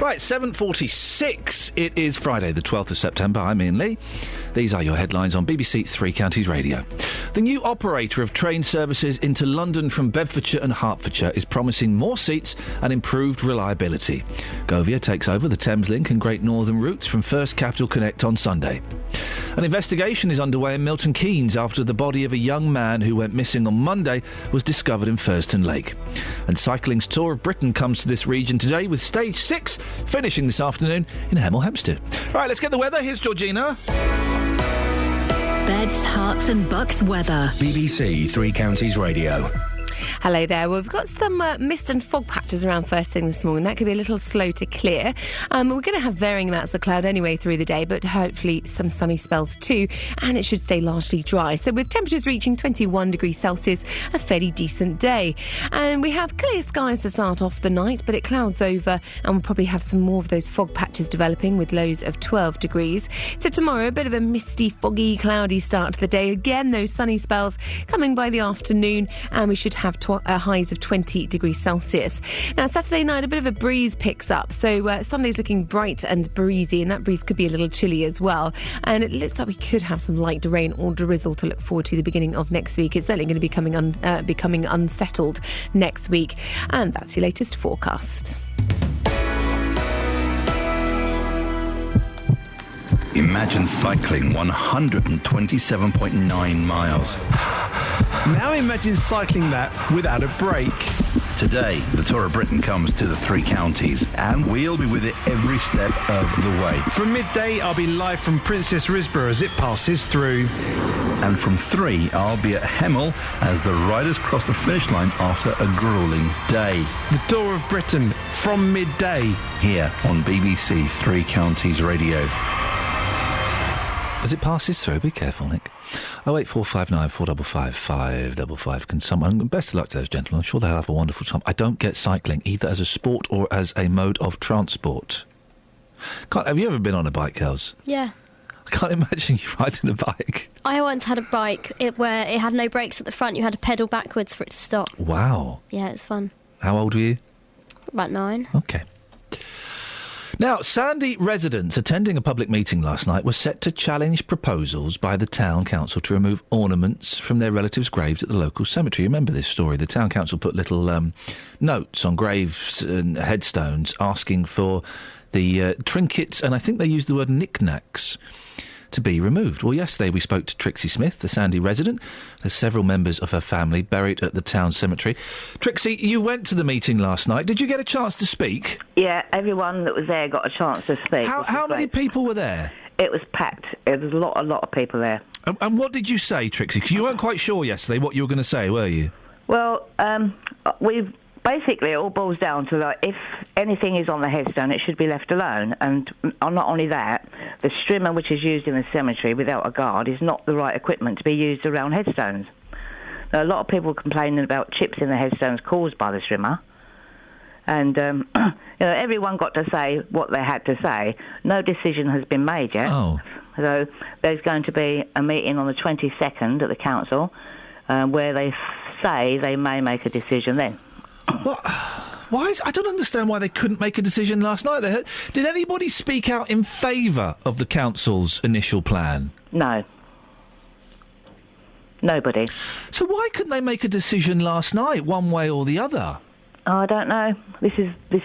Right, 7:46. It is Friday, the 12th of September. I'm Iain Lee. These are your headlines on BBC Three Counties Radio. The new operator of train services into London from Bedfordshire and Hertfordshire is promising more seats and improved reliability. Govia takes over the Thameslink and Great Northern routes from First Capital Connect on Sunday. An investigation is underway in Milton Keynes after the body of a young man who went missing on Monday was discovered in Thurston Lake. And cycling's Tour of Britain comes to this region today with Stage 6 finishing this afternoon in Hemel Hempstead. Right, let's get the weather. Here's Georgina. Beds, Herts and Bucks weather. BBC Three Counties Radio. Hello there. Well, we've got some mist and fog patches around first thing this morning. That could be a little slow to clear. We're going to have varying amounts of cloud anyway through the day, but hopefully some sunny spells too, and it should stay largely dry. So with temperatures reaching 21 degrees Celsius, a fairly decent day. And we have clear skies to start off the night, but it clouds over and we'll probably have some more of those fog patches developing with lows of 12 degrees. So tomorrow, a bit of a misty, foggy, cloudy start to the day. Again, those sunny spells coming by the afternoon, and we should have highs of 20 degrees Celsius. Now, Saturday night, a bit of a breeze picks up. So Sunday's looking bright and breezy, and that breeze could be a little chilly as well. And it looks like we could have some light rain or drizzle to look forward to the beginning of next week. It's certainly going to be becoming unsettled next week. And that's your latest forecast. Imagine cycling 127.9 miles. Now imagine cycling that without a break. Today, the Tour of Britain comes to the Three Counties, and we'll be with it every step of the way. From midday, I'll be live from Princess Risborough as it passes through. And from 3, I'll be at Hemel as the riders cross the finish line after a gruelling day. The Tour of Britain from midday. Here on BBC Three Counties Radio. As it passes through, be careful, Nick. 08459 455 555. Can someone... Best of luck to those gentlemen. I'm sure they'll have a wonderful time. I don't get cycling either as a sport or as a mode of transport. Have you ever been on a bike, Kels? Yeah. I can't imagine you riding a bike. I once had a bike where it had no brakes at the front. You had to pedal backwards for it to stop. Wow. Yeah, it's fun. How old were you? About 9. OK. Now, Sandy residents attending a public meeting last night were set to challenge proposals by the town council to remove ornaments from their relatives' graves at the local cemetery. You remember this story? The town council put little notes on graves and headstones asking for the trinkets, and I think they used the word knickknacks, to be removed. Well, yesterday we spoke to Trixie Smith, the Sandy resident. There's several members of her family buried at the town cemetery. Trixie, you went to the meeting last night. Did you get a chance to speak? Yeah, everyone that was there got a chance to speak. How many people were there? It was packed. There was a lot of people there. And what did you say, Trixie? Because you weren't quite sure yesterday what you were going to say, were you? Well, we've Basically, it all boils down to, like, if anything is on the headstone, it should be left alone. And not only that, the strimmer which is used in the cemetery without a guard is not the right equipment to be used around headstones. Now, a lot of people complaining about chips in the headstones caused by the strimmer. And, everyone got to say what they had to say. No decision has been made yet. Oh. So there's going to be a meeting on the 22nd at the council where they say they may make a decision then. What? I don't understand why they couldn't make a decision last night. Did anybody speak out in favour of the council's initial plan? No. Nobody. So why couldn't they make a decision last night, one way or the other? Oh, I don't know. This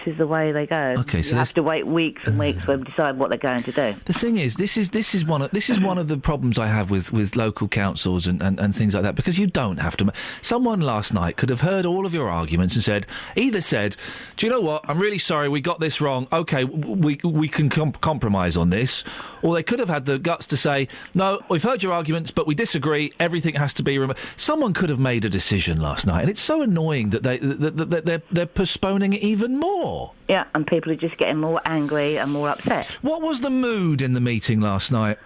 is the way they go. Okay, so you have to wait weeks and weeks to decide what they're going to do. The thing is, this is one of the problems I have with local councils and things like that, because you don't have to. Someone last night could have heard all of your arguments and either said, "Do you know what? I'm really sorry, we got this wrong. Okay, we can compromise on this," or they could have had the guts to say, "No, we've heard your arguments, but we disagree. Everything has to be." Someone could have made a decision last night, and it's so annoying that they're postponing it even more. Yeah, and people are just getting more angry and more upset. What was the mood in the meeting last night?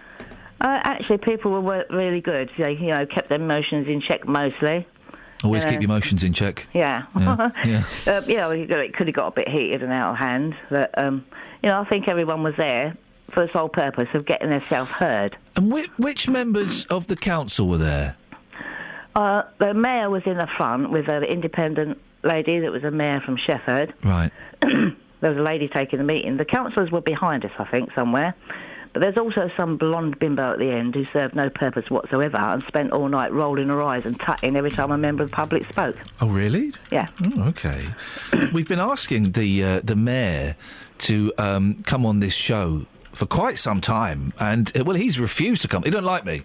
Actually, people were really good. They, kept their emotions in check mostly. Always keep your emotions in check. Yeah. Yeah. It could have got a bit heated and out of hand, but I think everyone was there for the sole purpose of getting themselves heard. And which members of the council were there? The mayor was in the front with an independent lady that was a mayor from Shefford. Right. There was a lady taking the meeting. The councillors were behind us, I think, somewhere. But there's also some blonde bimbo at the end who served no purpose whatsoever and spent all night rolling her eyes and tutting every time a member of the public spoke. Oh, really? Yeah. Oh, OK. We've been asking the mayor to come on this show for quite some time, and, he's refused to come. He don't like me.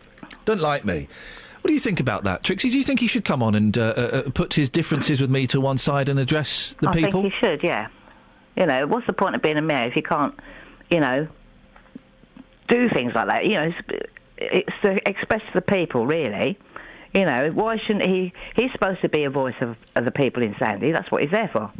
What do you think about that, Trixie? Do you think he should come on and put his differences with me to one side and address the people? I think he should, yeah. What's the point of being a mayor if you can't, do things like that? It's to express to the people, really. Why shouldn't he... He's supposed to be a voice of the people in Sandy. That's what he's there for.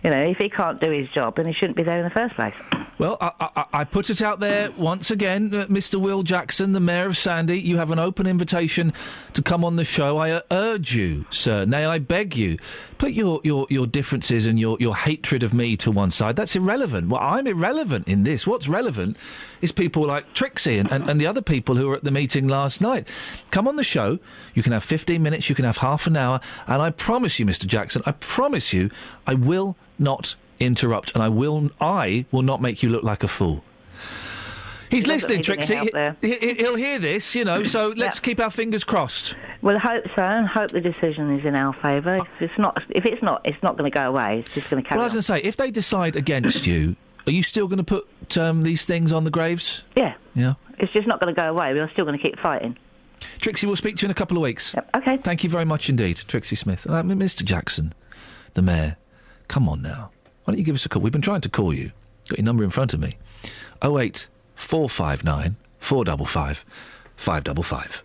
If he can't do his job, then he shouldn't be there in the first place. Well, I put it out there once again, Mr. Will Jackson, the Mayor of Sandy. You have an open invitation to come on the show. I urge you, sir, nay, I beg you, put your differences and your hatred of me to one side. That's irrelevant. Well, I'm irrelevant in this. What's relevant is people like Trixie and the other people who were at the meeting last night. Come on the show. You can have 15 minutes, you can have half an hour, and I promise you, Mr. Jackson, I promise you, I will not interrupt, and I will not make you look like a fool. He's listening, Trixie. He'll hear this, so let's keep our fingers crossed. Well, I hope so, and hope the decision is in our favour. If it's not, it's not going to go away. It's just going to carry on. Well, I was going to say, if they decide against you, are you still going to put these things on the graves? Yeah. Yeah. It's just not going to go away. We're still going to keep fighting. Trixie, we'll speak to you in a couple of weeks. Yep. OK. Thank you very much indeed, Trixie Smith. Mr. Jackson, the Mayor, come on now. Why don't you give us a call? We've been trying to call you. Got your number in front of me. 08459 455 555.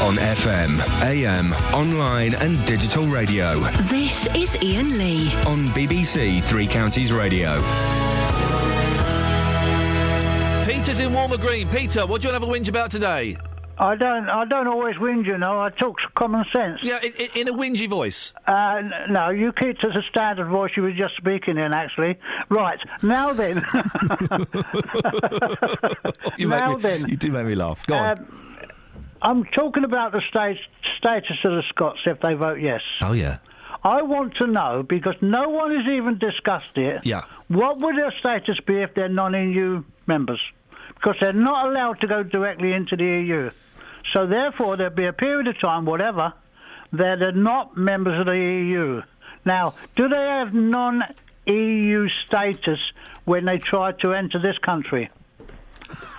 On FM, AM, online and digital radio. This is Iain Lee. On BBC Three Counties Radio. Peter's in Walmer Green. Peter, what do you want to have a whinge about today? I don't always whinge, I talk common sense. Yeah, in a whingy voice. No, you keep to the standard voice you were just speaking in, actually. Right, now then. You do make me laugh. Go on. I'm talking about the status of the Scots if they vote yes. Oh, yeah. I want to know, because no one has even discussed it, what would their status be if they're non-EU members? Because they're not allowed to go directly into the EU. So therefore, there'll be a period of time, whatever, that they're not members of the EU. Now, do they have non-EU status when they try to enter this country?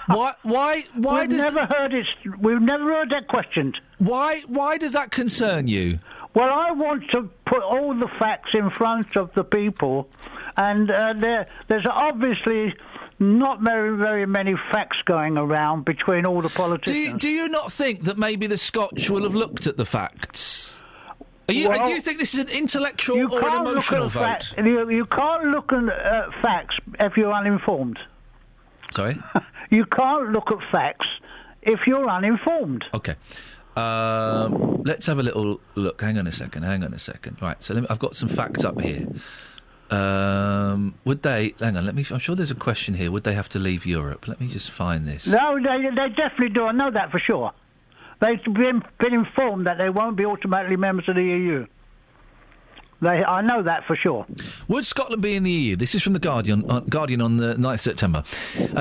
Why We've never heard that questioned. Why does that concern you? Well, I want to put all the facts in front of the people, and there's obviously not very, very many facts going around between all the politicians. Do you not think that maybe the Scotch will have looked at the facts Do you think this is an intellectual or an emotional vote? You can't look at facts if you're uninformed. Sorry? You can't look at facts if you're uninformed. OK. Let's have a little look. Hang on a second. Right, so I've got some facts up here. Would they... Hang on, I'm sure there's a question here. Would they have to leave Europe? Let me just find this. No, they definitely do. I know that for sure. They've been informed that they won't be automatically members of the EU. I know that for sure. Would Scotland be in the EU? This is from the Guardian on the 9th of September.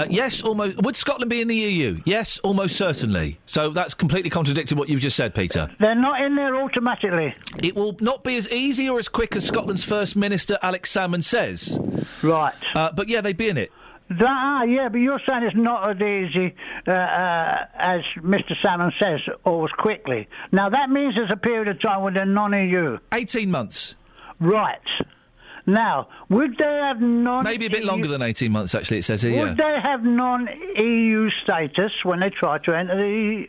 Yes, almost. Would Scotland be in the EU? Yes, almost certainly. So that's completely contradicted what you've just said, Peter. They're not in there automatically. It will not be as easy or as quick as Scotland's First Minister Alex Salmond says. Right. But yeah, they'd be in it. Yeah, but you're saying it's not as easy as Mr. Salmond says, or as quickly. Now, that means there's a period of time when they're non-EU. 18 months. Right. Now, would they have Maybe a bit longer than 18 months, actually, it says here, Would they have non-EU status when they try to enter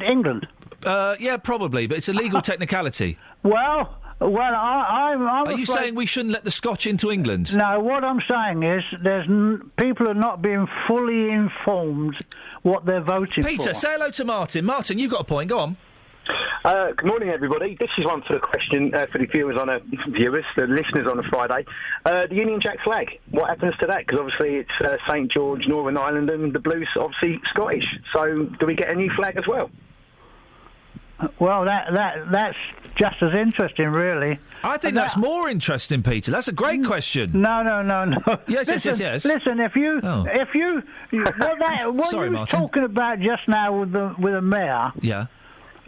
England? Yeah, probably, but it's a legal technicality. Well, I'm Are you saying we shouldn't let the Scotch into England? No, what I'm saying is people are not being fully informed what they're voting for. Peter, say hello to Martin. Martin, you've got a point. Go on. Good morning, everybody. This is one for the question for the the listeners on a Friday. The Union Jack flag. What happens to that? Because obviously it's St George, Northern Ireland, and the blues obviously Scottish. So do we get a new flag as well? Well, that's just as interesting, really. I think that's more interesting, Peter. That's a great question. No. Yes. Listen, what Sorry, you were Martin. talking about just now with the mayor. Yeah.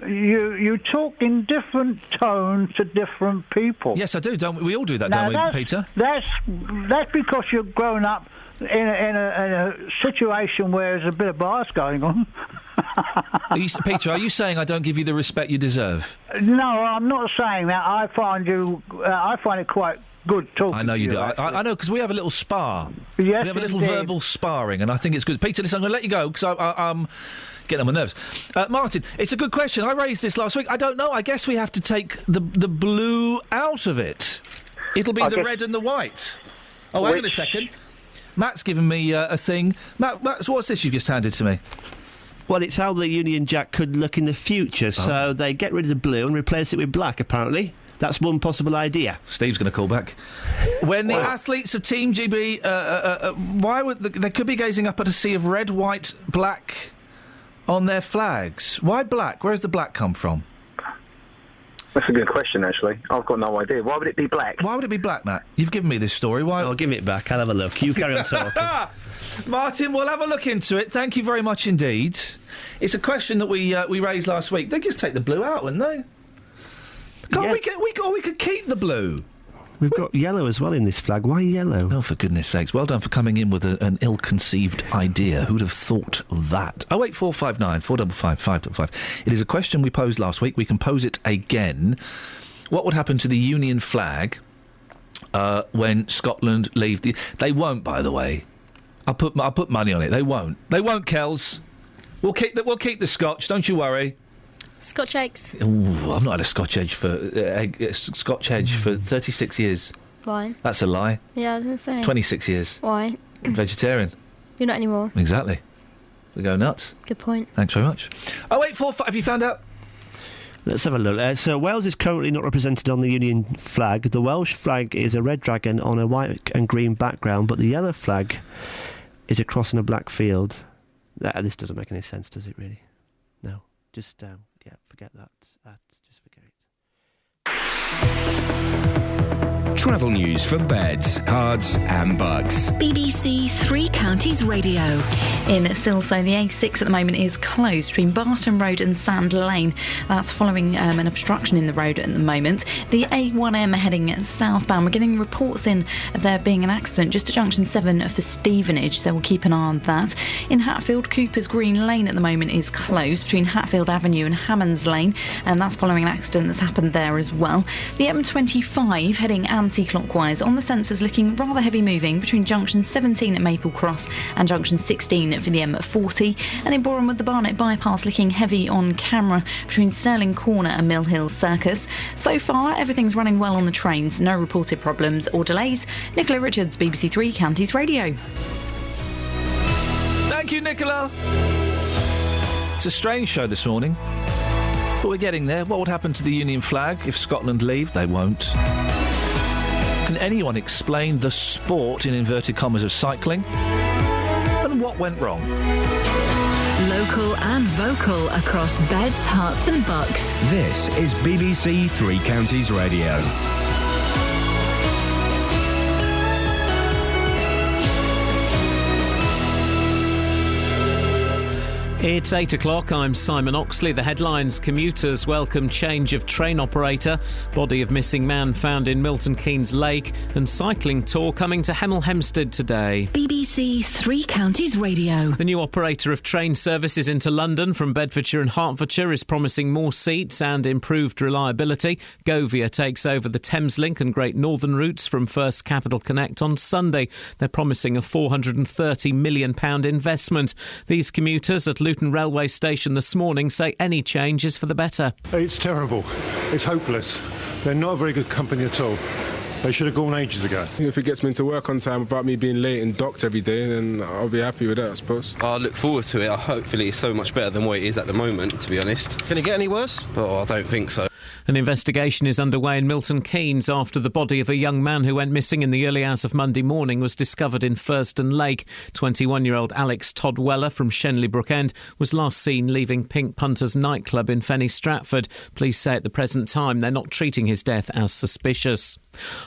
You talk in different tones to different people. Yes, I do. Don't we all do that, don't we, Peter? That's because you've grown up in a situation where there's a bit of bias going on. Peter, are you saying I don't give you the respect you deserve? No, I'm not saying that. I find it quite good talking. I know you do. I know, because we have a little spar. Yes, we have a little verbal sparring, and I think it's good. Peter, listen, I'm going to let you go because I'm getting on my nerves. Martin, it's a good question. I raised this last week. I don't know. I guess we have to take the blue out of it. It'll be the red and the white. Oh, hang on a second. Matt's given me a thing. Matt, what's this you've just handed to me? Well, it's how the Union Jack could look in the future. So they get rid of the blue and replace it with black, apparently. That's one possible idea. Steve's going to call back. When the athletes of Team GB... why would... They could be gazing up at a sea of red, white, black on their flags. Why black? Where does the black come from? That's a good question, actually. I've got no idea. Why would it be black? Why would it be black, Matt? You've given me this story. Why? I'll give it back. I'll have a look. You carry on talking. Martin, we'll have a look into it. Thank you very much indeed. It's a question that we raised last week. They'd just take the blue out, wouldn't they? We could keep the blue. We've got yellow as well in this flag. Why yellow? Oh, for goodness sakes. Well done for coming in with an ill-conceived idea. Who'd have thought that? 08459 455 555. It is a question we posed last week. We can pose it again. What would happen to the Union flag when Scotland leave the... They won't, by the way. I'll put money on it. They won't. They won't, Kells. We'll keep the Scotch. Don't you worry. Scotch eggs. Ooh, I've not had a Scotch egg for 36 years. Why? That's a lie. Yeah, I was going to say. 26 years. Why? Vegetarian. You're not anymore. Exactly. We go nuts. Good point. Thanks very much. 0845. Have you found out? Let's have a look. So Wales is currently not represented on the Union flag. The Welsh flag is a red dragon on a white and green background, but the yellow flag is a cross on a black field. This doesn't make any sense, does it, really? No. Just, forget that. Just forget it. Travel news for beds, cards and bugs. BBC Three Counties Radio. In Silsoe, the A6 at the moment is closed between Barton Road and Sand Lane. That's following an obstruction in the road at the moment. The A1M heading southbound. We're getting reports in there being an accident just at junction 7 for Stevenage, so we'll keep an eye on that. In Hatfield, Cooper's Green Lane at the moment is closed between Hatfield Avenue and Hammonds Lane, and that's following an accident that's happened there as well. The M25 heading anti anti-clockwise on the sensors, looking rather heavy moving between junction 17 at Maple Cross and junction 16 for the M40. And in Boreham with the Barnet bypass looking heavy on camera between Stirling Corner and Mill Hill Circus. So far, everything's running well on the trains. No reported problems or delays. Nicola Richards, BBC Three Counties Radio. Thank you, Nicola. It's a strange show this morning, but we're getting there. What would happen to the Union flag if Scotland leave? They won't. Can anyone explain the sport, in inverted commas, of cycling? And what went wrong? Local and vocal across beds, hearts and bucks. This is BBC Three Counties Radio. It's 8 o'clock. I'm Simon Oxley. The headlines: commuters welcome change of train operator, body of missing man found in Milton Keynes Lake, and cycling tour coming to Hemel Hempstead today. BBC Three Counties Radio. The new operator of train services into London from Bedfordshire and Hertfordshire is promising more seats and improved reliability. Govia takes over the Thameslink and Great Northern routes from First Capital Connect on Sunday. They're promising a £430 million investment. These commuters at Luton Railway Station this morning say any change is for the better. It's terrible. It's hopeless. They're not a very good company at all. They should have gone ages ago. If it gets me into work on time without me being late and docked every day, then I'll be happy with that, I suppose. I look forward to it. Hopefully it's so much better than what it is at the moment, to be honest. Can it get any worse? Oh, I don't think so. An investigation is underway in Milton Keynes after the body of a young man who went missing in the early hours of Monday morning was discovered in Furston Lake. 21-year-old Alex Todd Weller from Shenley Brook End was last seen leaving Pink Punters nightclub in Fenny Stratford. Police say at the present time they're not treating his death as suspicious.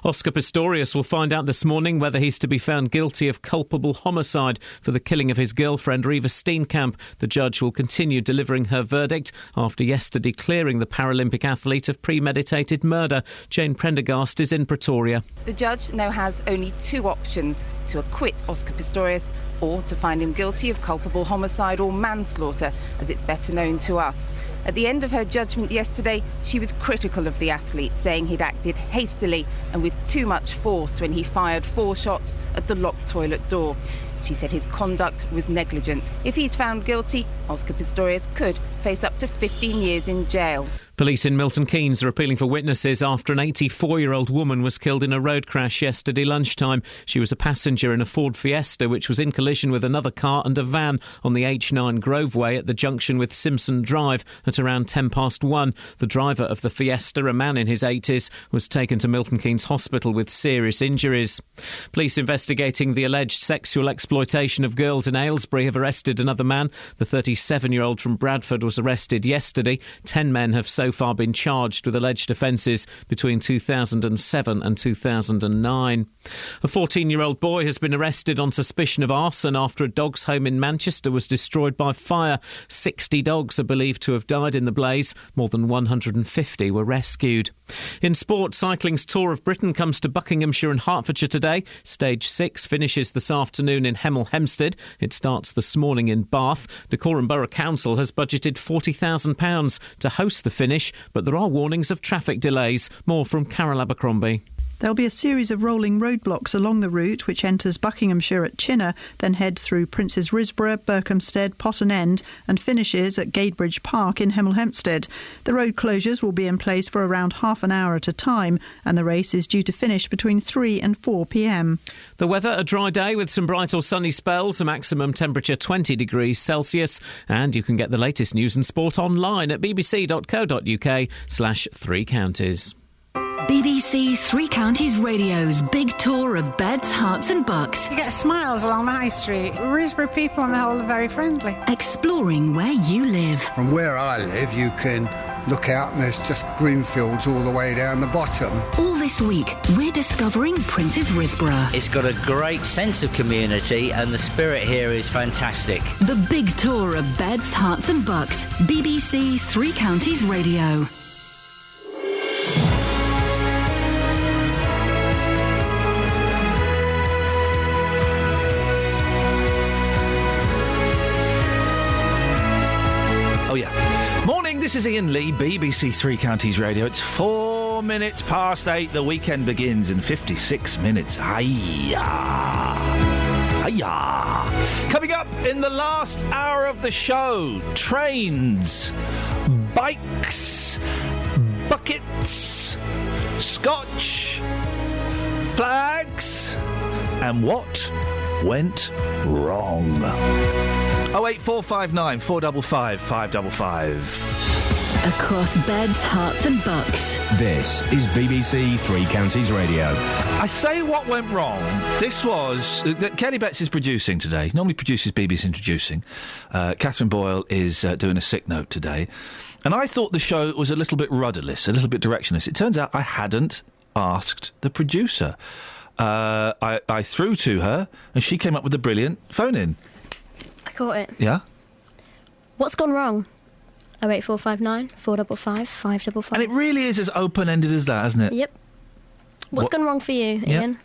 Oscar Pistorius will find out this morning whether he's to be found guilty of culpable homicide for the killing of his girlfriend Reva Steenkamp. The judge will continue delivering her verdict after yesterday clearing the Paralympic athlete of premeditated murder. Jane Prendergast is in Pretoria. The judge now has only two options: to acquit Oscar Pistorius or to find him guilty of culpable homicide or manslaughter, as it's better known to us. At the end of her judgment yesterday, she was critical of the athlete, saying he'd acted hastily and with too much force when he fired 4 shots at the locked toilet door. She said his conduct was negligent. If he's found guilty, Oscar Pistorius could face up to 15 years in jail. Police in Milton Keynes are appealing for witnesses after an 84-year-old woman was killed in a road crash yesterday lunchtime. She was a passenger in a Ford Fiesta which was in collision with another car and a van on the H9 Groveway at the junction with Simpson Drive at around 1:10. The driver of the Fiesta, a man in his 80s, was taken to Milton Keynes Hospital with serious injuries. Police investigating the alleged sexual exploitation of girls in Aylesbury have arrested another man. The 37-year-old from Bradford was arrested yesterday. 10 men have so far been charged with alleged offences between 2007 and 2009. A 14-year-old boy has been arrested on suspicion of arson after a dog's home in Manchester was destroyed by fire. 60 dogs are believed to have died in the blaze. More than 150 were rescued. In sport, cycling's Tour of Britain comes to Buckinghamshire and Hertfordshire today. Stage 6 finishes this afternoon in Hemel Hempstead. It starts this morning in Bath. Dacorum Borough Council has budgeted £40,000 to host the finish, but there are warnings of traffic delays. More from Carol Abercrombie. There'll be a series of rolling roadblocks along the route, which enters Buckinghamshire at Chinner, then heads through Princes Risborough, Berkhamsted, Potton End, and finishes at Gadebridge Park in Hemel Hempstead. The road closures will be in place for around half an hour at a time, and the race is due to finish between 3 and 4 p.m. The weather, a dry day with some bright or sunny spells, a maximum temperature 20 degrees Celsius, and you can get the latest news and sport online at bbc.co.uk/3 counties. BBC Three Counties Radio's big tour of beds, hearts and bucks. You get smiles along the high street. Risborough people on the whole are very friendly. Exploring where you live. From where I live, you can look out and there's just green fields all the way down the bottom. All this week, we're discovering Princes Risborough. It's got a great sense of community and the spirit here is fantastic. The big tour of beds, hearts and bucks. BBC Three Counties Radio. Oh, yeah. Morning, this is Iain Lee, BBC Three Counties Radio. It's 4 minutes past 8. The weekend begins in 56 minutes. Hiya! Hiya! Coming up in the last hour of the show, trains, bikes, buckets, scotch, flags, and what went wrong. 08459 455 555. Across beds, hearts and bucks. This is BBC Three Counties Radio. I say what went wrong. This was... Kelly Betts is producing today. Normally produces BBC Introducing. Catherine Boyle is doing a sick note today. And I thought the show was a little bit rudderless, a little bit directionless. It turns out I hadn't asked the producer. I threw to her, and she came up with a brilliant phone-in. I caught it. Yeah? What's gone wrong? 08459 455 555. And it really is as open-ended as that, isn't it? Yep. What's gone wrong for you, Ian?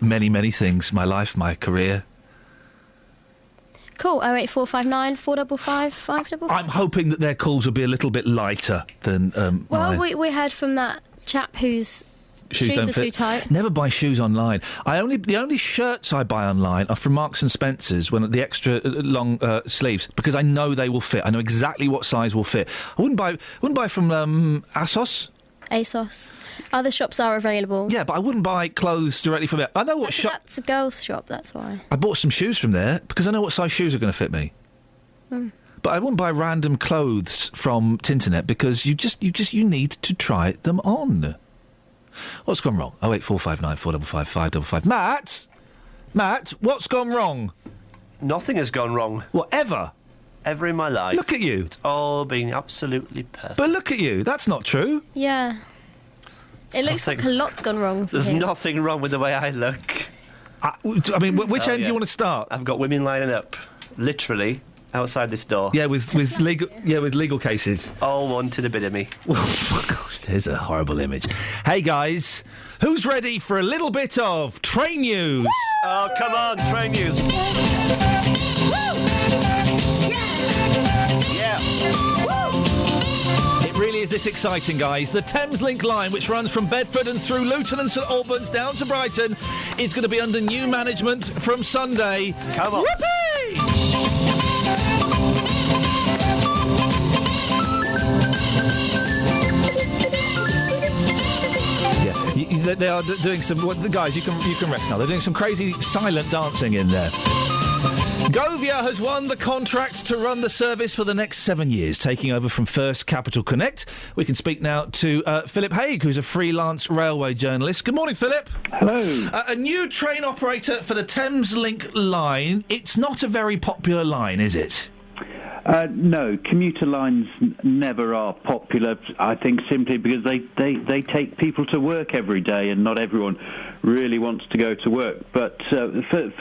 Many, many things. My life, my career. Cool. 08459 455 555. I'm hoping that their calls will be a little bit lighter than Well, we heard from that chap whose shoes were too tight. Never buy shoes online. The only shirts I buy online are from Marks and Spencer's, when the extra long sleeves, because I know they will fit. I know exactly what size will fit. I wouldn't buy from ASOS. Other shops are available. Yeah, but I wouldn't buy clothes directly from there. I know what shop. That's a girls' shop. That's why. I bought some shoes from there because I know what size shoes are going to fit me. But I wouldn't buy random clothes from Tinternet because you need to try them on. What's gone wrong? 08459 455 555. Matt, what's gone wrong? Nothing has gone wrong. Whatever? Ever in my life. Look at you. It's all been absolutely perfect. But look at you. That's not true. Yeah. It looks like a lot's gone wrong for There's him. nothing wrong with the way I look. I mean, which end do you want to start? I've got women lining up, literally, outside this door. Yeah, with legal cases. All wanted a bit of me. There's a horrible image. Hey, guys, who's ready for a little bit of train news? Oh, come on, train news. Yeah. It really is this exciting, guys. The Thameslink line, which runs from Bedford and through Luton and St Albans down to Brighton, is going to be under new management from Sunday. Come on. Whoopee! They are doing some... guys, you can rest now. They're doing some crazy silent dancing in there. Govia has won the contract to run the service for the next 7 years, taking over from First Capital Connect. We can speak now to Philip Haig, who's a freelance railway journalist. Good morning, Philip. Hello. A new train operator for the Thameslink line. It's not a very popular line, is it? No, commuter lines never are popular, I think, simply because they take people to work every day, and not everyone really wants to go to work. But for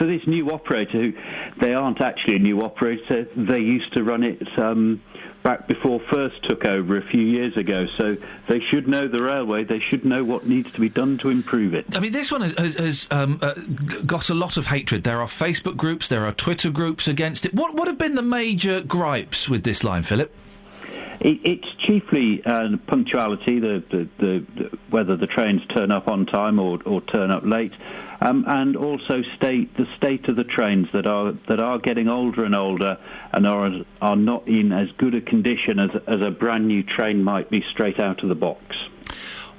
this new operator, who they aren't actually a new operator, they used to run it back before First took over a few years ago, so they should know the railway, they should know what needs to be done to improve it. I mean, this one has got a lot of hatred. There are Facebook groups, there are Twitter groups against it. What have been the major gripes with this line, Philip? It's chiefly punctuality, the whether the trains turn up on time or turn up late, and also the state of the trains that are getting older and older and are not in as good a condition as a brand new train might be straight out of the box.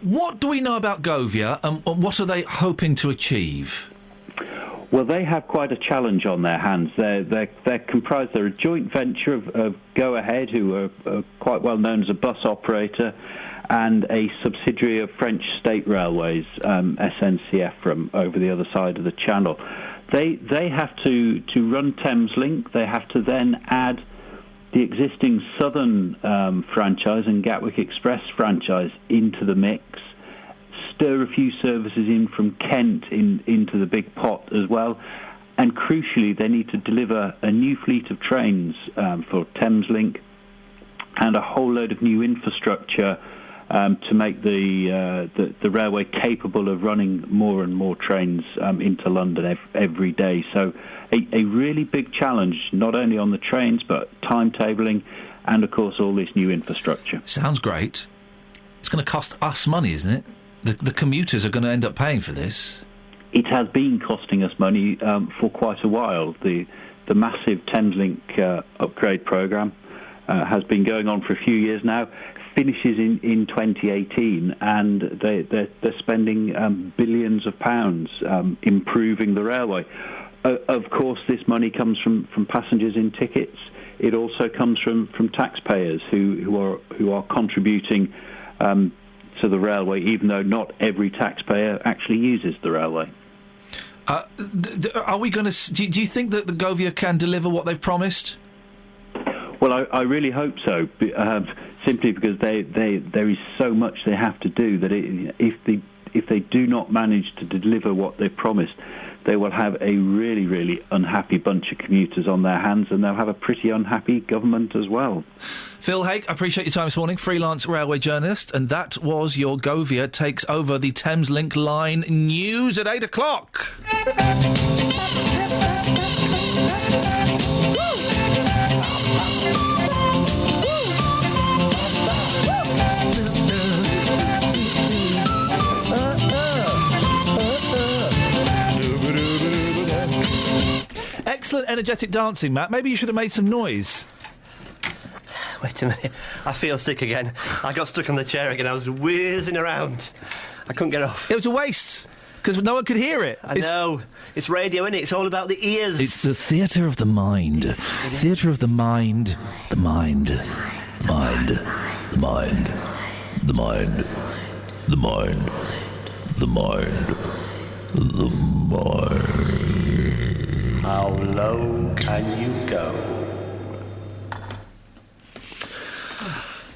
What do we know about Govia, and what are they hoping to achieve? Well, they have quite a challenge on their hands. They're comprised. They're a joint venture of Go Ahead, who are quite well known as a bus operator, and a subsidiary of French State Railways, SNCF, from over the other side of the Channel. They have to run Thameslink. They have to then add the existing Southern franchise and Gatwick Express franchise into the mix, stir a few services in from Kent into the big pot as well, and crucially they need to deliver a new fleet of trains for Thameslink and a whole load of new infrastructure to make the railway capable of running more and more trains into London every day. So a really big challenge, not only on the trains but timetabling and of course all this new infrastructure. Sounds great. It's going to cost us money, isn't it? The commuters are going to end up paying for this. It has been costing us money for quite a while. The massive Thameslink upgrade programme has been going on for a few years now. Finishes in 2018, and they're spending billions of pounds improving the railway. Of course, this money comes from passengers in tickets. It also comes from taxpayers who are contributing to the railway, even though not every taxpayer actually uses the railway. Are we going to? Do you think that the Govia can deliver what they've promised? Well, I really hope so. Simply because there is so much they have to do that if they do not manage to deliver what they've promised, they will have a really, really unhappy bunch of commuters on their hands, and they'll have a pretty unhappy government as well. Phil Haig, I appreciate your time this morning, freelance railway journalist, and that was your Govia takes over the Thameslink line news at 8 o'clock. Excellent energetic dancing, Matt. Maybe you should have made some noise. Wait a minute. I feel sick again. I got stuck on the chair again. I was whizzing around. I couldn't get off. It was a waste, because no one could hear it. I know. It's radio, isn't it? It's all about the ears. It's the theatre of the mind. Theatre of the mind. The mind. The mind. The mind. The mind. The mind. The mind. The mind. How low can you go?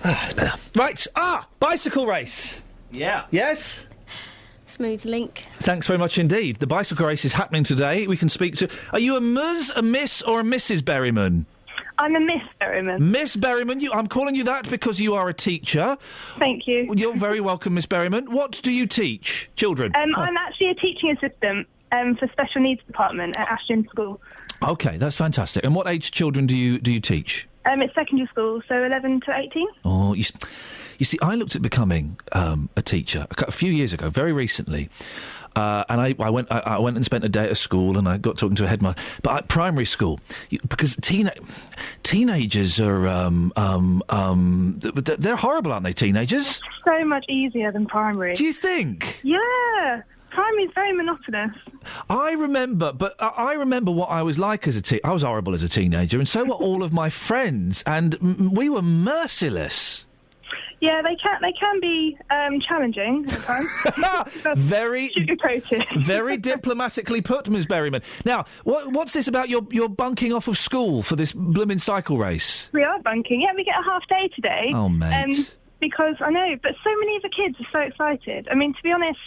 That's better. Right. Bicycle race. Yeah. Yes? Smooth link. Thanks very much indeed. The bicycle race is happening today. We can speak to... Are you a Ms, a Miss or a Mrs Berryman? I'm a Miss Berryman. Miss Berryman, I'm calling you that because you are a teacher. Thank you. You're very welcome, Miss Berryman. What do you teach children? I'm actually a teaching assistant for special needs department at Ashton School. OK, that's fantastic. And what age children do you teach? It's secondary school, so 11 to 18. Oh, you see, I looked at becoming a teacher a few years ago, very recently. And I went and spent a day at a school, and I got talking to a headmaster. But at primary school, because teenagers are they're horrible, aren't they? Teenagers? So much easier than primary. Do you think? Yeah. Primary is very monotonous. I remember what I was like as a teen. I was horrible as a teenager, and so were all of my friends, and we were merciless. Yeah, they can be challenging at times. Very diplomatically put, Ms. Berryman. Now, what's this about your bunking off of school for this blooming cycle race? We are bunking. Yeah, we get a half day today. Oh, mate. Because I know, but so many of the kids are so excited. I mean, to be honest,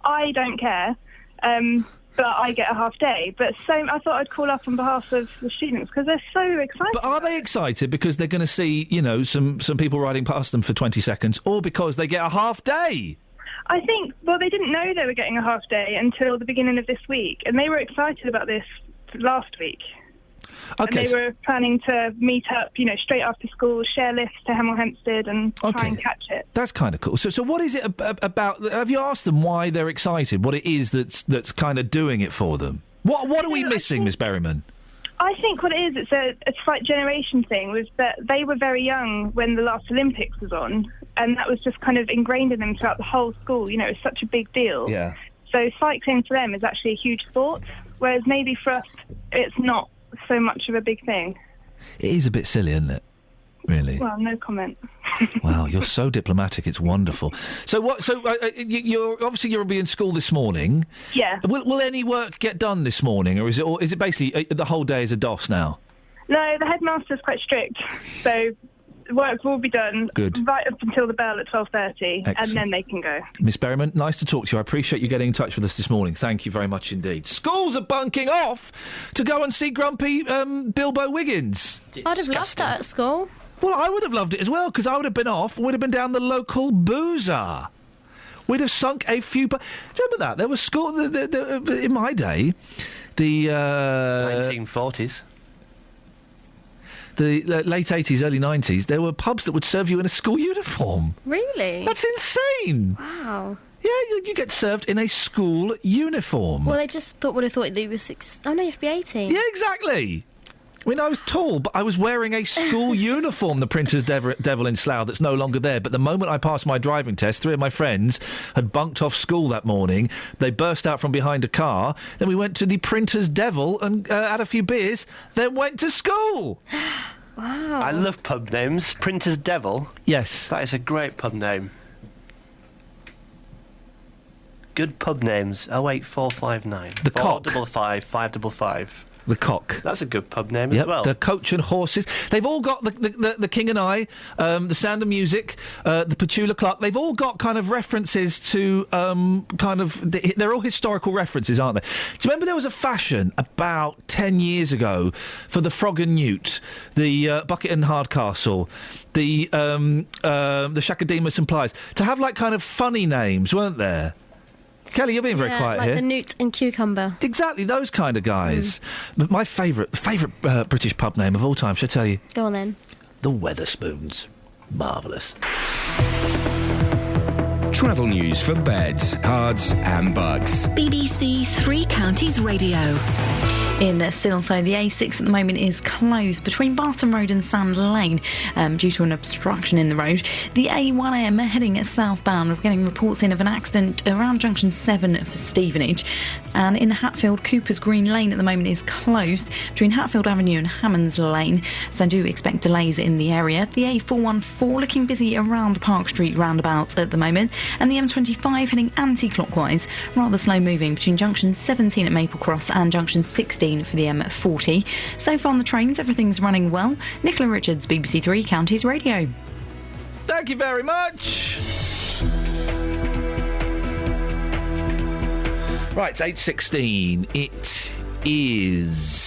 I don't care. But I get a half day. But I thought I'd call up on behalf of the students because they're so excited. But are they excited because they're going to see, some people riding past them for 20 seconds, or because they get a half day? I think, they didn't know they were getting a half day until the beginning of this week, and they were excited about this last week. Okay, and they were planning to meet up, straight after school, share lifts to Hemel Hempstead and try and catch it. That's kind of cool. So what is it about? Have you asked them why they're excited? What it is that's kind of doing it for them? What are we missing, Miss Berryman? I think what it is, it's a slight generation thing, was that they were very young when the last Olympics was on, and that was just kind of ingrained in them throughout the whole school. It's such a big deal. Yeah. So cycling for them is actually a huge sport, whereas maybe for us it's not so much of a big thing. It is a bit silly, isn't it? Really? Well, no comment. Wow, you're so diplomatic. It's wonderful. So what? So you'll be in school this morning. Yeah. Will any work get done this morning, or is it basically the whole day is a DOS now? No, the headmaster's quite strict, so work will be done. Good. Right up until the bell at 12:30, Excellent. and then they can go. Miss Berryman, nice to talk to you. I appreciate you getting in touch with us this morning. Thank you very much indeed. Schools are bunking off to go and see grumpy Bilbo Wiggins. I'd have loved that at school. Well, I would have loved it as well, because I would have been off and would have been down the local boozer. We'd have sunk a few... Do you remember that? There was school... in my day, the... 1940s. the late 80s, early 90s, there were pubs that would serve you in a school uniform. Really? That's insane. Wow. Yeah, you get served in a school uniform. Well, they just would have thought that you were 6... Oh, no, you have to be 18. Yeah, exactly. I mean, I was tall, but I was wearing a school uniform, the Printer's Devil in Slough, that's no longer there. But the moment I passed my driving test, 3 of my friends had bunked off school that morning. They burst out from behind a car. Then we went to the Printer's Devil and had a few beers, then went to school. Wow. I love pub names. Printer's Devil? Yes. That is a great pub name. Good pub names. 08459. The Cock. 455 555. The Cock. That's a good pub name as well. The Coach and Horses. They've all got the King and I, the Sound of Music, the Petula Clock. They've all got kind of references to they're all historical references, aren't they? Do you remember there was a fashion about 10 years ago for the Frog and Newt, the Bucket and Hardcastle, the Shakademus and Plies, to have like kind of funny names, weren't there? Kelly, you're being very quiet like here. The Newt and Cucumber. Exactly, those kind of guys. But my favourite British pub name of all time, shall I tell you? Go on then. The Wetherspoons. Marvellous. Travel news for beds, cards and bugs. BBC Three Counties Radio. In Silto, the A6 at the moment is closed between Barton Road and Sand Lane due to an obstruction in the road. The A1M heading southbound, we're getting reports in of an accident around junction 7 for Stevenage. And in Hatfield, Cooper's Green Lane at the moment is closed between Hatfield Avenue and Hammonds Lane, so I do expect delays in the area. The A414 looking busy around the Park Street roundabout at the moment, and the M25 heading anti-clockwise, rather slow moving between junction 17 at Maple Cross and junction 16 for the M40. So far on the trains, everything's running well. Nicola Richards, BBC Three Counties Radio. Thank you very much. Right, it's 8:16. It is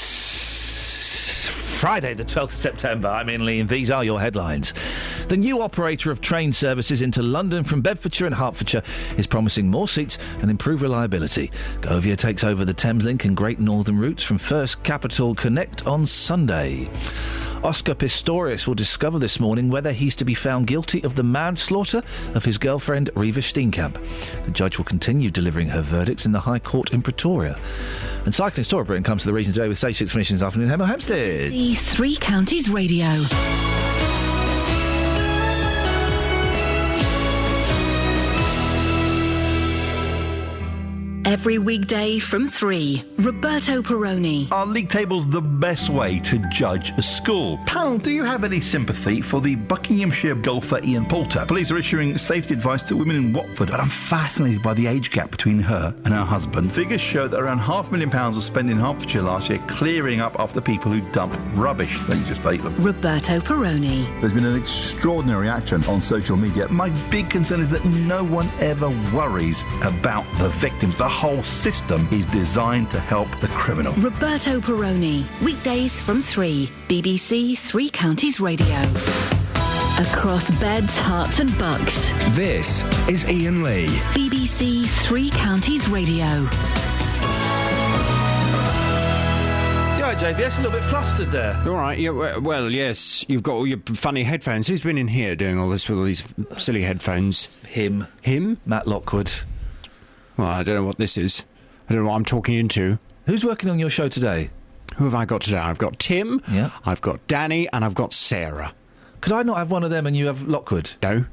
Friday, the 12th of September. I'm Iain Lee, and these are your headlines. The new operator of train services into London from Bedfordshire and Hertfordshire is promising more seats and improved reliability. Govia takes over the Thameslink and Great Northern routes from First Capital Connect on Sunday. Oscar Pistorius will discover this morning whether he's to be found guilty of the manslaughter of his girlfriend Riva Steenkamp. The judge will continue delivering her verdicts in the High Court in Pretoria. And Cycling Story Britain comes to the region today with Stage 6 finishing this afternoon in Hemel Hempstead. BBC Three Counties Radio. Every weekday from 3, Roberto Perrone. Are league tables the best way to judge a school? Pal, do you have any sympathy for the Buckinghamshire golfer Ian Poulter? Police are issuing safety advice to women in Watford, but I'm fascinated by the age gap between her and her husband. Figures show that around £500,000 was spent in Hertfordshire last year clearing up after people who dump rubbish. Then you just ate them. Roberto Perrone. There's been an extraordinary reaction on social media. My big concern is that no one ever worries about the victims. The whole system is designed to help the criminal. Roberto Perrone, weekdays from 3, BBC Three Counties Radio. Across beds, hearts and bucks. This is Iain Lee. BBC Three Counties Radio. You all right, JVS? A little bit flustered there. All right. Yeah, well, yes. You've got all your funny headphones. Who's been in here doing all this with all these silly headphones? Him. Him? Matt Lockwood. Well, I don't know what this is. I don't know what I'm talking into. Who's working on your show today? Who have I got today? I've got Tim, yeah. I've got Danny, and I've got Sarah. Could I not have one of them and you have Lockwood? No.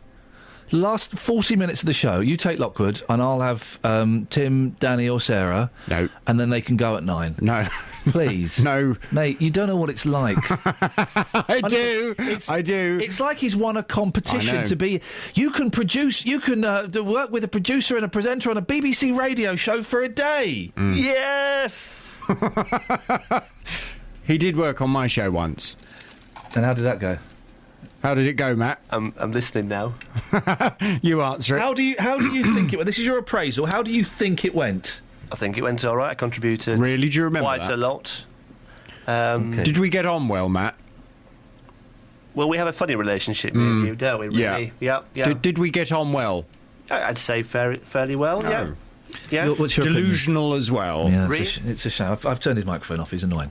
The last 40 minutes of the show, you take Lockwood and I'll have Tim, Danny or Sarah. No. And then they can go at 9. No. Please. No. Mate, you don't know what it's like. I do. It's like he's won a competition to be... You can work with a producer and a presenter on a BBC radio show for a day. Mm. Yes! He did work on my show once. And how did that go? How did it go, Matt? I'm listening now. You answer it. How do you think it went? This is your appraisal. How do you think it went? I think it went all right. I contributed. Really? Do you remember quite that? a lot. Okay. Did we get on well, Matt? Well, we have a funny relationship, me and you, don't we? Really? Yeah. Yeah. Did we get on well? I'd say fairly well. No. Yeah. Yeah. What's your delusional as well. Yeah, it's a shame. I've turned his microphone off. He's annoying.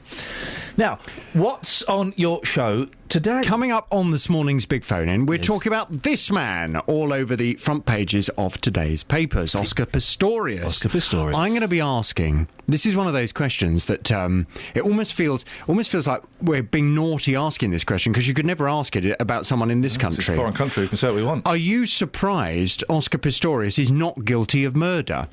Now, what's on your show today? Coming up on this morning's Big Phone In, we're talking about this man all over the front pages of today's papers, Oscar Pistorius. Oscar Pistorius. I'm going to be asking. This is one of those questions that it almost feels like we're being naughty asking this question, because you could never ask it about someone in this country. It's a foreign country. We can say what we want. Are you surprised Oscar Pistorius is not guilty of murder?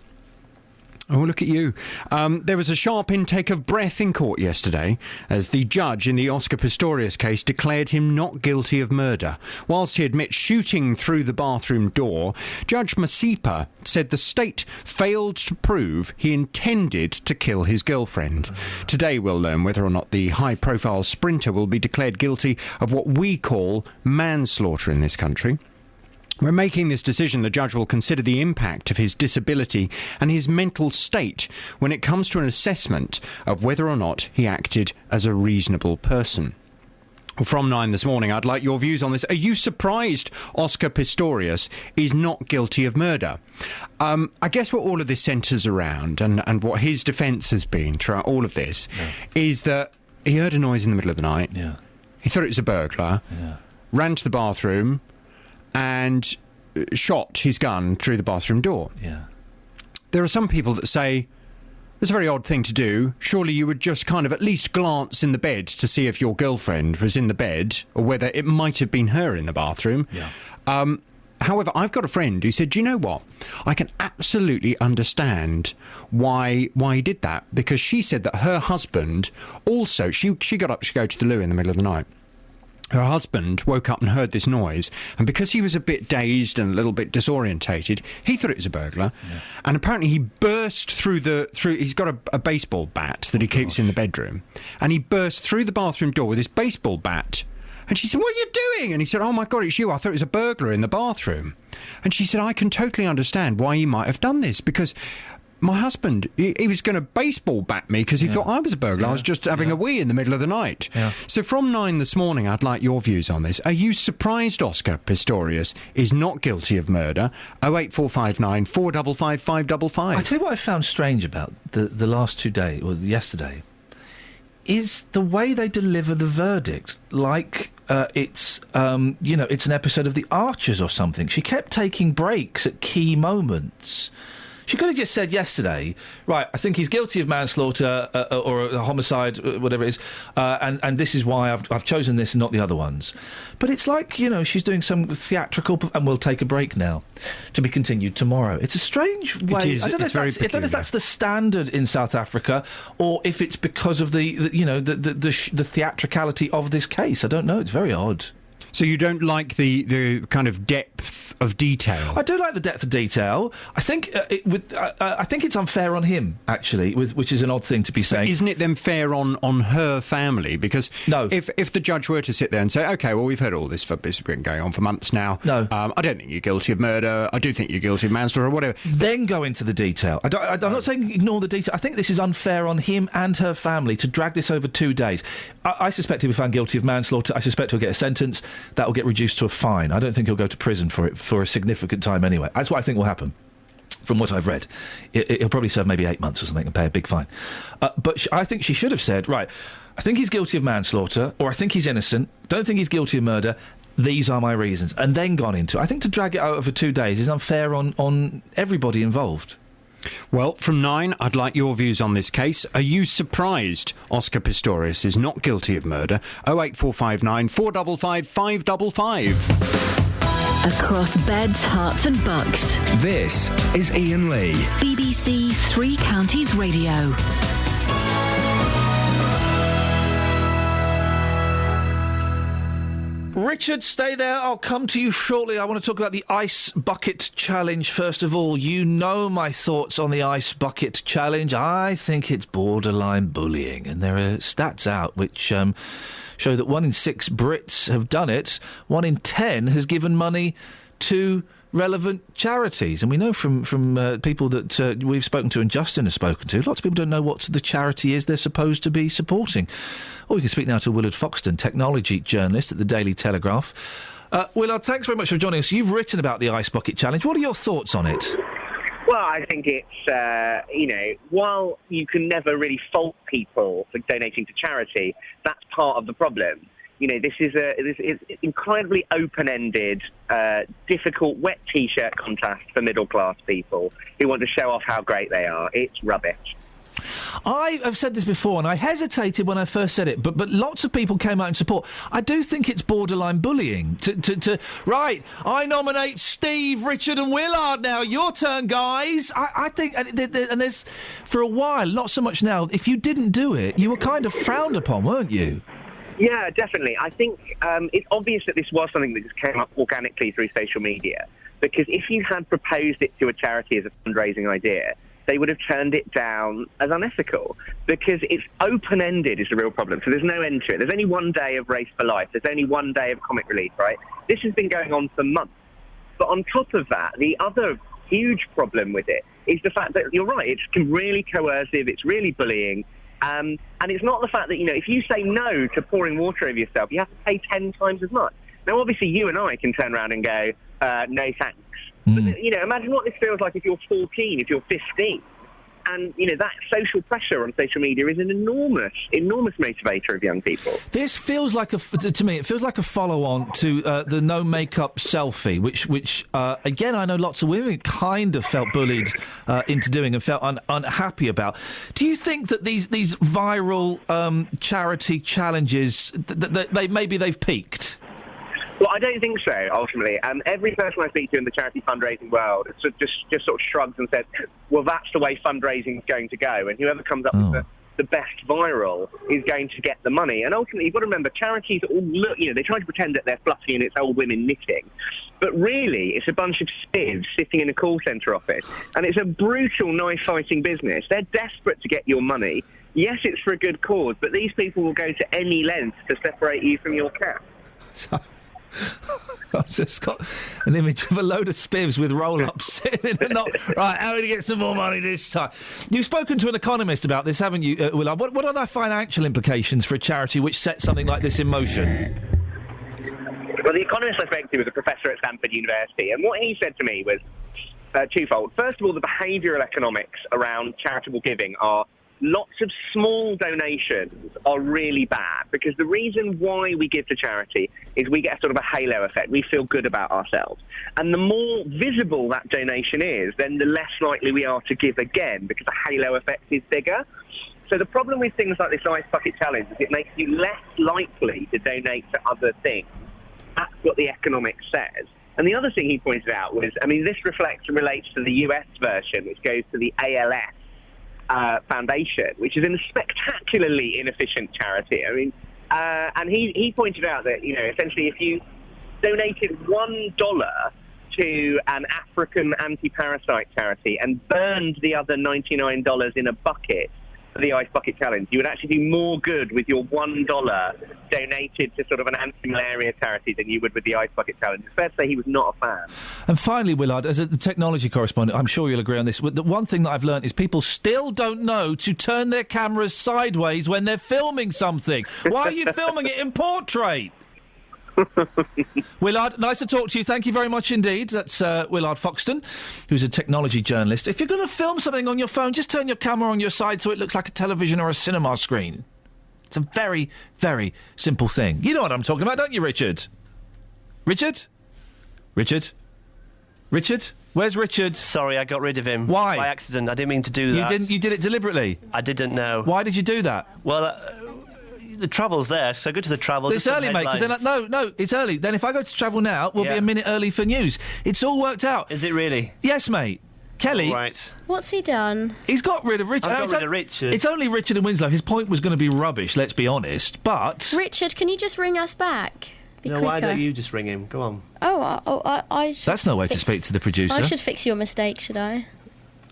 Oh, look at you. There was a sharp intake of breath in court yesterday as the judge in the Oscar Pistorius case declared him not guilty of murder. Whilst he admits shooting through the bathroom door, Judge Masipa said the state failed to prove he intended to kill his girlfriend. Today we'll learn whether or not the high-profile sprinter will be declared guilty of what we call manslaughter in this country. When making this decision, the judge will consider the impact of his disability and his mental state when it comes to an assessment of whether or not he acted as a reasonable person. From 9 this morning, I'd like your views on this. Are you surprised Oscar Pistorius is not guilty of murder? I guess what all of this centres around, and what his defence has been throughout all of this, is that he heard a noise in the middle of the night. Yeah. He thought it was a burglar. Yeah. Ran to the bathroom and shot his gun through the bathroom door. Yeah. There are some people that say, it's a very odd thing to do. Surely you would just kind of at least glance in the bed to see if your girlfriend was in the bed, or whether it might have been her in the bathroom. Yeah. However, I've got a friend who said, do you know what? I can absolutely understand why he did that, because she said that her husband also, she got up to go to the loo in the middle of the night. Her husband woke up and heard this noise, and because he was a bit dazed and a little bit disorientated, he thought it was a burglar. Yeah. And apparently he burst through he's got a baseball bat that he keeps in the bedroom, and he burst through the bathroom door with his baseball bat. And she said, what are you doing? And he said, oh my God, it's you. I thought it was a burglar in the bathroom. And she said, I can totally understand why he might have done this, because my husband, he was going to baseball bat me because he thought I was a burglar. I was just having a wee in the middle of the night. Yeah. So from 9 this morning, I'd like your views on this. Are you surprised Oscar Pistorius is not guilty of murder? 08459 455 555. I tell you what I found strange about the last 2 days, or yesterday, is the way they deliver the verdict. Like it's an episode of The Archers or something. She kept taking breaks at key moments. She could have just said yesterday, right, I think he's guilty of manslaughter or a homicide, whatever it is, and this is why I've chosen this and not the other ones. But it's like, she's doing some theatrical, and we'll take a break now, to be continued tomorrow. It's a strange way. It is. I don't know if that's the standard in South Africa, or if it's because of the theatricality of this case. I don't know. It's very odd. So you don't like the kind of depth of detail? I do like the depth of detail. I think I think it's unfair on him, actually, which is an odd thing to be saying. But isn't it then fair on her family? Because if the judge were to sit there and say, OK, well, we've heard all this has been going on for months now. No. I don't think you're guilty of murder. I do think you're guilty of manslaughter or whatever. Then go into the detail. I'm not saying ignore the detail. I think this is unfair on him and her family to drag this over 2 days. I suspect he'll be found guilty of manslaughter. I suspect he'll get a sentence. That will get reduced to a fine. I don't think he'll go to prison for it for a significant time anyway. That's what I think will happen, from what I've read. He'll probably serve maybe 8 months or something and pay a big fine. But I think she should have said, right, I think he's guilty of manslaughter, or I think he's innocent, don't think he's guilty of murder, these are my reasons, and then gone into it. I think to drag it out over 2 days is unfair on everybody involved. Well, from 9, I'd like your views on this case. Are you surprised Oscar Pistorius is not guilty of murder? 08459 455 555. Across beds, hearts and bucks. This is Iain Lee. BBC Three Counties Radio. Richard, stay there. I'll come to you shortly. I want to talk about the Ice Bucket Challenge. First of all, you know my thoughts on the Ice Bucket Challenge. I think it's borderline bullying. And there are stats out which show that 1 in 6 Brits have done it. 1 in 10 has given money to relevant charities. And we know from people that we've spoken to and Justin has spoken to, lots of people don't know what the charity is they're supposed to be supporting. Well, we can speak now to Willard Foxton, technology journalist at the Daily Telegraph. Willard, thanks very much for joining us. You've written about the Ice Bucket Challenge. What are your thoughts on it? Well, I think it's, while you can never really fault people for donating to charity, that's part of the problem. This is an incredibly open-ended, difficult, wet T-shirt contest for middle-class people who want to show off how great they are. It's rubbish. I have said this before, and I hesitated when I first said it, but lots of people came out in support. I do think it's borderline bullying. Right, I nominate Steve, Richard and Willard now. Your turn, guys. I think, and there's, for a while, not so much now, if you didn't do it, you were kind of frowned upon, weren't you? Yeah, definitely. I think it's obvious that this was something that just came up organically through social media, because if you had proposed it to a charity as a fundraising idea, they would have turned it down as unethical, because it's open-ended is the real problem. So there's no end to it. There's only one day of Race for Life. There's only one day of comic relief, right? This has been going on for months. But on top of that, the other huge problem with it is the fact that, you're right, it's really coercive, it's really bullying, and it's not the fact that, if you say no to pouring water over yourself, you have to pay 10 times as much. Now, obviously, you and I can turn around and go, no thanks. But, imagine what this feels like if you're 14, if you're 15. And, that social pressure on social media is an enormous motivator of young people. This feels like to me, it feels like a follow-on to the no makeup selfie, which again, I know lots of women kind of felt bullied into doing and felt unhappy about. Do you think that these viral charity challenges, they've peaked? Well, I don't think so, ultimately. Every person I speak to in the charity fundraising world just sort of shrugs and says, well, that's the way fundraising is going to go, and whoever comes up with the best viral is going to get the money. And ultimately, you've got to remember, charities all look, they try to pretend that they're fluffy and it's old women knitting. But really, it's a bunch of spivs sitting in a call centre office. And it's a brutal, knife-fighting business. They're desperate to get your money. Yes, it's for a good cause, but these people will go to any length to separate you from your cat. I've just got an image of a load of spivs with roll-ups sitting in a knot. Right, how do we get some more money this time? You've spoken to an economist about this, haven't you, Willard? What are the financial implications for a charity which sets something like this in motion? Well, the economist I spoke to was a professor at Stanford University, and what he said to me was twofold. First of all, the behavioural economics around charitable giving are lots of small donations are really bad, because the reason why we give to charity is we get a sort of a halo effect. We feel good about ourselves. And the more visible that donation is, then the less likely we are to give again, because the halo effect is bigger. So the problem with things like this Ice Bucket Challenge is it makes you less likely to donate to other things. That's what the economics says. And the other thing he pointed out was, this relates to the US version, which goes to the ALS Foundation, which is a spectacularly inefficient charity. And he pointed out that, essentially if you donated $1 to an African anti-parasite charity and burned the other $99 in a bucket for the Ice Bucket Challenge, you would actually do more good with your $1 donated to sort of an anti-malaria charity than you would with the Ice Bucket Challenge. It's fair to say he was not a fan. And finally, Willard, as a technology correspondent, I'm sure you'll agree on this, the one thing that I've learnt is people still don't know to turn their cameras sideways when they're filming something. Why are you filming it in portrait? Willard, nice to talk to you. Thank you very much indeed. That's Willard Foxton, who's a technology journalist. If you're going to film something on your phone, just turn your camera on your side so it looks like a television or a cinema screen. It's a very, very simple thing. You know what I'm talking about, don't you, Richard? Richard? Where's Richard? Sorry, I got rid of him. Why? By accident. I didn't mean to do that. You did it deliberately? I didn't know. Why did you do that? Well, the travel's there, so go to the travel. It's early, mate. No, it's early. Then if I go to travel now, we'll be a minute early for news. It's all worked out. Is it really? Yes, mate. Kelly. Right. What's he done? He's got rid of Richard. I've got rid of Richard. It's only Richard and Winslow. His point was going to be rubbish, let's be honest, but... Richard, can you just ring us back? Why don't you just ring him? Go on. I should... That's no way to speak to the producer. I should fix your mistake, should I?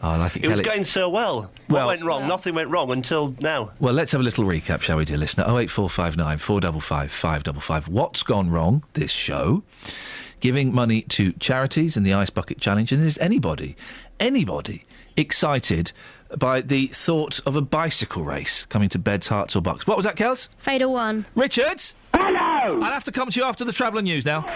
Oh, I like it, Kelly. It was going so well. What went wrong? Nothing went wrong until now. Well, let's have a little recap, shall we, dear listener? 08459 455 555. What's gone wrong this show? Giving money to charities and the Ice Bucket Challenge. And is anybody excited by the thought of a bicycle race coming to Beds, Hearts or Bucks? What was that, Kels? Fader 1. Richard? Hello! I'll have to come to you after the Traveller News now.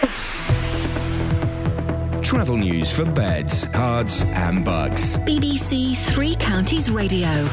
Travel news for beds, cards and bugs. BBC Three Counties Radio.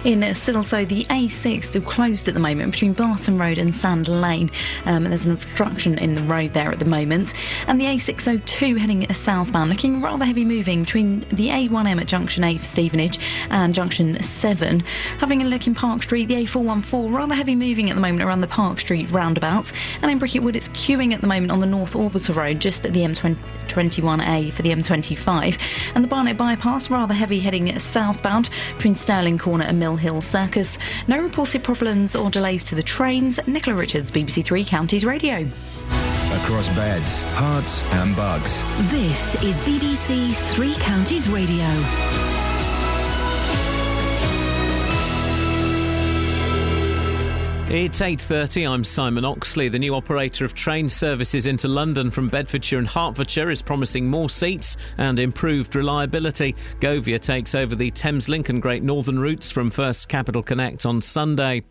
In Silsoe, the A6 still closed at the moment between Barton Road and Sand Lane. There's an obstruction in the road there at the moment. And the A602 heading southbound, looking rather heavy moving between the A1M at Junction 8 for Stevenage and Junction 7. Having a look in Park Street, the A414 rather heavy moving at the moment around the Park Street roundabout. And in Bricket Wood, it's queuing at the moment on the North Orbital Road, just at the M21A for the M25. And the Barnet Bypass rather heavy heading southbound between Stirling Corner and Mill Hill Circus. No reported problems or delays to the trains. Nicola Richards, BBC Three Counties Radio. Across beds, hearts and bugs. This is BBC Three Counties Radio. It's 8:30, I'm Simon Oxley. The new operator of train services into London from Bedfordshire and Hertfordshire is promising more seats and improved reliability. Govia takes over the Thameslink and Great Northern routes from First Capital Connect on Sunday.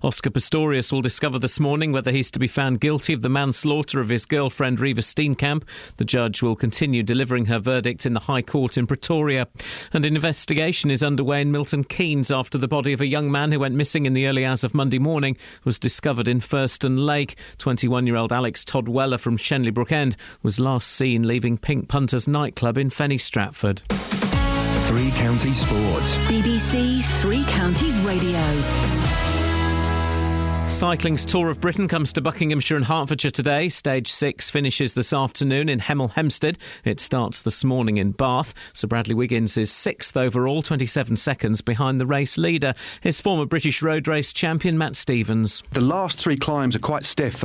Oscar Pistorius will discover this morning whether he's to be found guilty of the manslaughter of his girlfriend Reva Steenkamp. The judge will continue delivering her verdict in the High Court in Pretoria. And an investigation is underway in Milton Keynes after the body of a young man who went missing in the early hours of Monday morning was discovered in Thurston Lake. 21-year-old Alex Todd Weller from Shenley Brook End was last seen leaving Pink Punters nightclub in Fenny Stratford. Three Counties Sports. BBC Three Counties Radio. Cycling's Tour of Britain comes to Buckinghamshire and Hertfordshire today. Stage 6 finishes this afternoon in Hemel Hempstead. It starts this morning in Bath. Sir Bradley Wiggins is 6th overall, 27 seconds behind the race leader. His former British road race champion Matt Stevens. The last three climbs are quite stiff.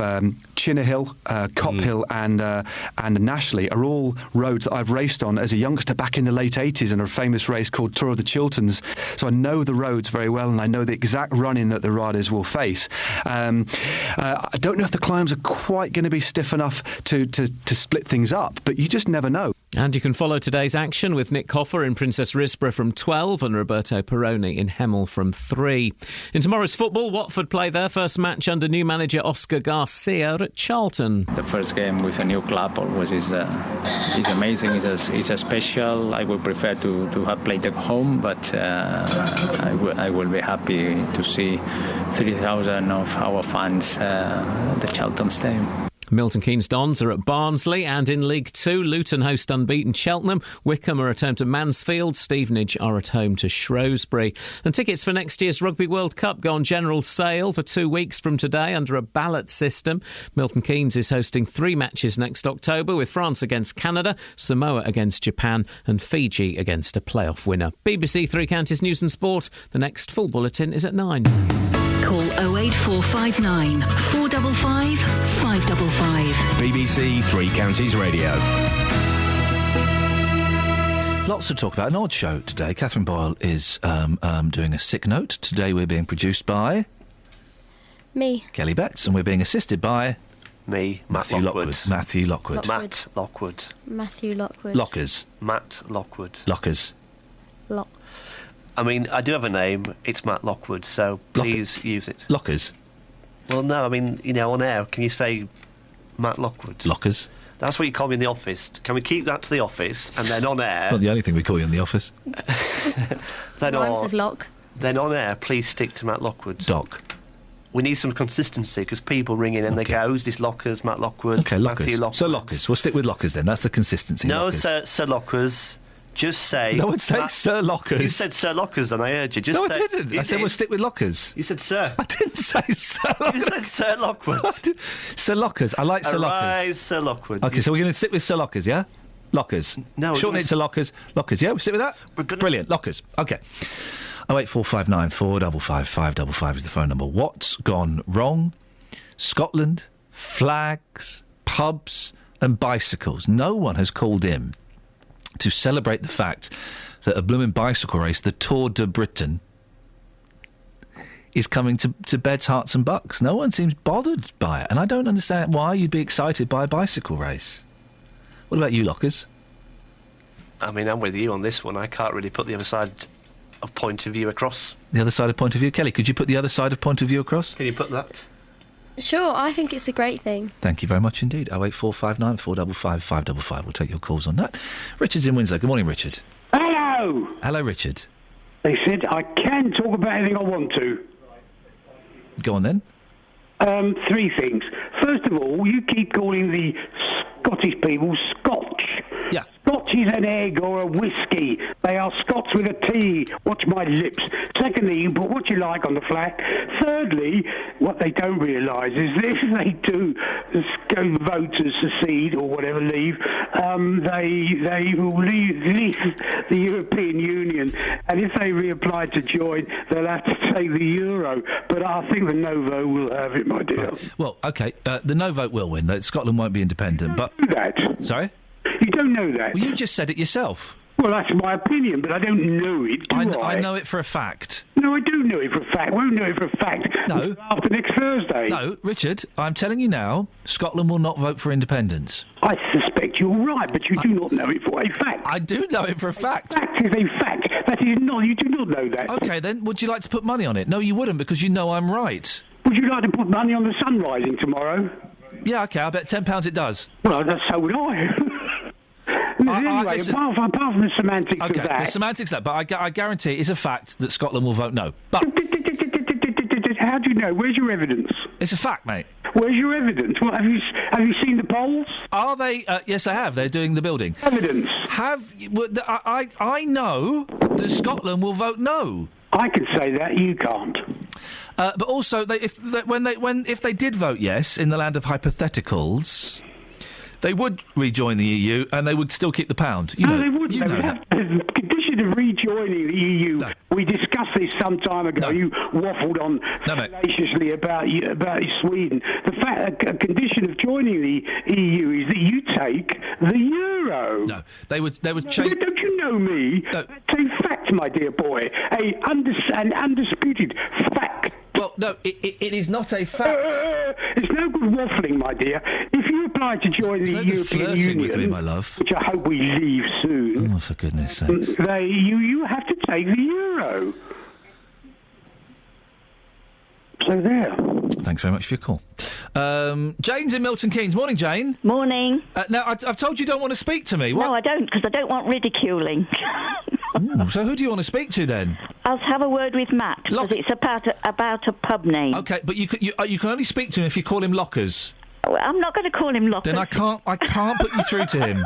Chinner Hill, Cop Hill and Nashley are all roads that I've raced on as a youngster back in the late 80s in a famous race called Tour of the Chilterns. So I know the roads very well and I know the exact run-in that the riders will face. I don't know if the climbs are quite going to be stiff enough to split things up, but you just never know. And you can follow today's action with Nick Hoffer in Princess Risborough from 12 and Roberto Peroni in Hemel from 3. In tomorrow's football, Watford play their first match under new manager Oscar Garcia at Charlton. The first game with a new club always is amazing. It's a special. I would prefer to have played at home, but I will be happy to see 3,000 of our fans at the Charlton Stadium. Milton Keynes Dons are at Barnsley, and in League 2, Luton host unbeaten Cheltenham, Wickham are at home to Mansfield, Stevenage are at home to Shrewsbury. And tickets for next year's Rugby World Cup go on general sale for 2 weeks from today under a ballot system. Milton Keynes is hosting 3 matches next October, with France against Canada, Samoa against Japan and Fiji against a playoff winner. BBC Three Counties News and Sport. The next full bulletin is at 9. Call 08459 455 555. BBC Three Counties Radio. Lots to talk about. An odd show today. Catherine Boyle is doing a sick note. Today we're being produced by... Me. Kelly Betts, and we're being assisted by... Me, Matthew Lockwood. Matthew Lockwood. Matt Lockwood. Matthew Lockwood. Lockers. Matt Lockwood. Lockers. Lock. I mean, I do have a name. It's Matt Lockwood, so please use it. Lockers? Well, no, I mean, on air, can you say Matt Lockwood? Lockers? That's what you call me in the office. Can we keep that to the office, and then on air... It's not the only thing we call you in the office. Rhymes of lock. Then on air, please stick to Matt Lockwood. Doc. We need some consistency, because people ring in and they go, who's this Lockers, Matt Lockwood, Okay, Lockers. Matthew Lockwood. So Lockers. We'll stick with Lockers then. That's the consistency. No, Lockers. Sir Lockers. Just say... No one said Sir Lockers. You said Sir Lockers, and I heard you. I didn't. I said we'll stick with Lockers. You said Sir. I didn't say Sir Lockers. You said Sir Lockwood. Sir Lockers. I like Sir Lockers. Arise, Sir Lockwood. OK, so we're going to stick with Sir Lockers, yeah? Lockers. No, shorten it to Lockers. Lockers, yeah? We stick with that? Brilliant. Lockers. OK. 08459 455 555 is the phone number. What's gone wrong? Scotland, flags, pubs and bicycles. No one has called in to celebrate the fact that a blooming bicycle race, the Tour de Britain, is coming to Beds, Hearts and Bucks. No one seems bothered by it, and I don't understand why you'd be excited by a bicycle race. What about you, Lockers? I mean, I'm with you on this one. I can't really put the other side of point of view across. The other side of point of view? Kelly, could you put the other side of point of view across? Can you put that? Sure, I think it's a great thing. Thank you very much indeed. 08459 455 555. We'll take your calls on that. Richard's in Winslow. Good morning, Richard. Hello! Hello, Richard. They said I can talk about anything I want to. Go on then. Three things. First of all, you keep calling the Scottish people Scotch. Yeah. Scotch is an egg or a whiskey. They are Scots with a T. Watch my lips. Secondly, you put what you like on the flag. Thirdly, what they don't realise is if they do go vote to secede or whatever, leave, they will leave the European Union. And if they reapply to join, they'll have to take the euro. But I think the no vote will have it, my dear. Right. Well, OK, the no vote will win. Scotland won't be independent, but... That. Sorry? You don't know that. Well, you just said it yourself. Well, that's my opinion, but I don't know it, do I? I know it for a fact. No, I do know it for a fact. Won't know it for a fact. No. After next Thursday. No, Richard, I'm telling you now, Scotland will not vote for independence. I suspect you're right, but you do not know it for a fact. I do know it for a fact. Fact is a fact. That is not. You do not know that. OK, then, would you like to put money on it? No, you wouldn't, because you know I'm right. Would you like to put money on the sun rising tomorrow? Yeah, OK, I bet £10 it does. Well, so would I. Anyway, listen, apart from the semantics of that... the semantics of that, but I guarantee it's a fact that Scotland will vote no. But... How do you know? Where's your evidence? It's a fact, mate. Where's your evidence? What, have you seen the polls? Are they... yes, I have. They're doing the building. Evidence. I know that Scotland will vote no. I can say that, you can't. But also, if they did vote yes in the land of hypotheticals... They would rejoin the EU and they would still keep the pound. They wouldn't. The condition of rejoining the EU, we discussed this some time ago. No. You waffled on fallaciously about Sweden. The fact, a condition of joining the EU is that you take the euro. No, they would change. Don't you know me? No. It's a fact, my dear boy. An undisputed fact. Well, no, it is not a fact. It's no good waffling, my dear. If you apply to join the European Union, with me, my love, which I hope we leave soon. Oh, for goodness sakes! You have to take the euro. So there. Thanks very much for your call. Jane's in Milton Keynes. Morning, Jane. Morning. Now, I've told you don't want to speak to me. What? No, I don't, because I don't want ridiculing. So who do you want to speak to then? I'll have a word with Matt, because it's about a pub name. OK, but you can only speak to him if you call him Lockers. Well, I'm not going to call him Lockers. Then I can't put you through to him.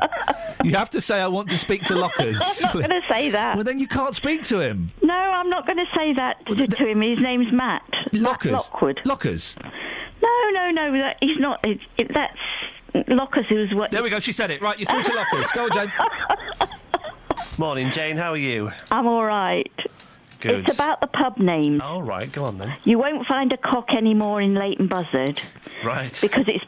You have to say, I want to speak to Lockers. I'm not going to say that. Well, then you can't speak to him. No, I'm not going to say that to him. His name's Matt. Lockers? Matt Lockwood. Lockers? No, he's not. That's Lockers who's what... There we go, she said it. Right, you're through to Lockers. Go on, Jane. Morning, Jane. How are you? I'm all right. Good. It's about the pub names. All right, go on then. You won't find a cock anymore in Leighton Buzzard. Right. Because it's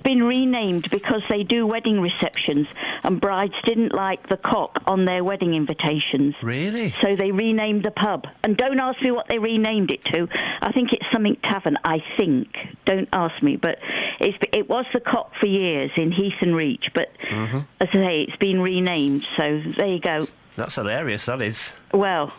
been renamed because they do wedding receptions and brides didn't like the cock on their wedding invitations. Really? So they renamed the pub. And don't ask me what they renamed it to. I think it's something Tavern, I think. Don't ask me. But it was the Cock for years in Heath and Reach. But as I say, it's been renamed. So there you go. That's hilarious, that is. Well...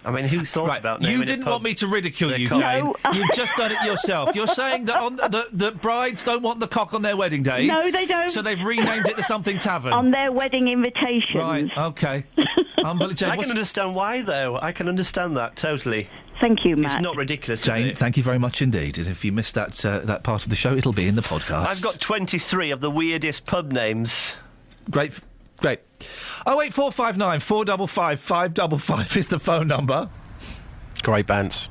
I mean, who thought about naming You didn't want me to ridicule you, Jane. No. You've just done it yourself. You're saying that that brides don't want the cock on their wedding day. No, they don't. So they've renamed it to something Tavern. On their wedding invitations. Right, OK. Jane, I can understand why, though. I can understand that, totally. Thank you, Matt. It's not ridiculous, Jane, is it? thank you very much indeed. And if you missed that part of the show, it'll be in the podcast. I've got 23 of the weirdest pub names. Great. 08459 455 555 is the phone number. Great bands.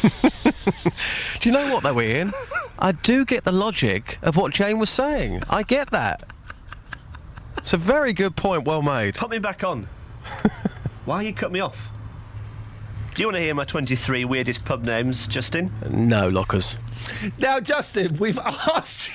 Do you know what, though, Ian? I do get the logic of what Jane was saying. I get that. It's a very good point, well made. Put me back on. Why you cut me off? Do you want to hear my 23 weirdest pub names, Justin? No, Lockers. Now, Justin, we've asked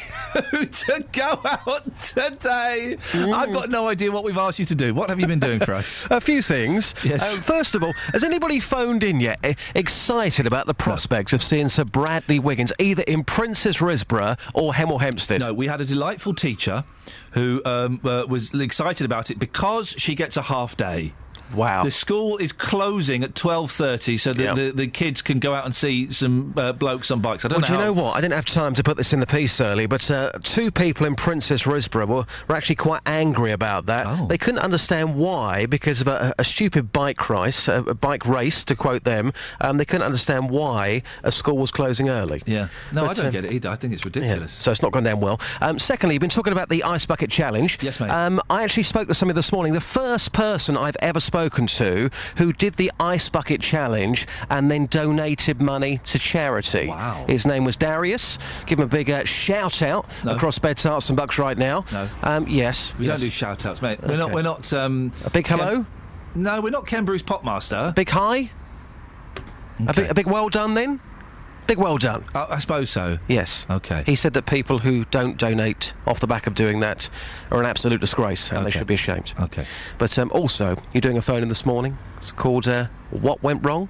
you to go out today. I've got no idea what we've asked you to do. What have you been doing for us? A few things. Yes. First of all, has anybody phoned in yet excited about the prospects of seeing Sir Bradley Wiggins either in Princess Risborough or Hemel Hempstead? No, we had a delightful teacher who was excited about it because she gets a half day. Wow. The school is closing at 12:30 so that the kids can go out and see some blokes on bikes. I don't know. Do you know what? I didn't have time to put this in the piece early, but 2 people in Princess Risborough were actually quite angry about that. Oh. They couldn't understand why, because of a stupid bike race, to quote them. They couldn't understand why a school was closing early. Yeah. No, I don't get it either. I think it's ridiculous. So it's not gone down well. Secondly, you've been talking about the Ice Bucket Challenge. Yes, mate. I actually spoke to somebody this morning, the first person I've ever spoken to who did the Ice Bucket Challenge and then donated money to charity. Wow. His name was Darius. Give him a big shout-out across Beds, Hearts and Bucks right now. No. Yes. We don't do shout-outs, mate. Okay. We're not... a big hello? No, we're not Ken Bruce Popmaster. A big hi? Okay. A big well done, then? Big well done. I suppose so. Yes. Okay. He said that people who don't donate off the back of doing that are an absolute disgrace and they should be ashamed. Okay. But also, you're doing a phone-in this morning. It's called What Went Wrong?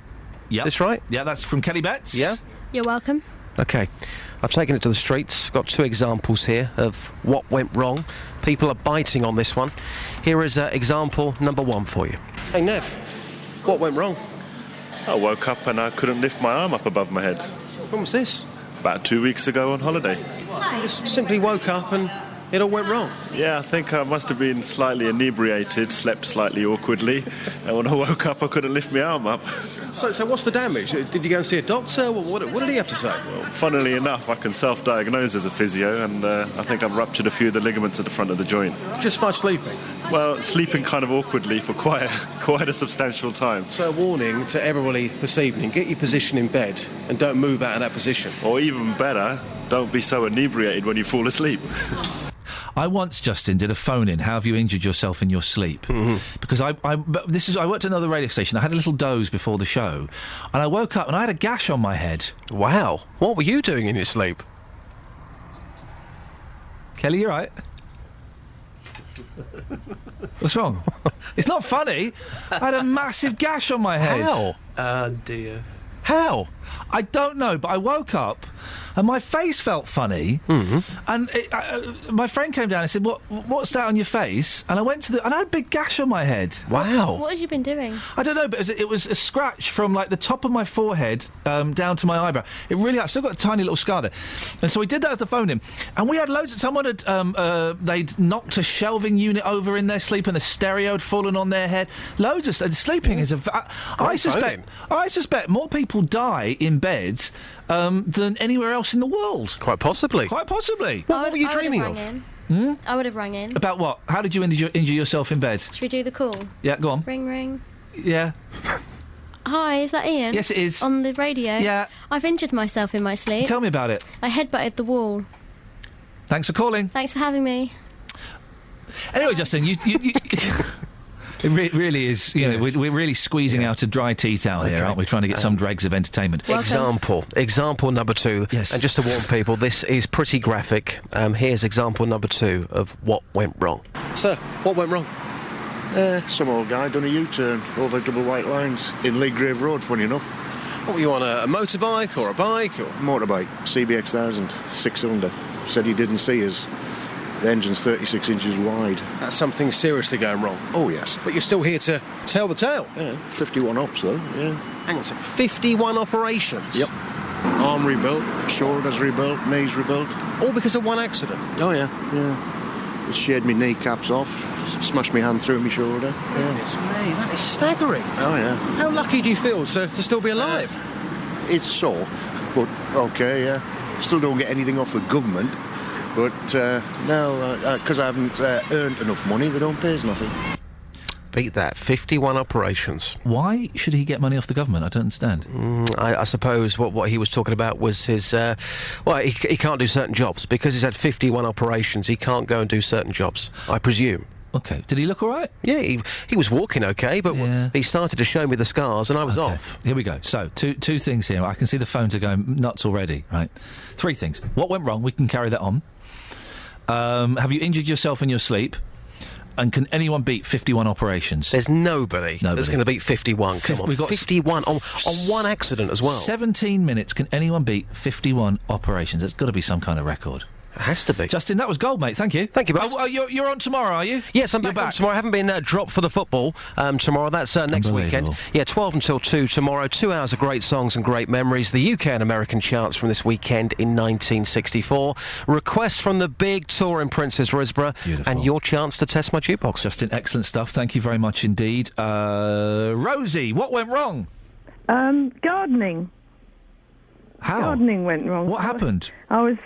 Yep. Is this right? Yeah, that's from Kelly Betts. Yeah? You're welcome. Okay. I've taken it to the streets. Got 2 examples here of what went wrong. People are biting on this one. Here is example number 1 for you. Hey, Nev, what went wrong? I woke up and I couldn't lift my arm up above my head. When was this? About 2 weeks ago on holiday. You just simply woke up and it all went wrong. Yeah, I think I must have been slightly inebriated, slept slightly awkwardly, and when I woke up I couldn't lift my arm up. So what's the damage? Did you go and see a doctor? What did he have to say? Well, funnily enough, I can self-diagnose as a physio, and I think I've ruptured a few of the ligaments at the front of the joint. Just by sleeping? Well, sleeping kind of awkwardly for quite a substantial time. So a warning to everybody this evening, get your position in bed and don't move out of that position. Or even better, don't be so inebriated when you fall asleep. I once, Justin, did a phone-in. How have you injured yourself in your sleep? Mm-hmm. Because I worked at another radio station. I had a little doze before the show, and I woke up and I had a gash on my head. Wow. What were you doing in your sleep? Kelly, you right? What's wrong? It's not funny. I had a massive gash on my head. How? Oh, dear. How? I don't know, but I woke up and my face felt funny. Mm-hmm. And my friend came down and said, "What's that on your face?" And I went to and I had a big gash on my head. Wow. What have you been doing? I don't know, but it was a scratch from like the top of my forehead down to my eyebrow. It really, I've still got a tiny little scar there. And so we did that as the phone in, and we had loads. Someone had they'd knocked a shelving unit over in their sleep, and the stereo had fallen on their head. Loads of sleeping is I suspect more people die in bed than anywhere else in the world. Quite possibly. Quite possibly. What were you dreaming of? I would have rung in. About what? How did you injure yourself in bed? Should we do the call? Yeah, go on. Ring, ring. Yeah. Hi, is that Iain? Yes, it is. On the radio? Yeah. I've injured myself in my sleep. Tell me about it. I headbutted the wall. Thanks for calling. Thanks for having me. Anyway, Justin, you it really is. You know, we're really squeezing out a dry tea towel here, aren't we? Trying to get some dregs of entertainment. Example number 2. Yes. And just to warn people, this is pretty graphic. Here's example number 2 of what went wrong. Sir, what went wrong? Some old guy done a U-turn over double white lines in Leagrave Road, funny enough. What were you on, a motorbike or a bike? Or? Motorbike, CBX 1000, 6-cylinder. Said he didn't see us. The engine's 36 inches wide. That's something seriously going wrong. Oh, yes. But you're still here to tell the tale. Yeah, 51 ops, though, yeah. Hang on a second. 51 operations? Yep. Arm rebuilt, shoulders rebuilt, knees rebuilt. All because of one accident? Oh, yeah. It sheared me kneecaps off, smashed my hand through my shoulder. Goodness me, that is staggering. Oh, yeah. How lucky do you feel to still be alive? It's sore, but okay, yeah. Still don't get anything off the government. But now, because I haven't earned enough money, they don't pay us nothing. Beat that. 51 operations. Why should he get money off the government? I don't understand. I suppose what he was talking about was his... he can't do certain jobs. Because he's had 51 operations, he can't go and do certain jobs, I presume. OK. Did he look all right? Yeah, he was walking OK, but he started to show me the scars and I was off. Here we go. So, two things here. I can see the phones are going nuts already, right? 3 things. What went wrong? We can carry that on. Have you injured yourself in your sleep? And can anyone beat 51 operations? There's nobody that's going to beat 51. Come on, we've got 51 on one accident as well. 17 minutes. Can anyone beat 51 operations? There's got to be some kind of record. It has to be. Justin, that was gold, mate. Thank you. Thank you, boss. You're on tomorrow, are you? Yes, I'm back on tomorrow. I haven't been dropped for the football tomorrow. That's next weekend. Yeah, 12 until 2 tomorrow. 2 hours of great songs and great memories. The UK and American charts from this weekend in 1964. Requests from the big tour in Princess Risborough. Beautiful. And your chance to test my jukebox. Justin, excellent stuff. Thank you very much indeed. Rosie, what went wrong? Gardening. How? Gardening went wrong. What happened? I was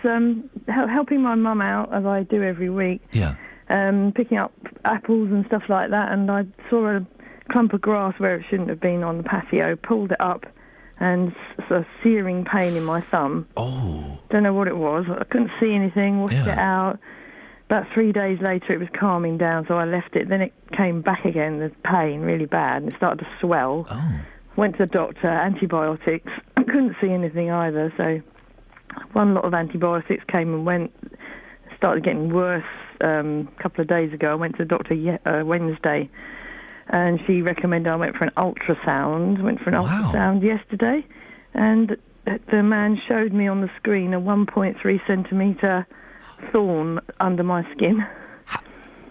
helping my mum out, as I do every week. Yeah. Picking up apples and stuff like that, and I saw a clump of grass where it shouldn't have been on the patio, pulled it up, and a searing pain in my thumb. Oh. Don't know what it was. I couldn't see anything, washed it out. About 3 days later, it was calming down, so I left it. Then it came back again, the pain, really bad, and it started to swell. Oh. Went to the doctor, antibiotics. I couldn't see anything either, so one lot of antibiotics came and went. Started getting worse a couple of days ago. I went to the doctor Wednesday, and she recommended I went for an ultrasound. Went for an ultrasound yesterday, and the man showed me on the screen a 1.3 centimetre thorn under my skin.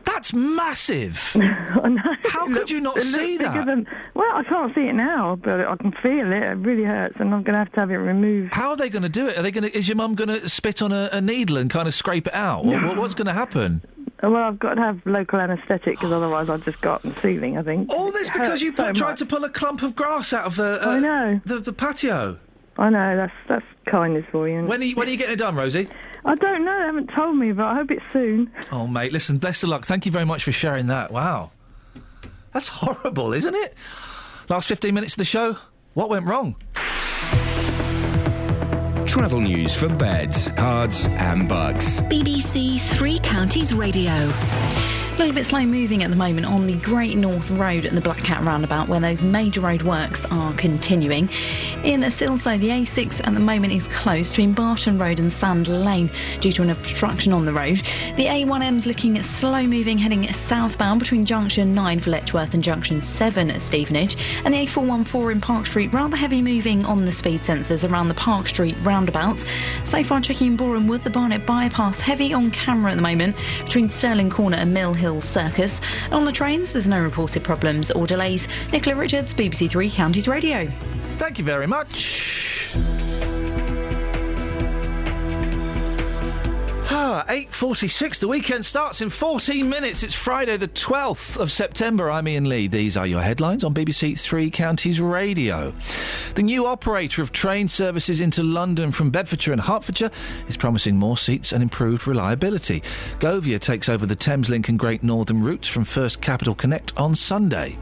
That's massive. I know. How could you not see that? Well, I can't see it now, but I can feel it. It really hurts, and I'm going to have it removed. How are they going to do it? Is your mum going to spit on a needle and kind of scrape it out? What's going to happen? Well, I've got to have local anaesthetic, because otherwise I'd just go up the ceiling, I think. All this because you tried to pull a clump of grass out of I know. the patio. I know, that's kindness for you. When are you getting it done, Rosie? I don't know, they haven't told me, but I hope it's soon. Oh, mate, listen, best of luck. Thank you very much for sharing that. Wow. That's horrible, isn't it? Last 15 minutes of the show, what went wrong? Travel news for beds, cards and bugs. BBC Three Counties Radio. A little bit slow moving at the moment on the Great North Road and the Black Cat roundabout, where those major road works are continuing. In Silsoe, the A6 at the moment is closed between Barton Road and Sand Lane due to an obstruction on the road. The A1M's looking slow moving heading southbound between Junction 9 for Letchworth and Junction 7 at Stevenage. And the A414 in Park Street, rather heavy moving on the speed sensors around the Park Street roundabouts. So far checking in Boreham Wood, the Barnet bypass heavy on camera at the moment between Stirling Corner and Mill Hill Circus. On the trains, there's no reported problems or delays. Nicola Richards, BBC Three Counties Radio. Thank you very much. 8:46. The weekend starts in 14 minutes. It's Friday the 12th of September. I'm Iain Lee. These are your headlines on BBC Three Counties Radio. The new operator of train services into London from Bedfordshire and Hertfordshire is promising more seats and improved reliability. Govia takes over the Thameslink and Great Northern routes from First Capital Connect on Sunday.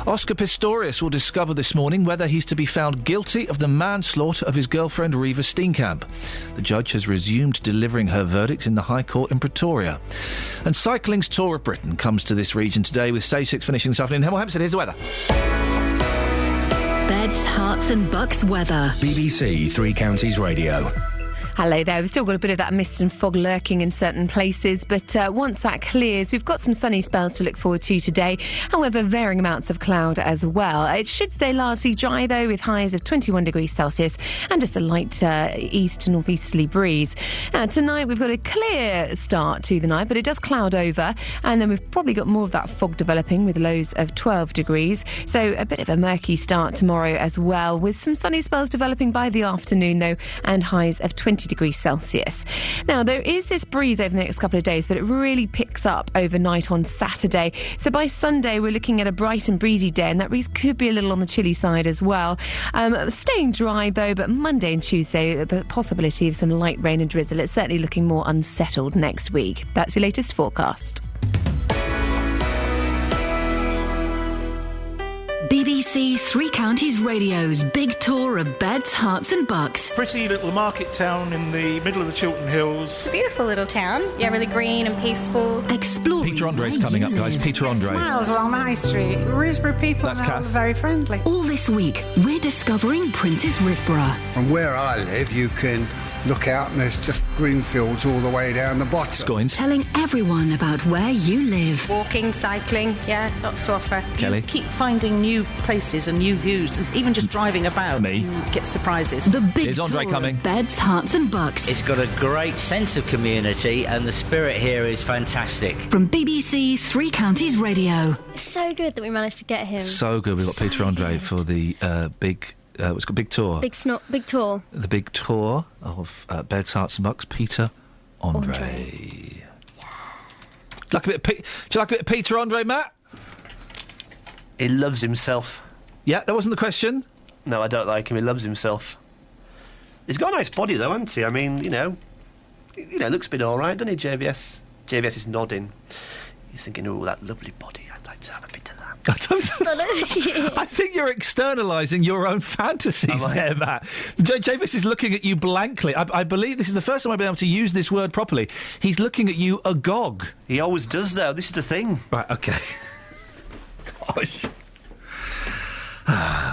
Oscar Pistorius will discover this morning whether he's to be found guilty of the manslaughter of his girlfriend Reva Steenkamp. The judge has resumed delivering her verdict in the High Court in Pretoria. And cycling's Tour of Britain comes to this region today with Stage 6 finishing this afternoon. Hemel Hempstead, here's the weather. Beds, Herts and Bucks weather. BBC Three Counties Radio. Hello there. We've still got a bit of that mist and fog lurking in certain places, but once that clears, we've got some sunny spells to look forward to today. However, varying amounts of cloud as well. It should stay largely dry, though, with highs of 21 degrees Celsius and just a light east to northeasterly breeze. Tonight, we've got a clear start to the night, but it does cloud over, and then we've probably got more of that fog developing with lows of 12 degrees. So a bit of a murky start tomorrow as well, with some sunny spells developing by the afternoon, though, and highs of 20 degrees Celsius. Now, there is this breeze over the next couple of days, but it really picks up overnight on Saturday. So by Sunday, we're looking at a bright and breezy day, and that breeze could be a little on the chilly side as well. Staying dry, though, but Monday and Tuesday, the possibility of some light rain and drizzle. It's certainly looking more unsettled next week. That's your latest forecast. BBC Three Counties Radio's big tour of Beds, Herts and Bucks. Pretty little market town in the middle of the Chiltern Hills. It's a beautiful little town. Yeah, really green and peaceful. Exploring. Peter Andre's coming up, guys. Peter Andre. Smiles along the high street. Risborough people are very friendly. All this week, we're discovering Princess Risborough. From where I live, you can look out and there's just green fields all the way down the bottom. Scoins. Telling everyone about where you live. Walking, cycling, yeah, lots to offer. Kelly. Keep finding new places and new views, and even just driving about. Me. You get surprises. The big Here's Andre tour coming. of Beds, Hearts and Bucks. It's got a great sense of community, and the spirit here is fantastic. From BBC Three Counties Radio. It's so good that we managed to get him. So good. We've got Peter Andre for the big... what's called Big Tour. Big tour. The big tour of Beds, Hearts and Bucks. Peter Andre. Yeah. Do you like a bit of Peter Andre, Matt? He loves himself. Yeah, that wasn't the question. No, I don't like him. He loves himself. He's got a nice body, though, hasn't he? I mean, looks a bit all right, doesn't he, JVS? JVS is nodding. He's thinking, oh, that lovely body. I'd like to have a bit of that. I think you're externalising your own fantasies there, Matt. Javis is looking at you blankly. I believe this is the first time I've been able to use this word properly. He's looking at you agog. He always does, though. This is the thing. Right, OK. Gosh.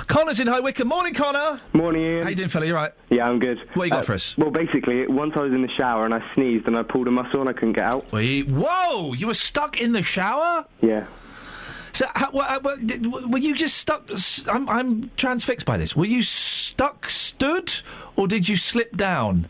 Connor's in High Wycombe. Morning, Connor. Morning, Ian. How you doing, fella? You right? Yeah, I'm good. What you got for us? Well, basically, once I was in the shower and I sneezed and I pulled a muscle and I couldn't get out. Whoa! You were stuck in the shower? Yeah. So, were you just stuck... I'm transfixed by this. Were you stood, or did you slip down?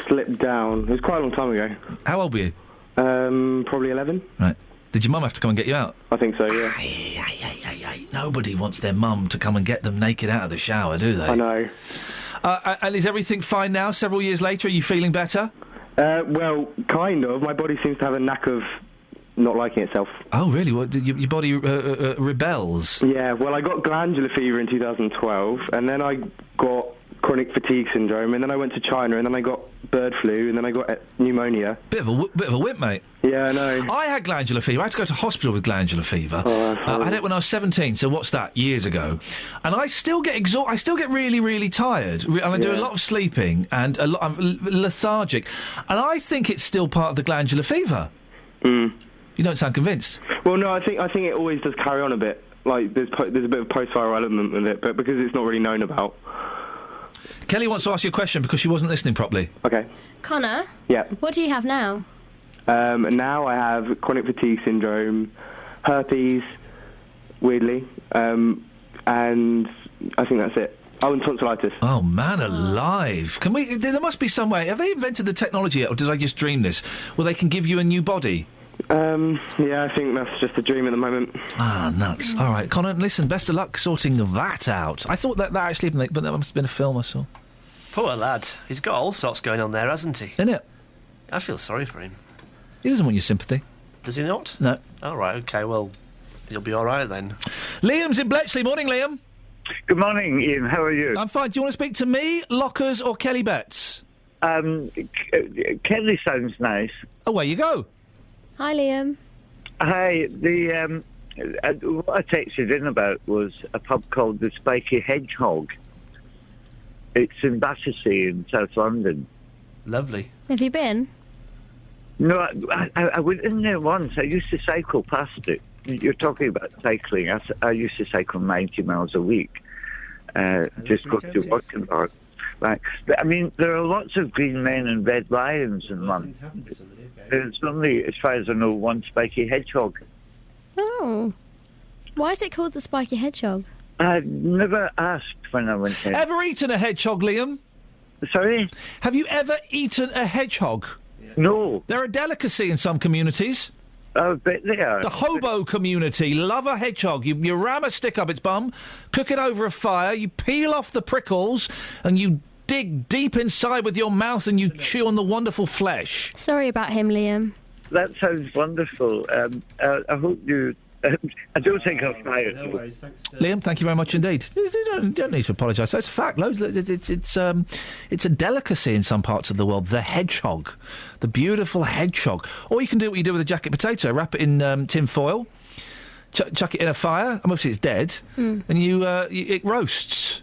Slipped down. It was quite a long time ago. How old were you? Probably 11. Right. Did your mum have to come and get you out? I think so, yeah. Nobody wants their mum to come and get them naked out of the shower, do they? I know. And is everything fine now, several years later? Are you feeling better? Well, kind of. My body seems to have a knack of not liking itself. Oh, really? What, your body rebels? Yeah, well, I got glandular fever in 2012, and then I got chronic fatigue syndrome, and then I went to China, and then I got bird flu, and then I got pneumonia. Bit of a whip, mate. Yeah, I know. I had glandular fever. I had to go to hospital with glandular fever. I had it when I was 17, so what's that? Years ago. And I still get I still get really, really tired. And I do a lot of sleeping, and I'm lethargic. And I think it's still part of the glandular fever. Mm. You don't sound convinced. Well, no, I think it always does carry on a bit. Like, there's a bit of post-viral element with it, but because it's not really known about. Kelly wants to ask you a question because she wasn't listening properly. Okay. Connor? Yeah. What do you have now? Now I have chronic fatigue syndrome, herpes, weirdly, and I think that's it. Oh, and tonsillitis. Oh, man alive. Can we... There must be some way... Have they invented the technology yet, or did I just dream this? Where they can give you a new body? Yeah, I think that's just a dream at the moment. Ah, nuts. All right, Connor, listen, best of luck sorting that out. I thought that actually... But that must have been a film I saw. Poor lad. He's got all sorts going on there, hasn't he? Isn't it? I feel sorry for him. He doesn't want your sympathy. Does he not? No. All right, OK, well, he'll be all right then. Liam's in Bletchley. Morning, Liam. Good morning, Ian. How are you? I'm fine. Do you want to speak to me, Lockers, or Kelly Betts? Kelly sounds nice. Away you go. Hi, Liam. Hi. What I texted in about was a pub called the Spiky Hedgehog. It's in Battersea in South London. Lovely. Have you been? No, I went in there once. I used to cycle past it. You're talking about cycling. I used to cycle 90 miles a week. Just go to work and back. Right. But, I mean, there are lots of green men and red lions in London. There's only, as far as I know, one spiky hedgehog. Oh. Why is it called the Spiky Hedgehog? I never asked when I went there. Ever eaten a hedgehog, Liam? Sorry? Have you ever eaten a hedgehog? No. They're a delicacy in some communities. I bet they are. The hobo community love a hedgehog. You ram a stick up its bum, cook it over a fire, you peel off the prickles, and you dig deep inside with your mouth and you chew on the wonderful flesh. Sorry about him, Liam. That sounds wonderful. I hope you... I don't think I'll try it. No worries, thanks, Liam, thank you very much indeed. You don't need to apologise. It's a fact. It's a delicacy in some parts of the world. The hedgehog, the beautiful hedgehog. Or you can do what you do with a jacket potato: wrap it in tin foil, chuck it in a fire. Obviously, it's dead, and it roasts.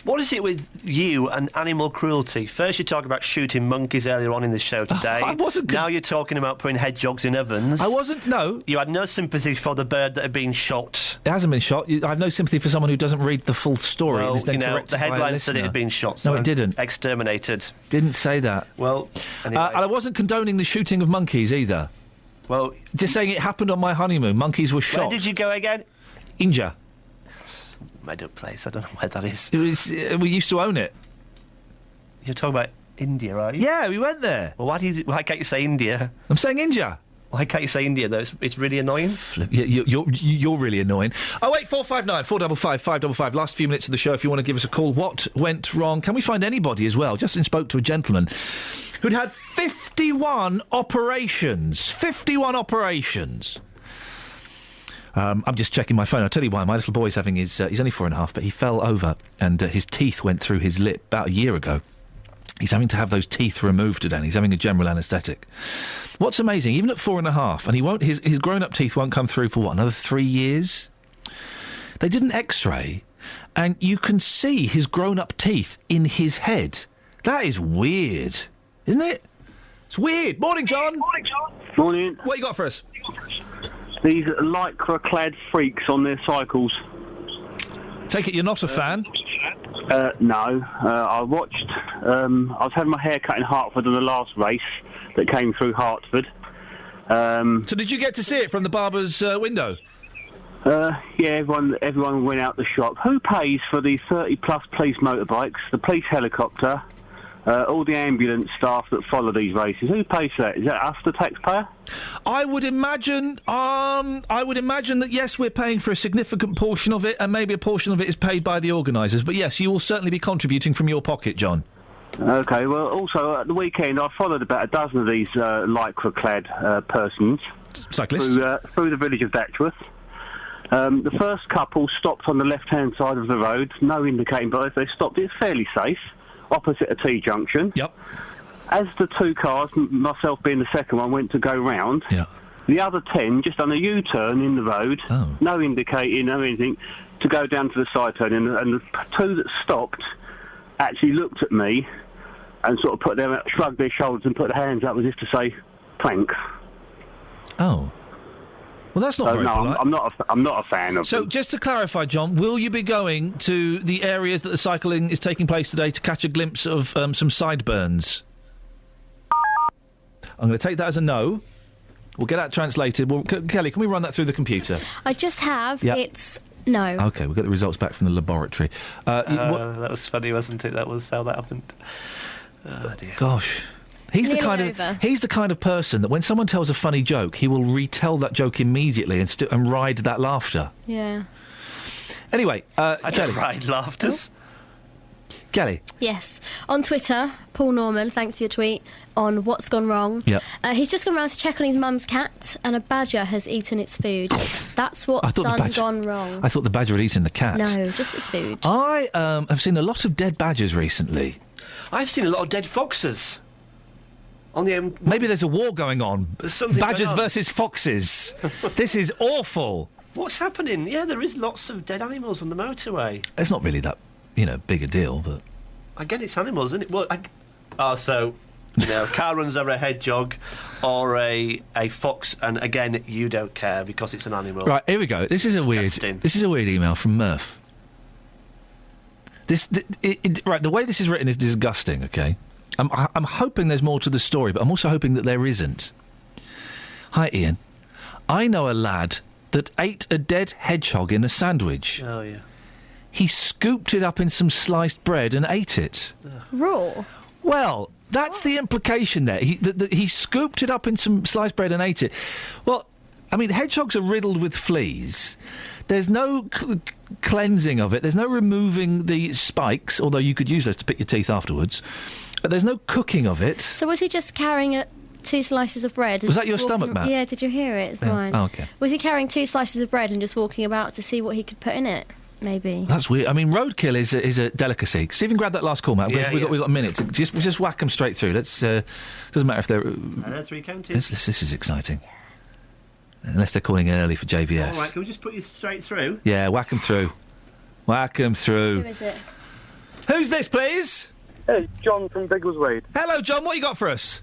What is it with you and animal cruelty? First you talk about shooting monkeys earlier on in the show today. I wasn't... Now you're talking about putting hedgehogs in ovens. I wasn't... No. You had no sympathy for the bird that had been shot. It hasn't been shot. I have no sympathy for someone who doesn't read the full story. Well, and is then corrected the by a headline said it listener. had been shot. So no, it didn't. Exterminated. Didn't say that. Well, anyway. And I wasn't condoning the shooting of monkeys either. Well... Just saying it happened on my honeymoon. Monkeys were shot. Where did you go again? India. Made up place. I don't know where that is. It was, we used to own it. You're talking about India, are you? Yeah, we went there. Well, why can't you say India? I'm saying India. Why can't you say India, though? It's really annoying. You're really annoying. 08459 455 555. Last few minutes of the show if you want to give us a call. What went wrong? Can we find anybody as well? Justin spoke to a gentleman who'd had 51 operations. 51 operations. I'm just checking my phone. I'll tell you why. My little boy's having his... he's only 4.5, but he fell over and his teeth went through his lip about a year ago. He's having to have those teeth removed today and he's having a general anaesthetic. What's amazing, even at 4.5, and he won't... His grown-up teeth won't come through for, another 3 years? They did an X-ray and you can see his grown-up teeth in his head. That is weird, isn't it? It's weird. Morning, John. Morning, John. Morning. What you got for us? These lycra-clad freaks on their cycles. Take it you're not a fan? No. I watched... I was having my hair cut in Hertford on the last race that came through Hertford. So did you get to see it from the barber's window? Yeah, everyone went out the shop. Who pays for the 30-plus police motorbikes, the police helicopter, all the ambulance staff that follow these races? Who pays for that? Is that us, the taxpayer? I would imagine that, yes, we're paying for a significant portion of it, and maybe a portion of it is paid by the organisers. But yes, you will certainly be contributing from your pocket, John. OK, well, also, at the weekend, I followed about a dozen of these lycra-clad persons. Cyclists? Through the village of Datchworth. The first couple stopped on the left-hand side of the road, no indicating but if they stopped, it's fairly safe, opposite a T-junction. Yep. As the two cars, myself being the second one, went to go round, the other 10 just done a U-turn in the road, no indicating, no anything, to go down to the side turn. And the two that stopped actually looked at me and sort of shrugged their shoulders and put their hands up as if to say, thanks. Oh. Well, that's not very polite. I'm not a fan of So, them. just to clarify, John, will you be going to the areas that the cycling is taking place today to catch a glimpse of some sideburns? I'm going to take that as a no. We'll get that translated. Kelly, can we run that through the computer? I just have. Yep. It's no. OK, we'll get the results back from the laboratory. That was funny, wasn't it? That was how that happened. Oh, dear. Gosh. He's the kind of person that when someone tells a funny joke, he will retell that joke immediately and ride that laughter. Yeah. Anyway, I Kelly. don't ride laughters. Kelly. Yes. On Twitter, Paul Norman, thanks for your tweet on what's gone wrong. Yep. He's just gone around to check on his mum's cat and a badger has eaten its food. That's what's gone wrong. I thought the badger had eaten the cat. No, just its food. I have seen a lot of dead badgers recently. I've seen a lot of dead foxes. On the Maybe there's a war going on. Badgers going on. versus foxes. This is awful. What's happening? Yeah, there is lots of dead animals on the motorway. It's not really that, big a deal, but... I get it's animals, isn't it? Well, car runs over a hedgehog or a fox, and again, you don't care because it's an animal. Right, here we go. This is a weird email from Murph. Right, the way this is written is disgusting, OK? I'm hoping there's more to the story, but I'm also hoping that there isn't. Hi, Iain. I know a lad that ate a dead hedgehog in a sandwich. Oh, yeah. He scooped it up in some sliced bread and ate it. Raw? Well, that's the implication there. He scooped it up in some sliced bread and ate it. Well, I mean, hedgehogs are riddled with fleas. There's no cleansing of it. There's no removing the spikes, although you could use those to pick your teeth afterwards. But there's no cooking of it. So was he just carrying 2 slices of bread? Was that your stomach, Matt? Yeah, did you hear it? It's mine. Oh, OK. Was he carrying 2 slices of bread and just walking about to see what he could put in it? Maybe. That's weird. I mean, roadkill is a delicacy. Stephen, grab that last call, Matt. Yeah, we've got minutes. Just whack them straight through. Let's. Doesn't matter if they're. I know 3 counties. This is exciting. Unless they're calling early for JVS. All right, can we just put you straight through? Yeah, whack them through. Whack them through. Who is it? Who's this, please? Hey, John from Biggleswade. Hello, John. What you got for us?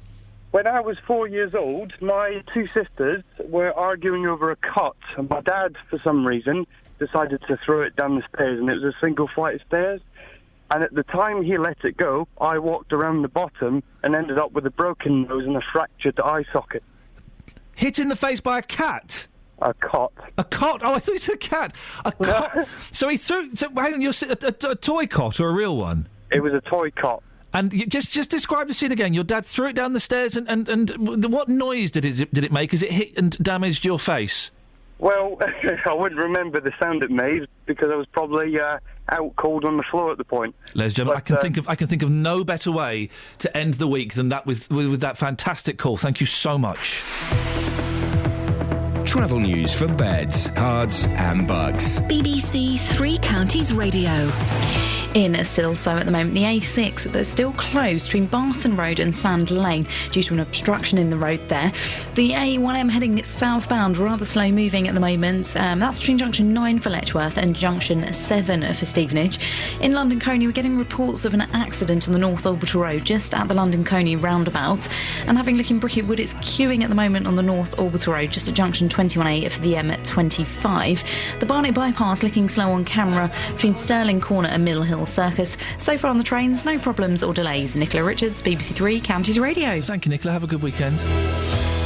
When I was 4 years old, my two sisters were arguing over a cot, and my dad, for some reason, decided to throw it down the stairs, and it was a single flight of stairs. And at the time he let it go, I walked around the bottom and ended up with a broken nose and a fractured eye socket. Hit in the face by a cat? A cot. A cot? Oh, I thought you said a cat. A cot. So he threw... So, hang on, a toy cot or a real one? It was a toy cot. And just describe the scene again. Your dad threw it down the stairs, and what noise did it make as it hit and damaged your face? Well, I wouldn't remember the sound it made because I was probably out cold on the floor at the point. Ladies and gentlemen, I can think of no better way to end the week than that with that fantastic call. Thank you so much. Travel news for beds, cards and bugs. BBC Three Counties Radio. In Silsoe at the moment, the A6 that's still closed between Barton Road and Sand Lane due to an obstruction in the road there. The A1M heading southbound, rather slow moving at the moment. That's between junction 9 for Letchworth and junction 7 for Stevenage. In London Coney, we're getting reports of an accident on the North Orbital Road just at the London Coney roundabout. And having a look in Bricket Wood, it's queuing at the moment on the North Orbital Road just at junction 21A for the M25. The Barnet bypass looking slow on camera between Stirling Corner and Mill Hill Circus. So far on the trains, no problems or delays. Nicola Richards, BBC Three Counties Radio. Thank you, Nicola. Have a good weekend.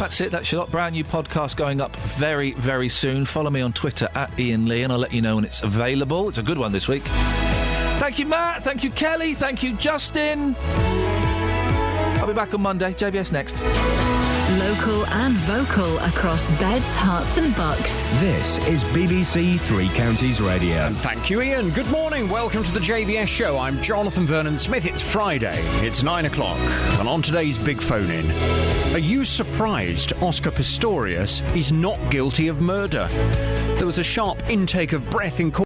That's it. That's your brand new podcast going up very, very soon. Follow me on Twitter at Iain Lee, and I'll let you know when it's available. It's a good one this week. Thank you, Matt. Thank you, Kelly. Thank you, Justin. I'll be back on Monday. JVS next. Local and vocal across beds, hearts and bucks. This is BBC Three Counties Radio. And thank you, Ian. Good morning. Welcome to the JVS show. I'm Jonathan Vernon-Smith. It's Friday. It's 9 o'clock. And on today's Big Phone-In, are you surprised Oscar Pistorius is not guilty of murder? There was a sharp intake of breath in court.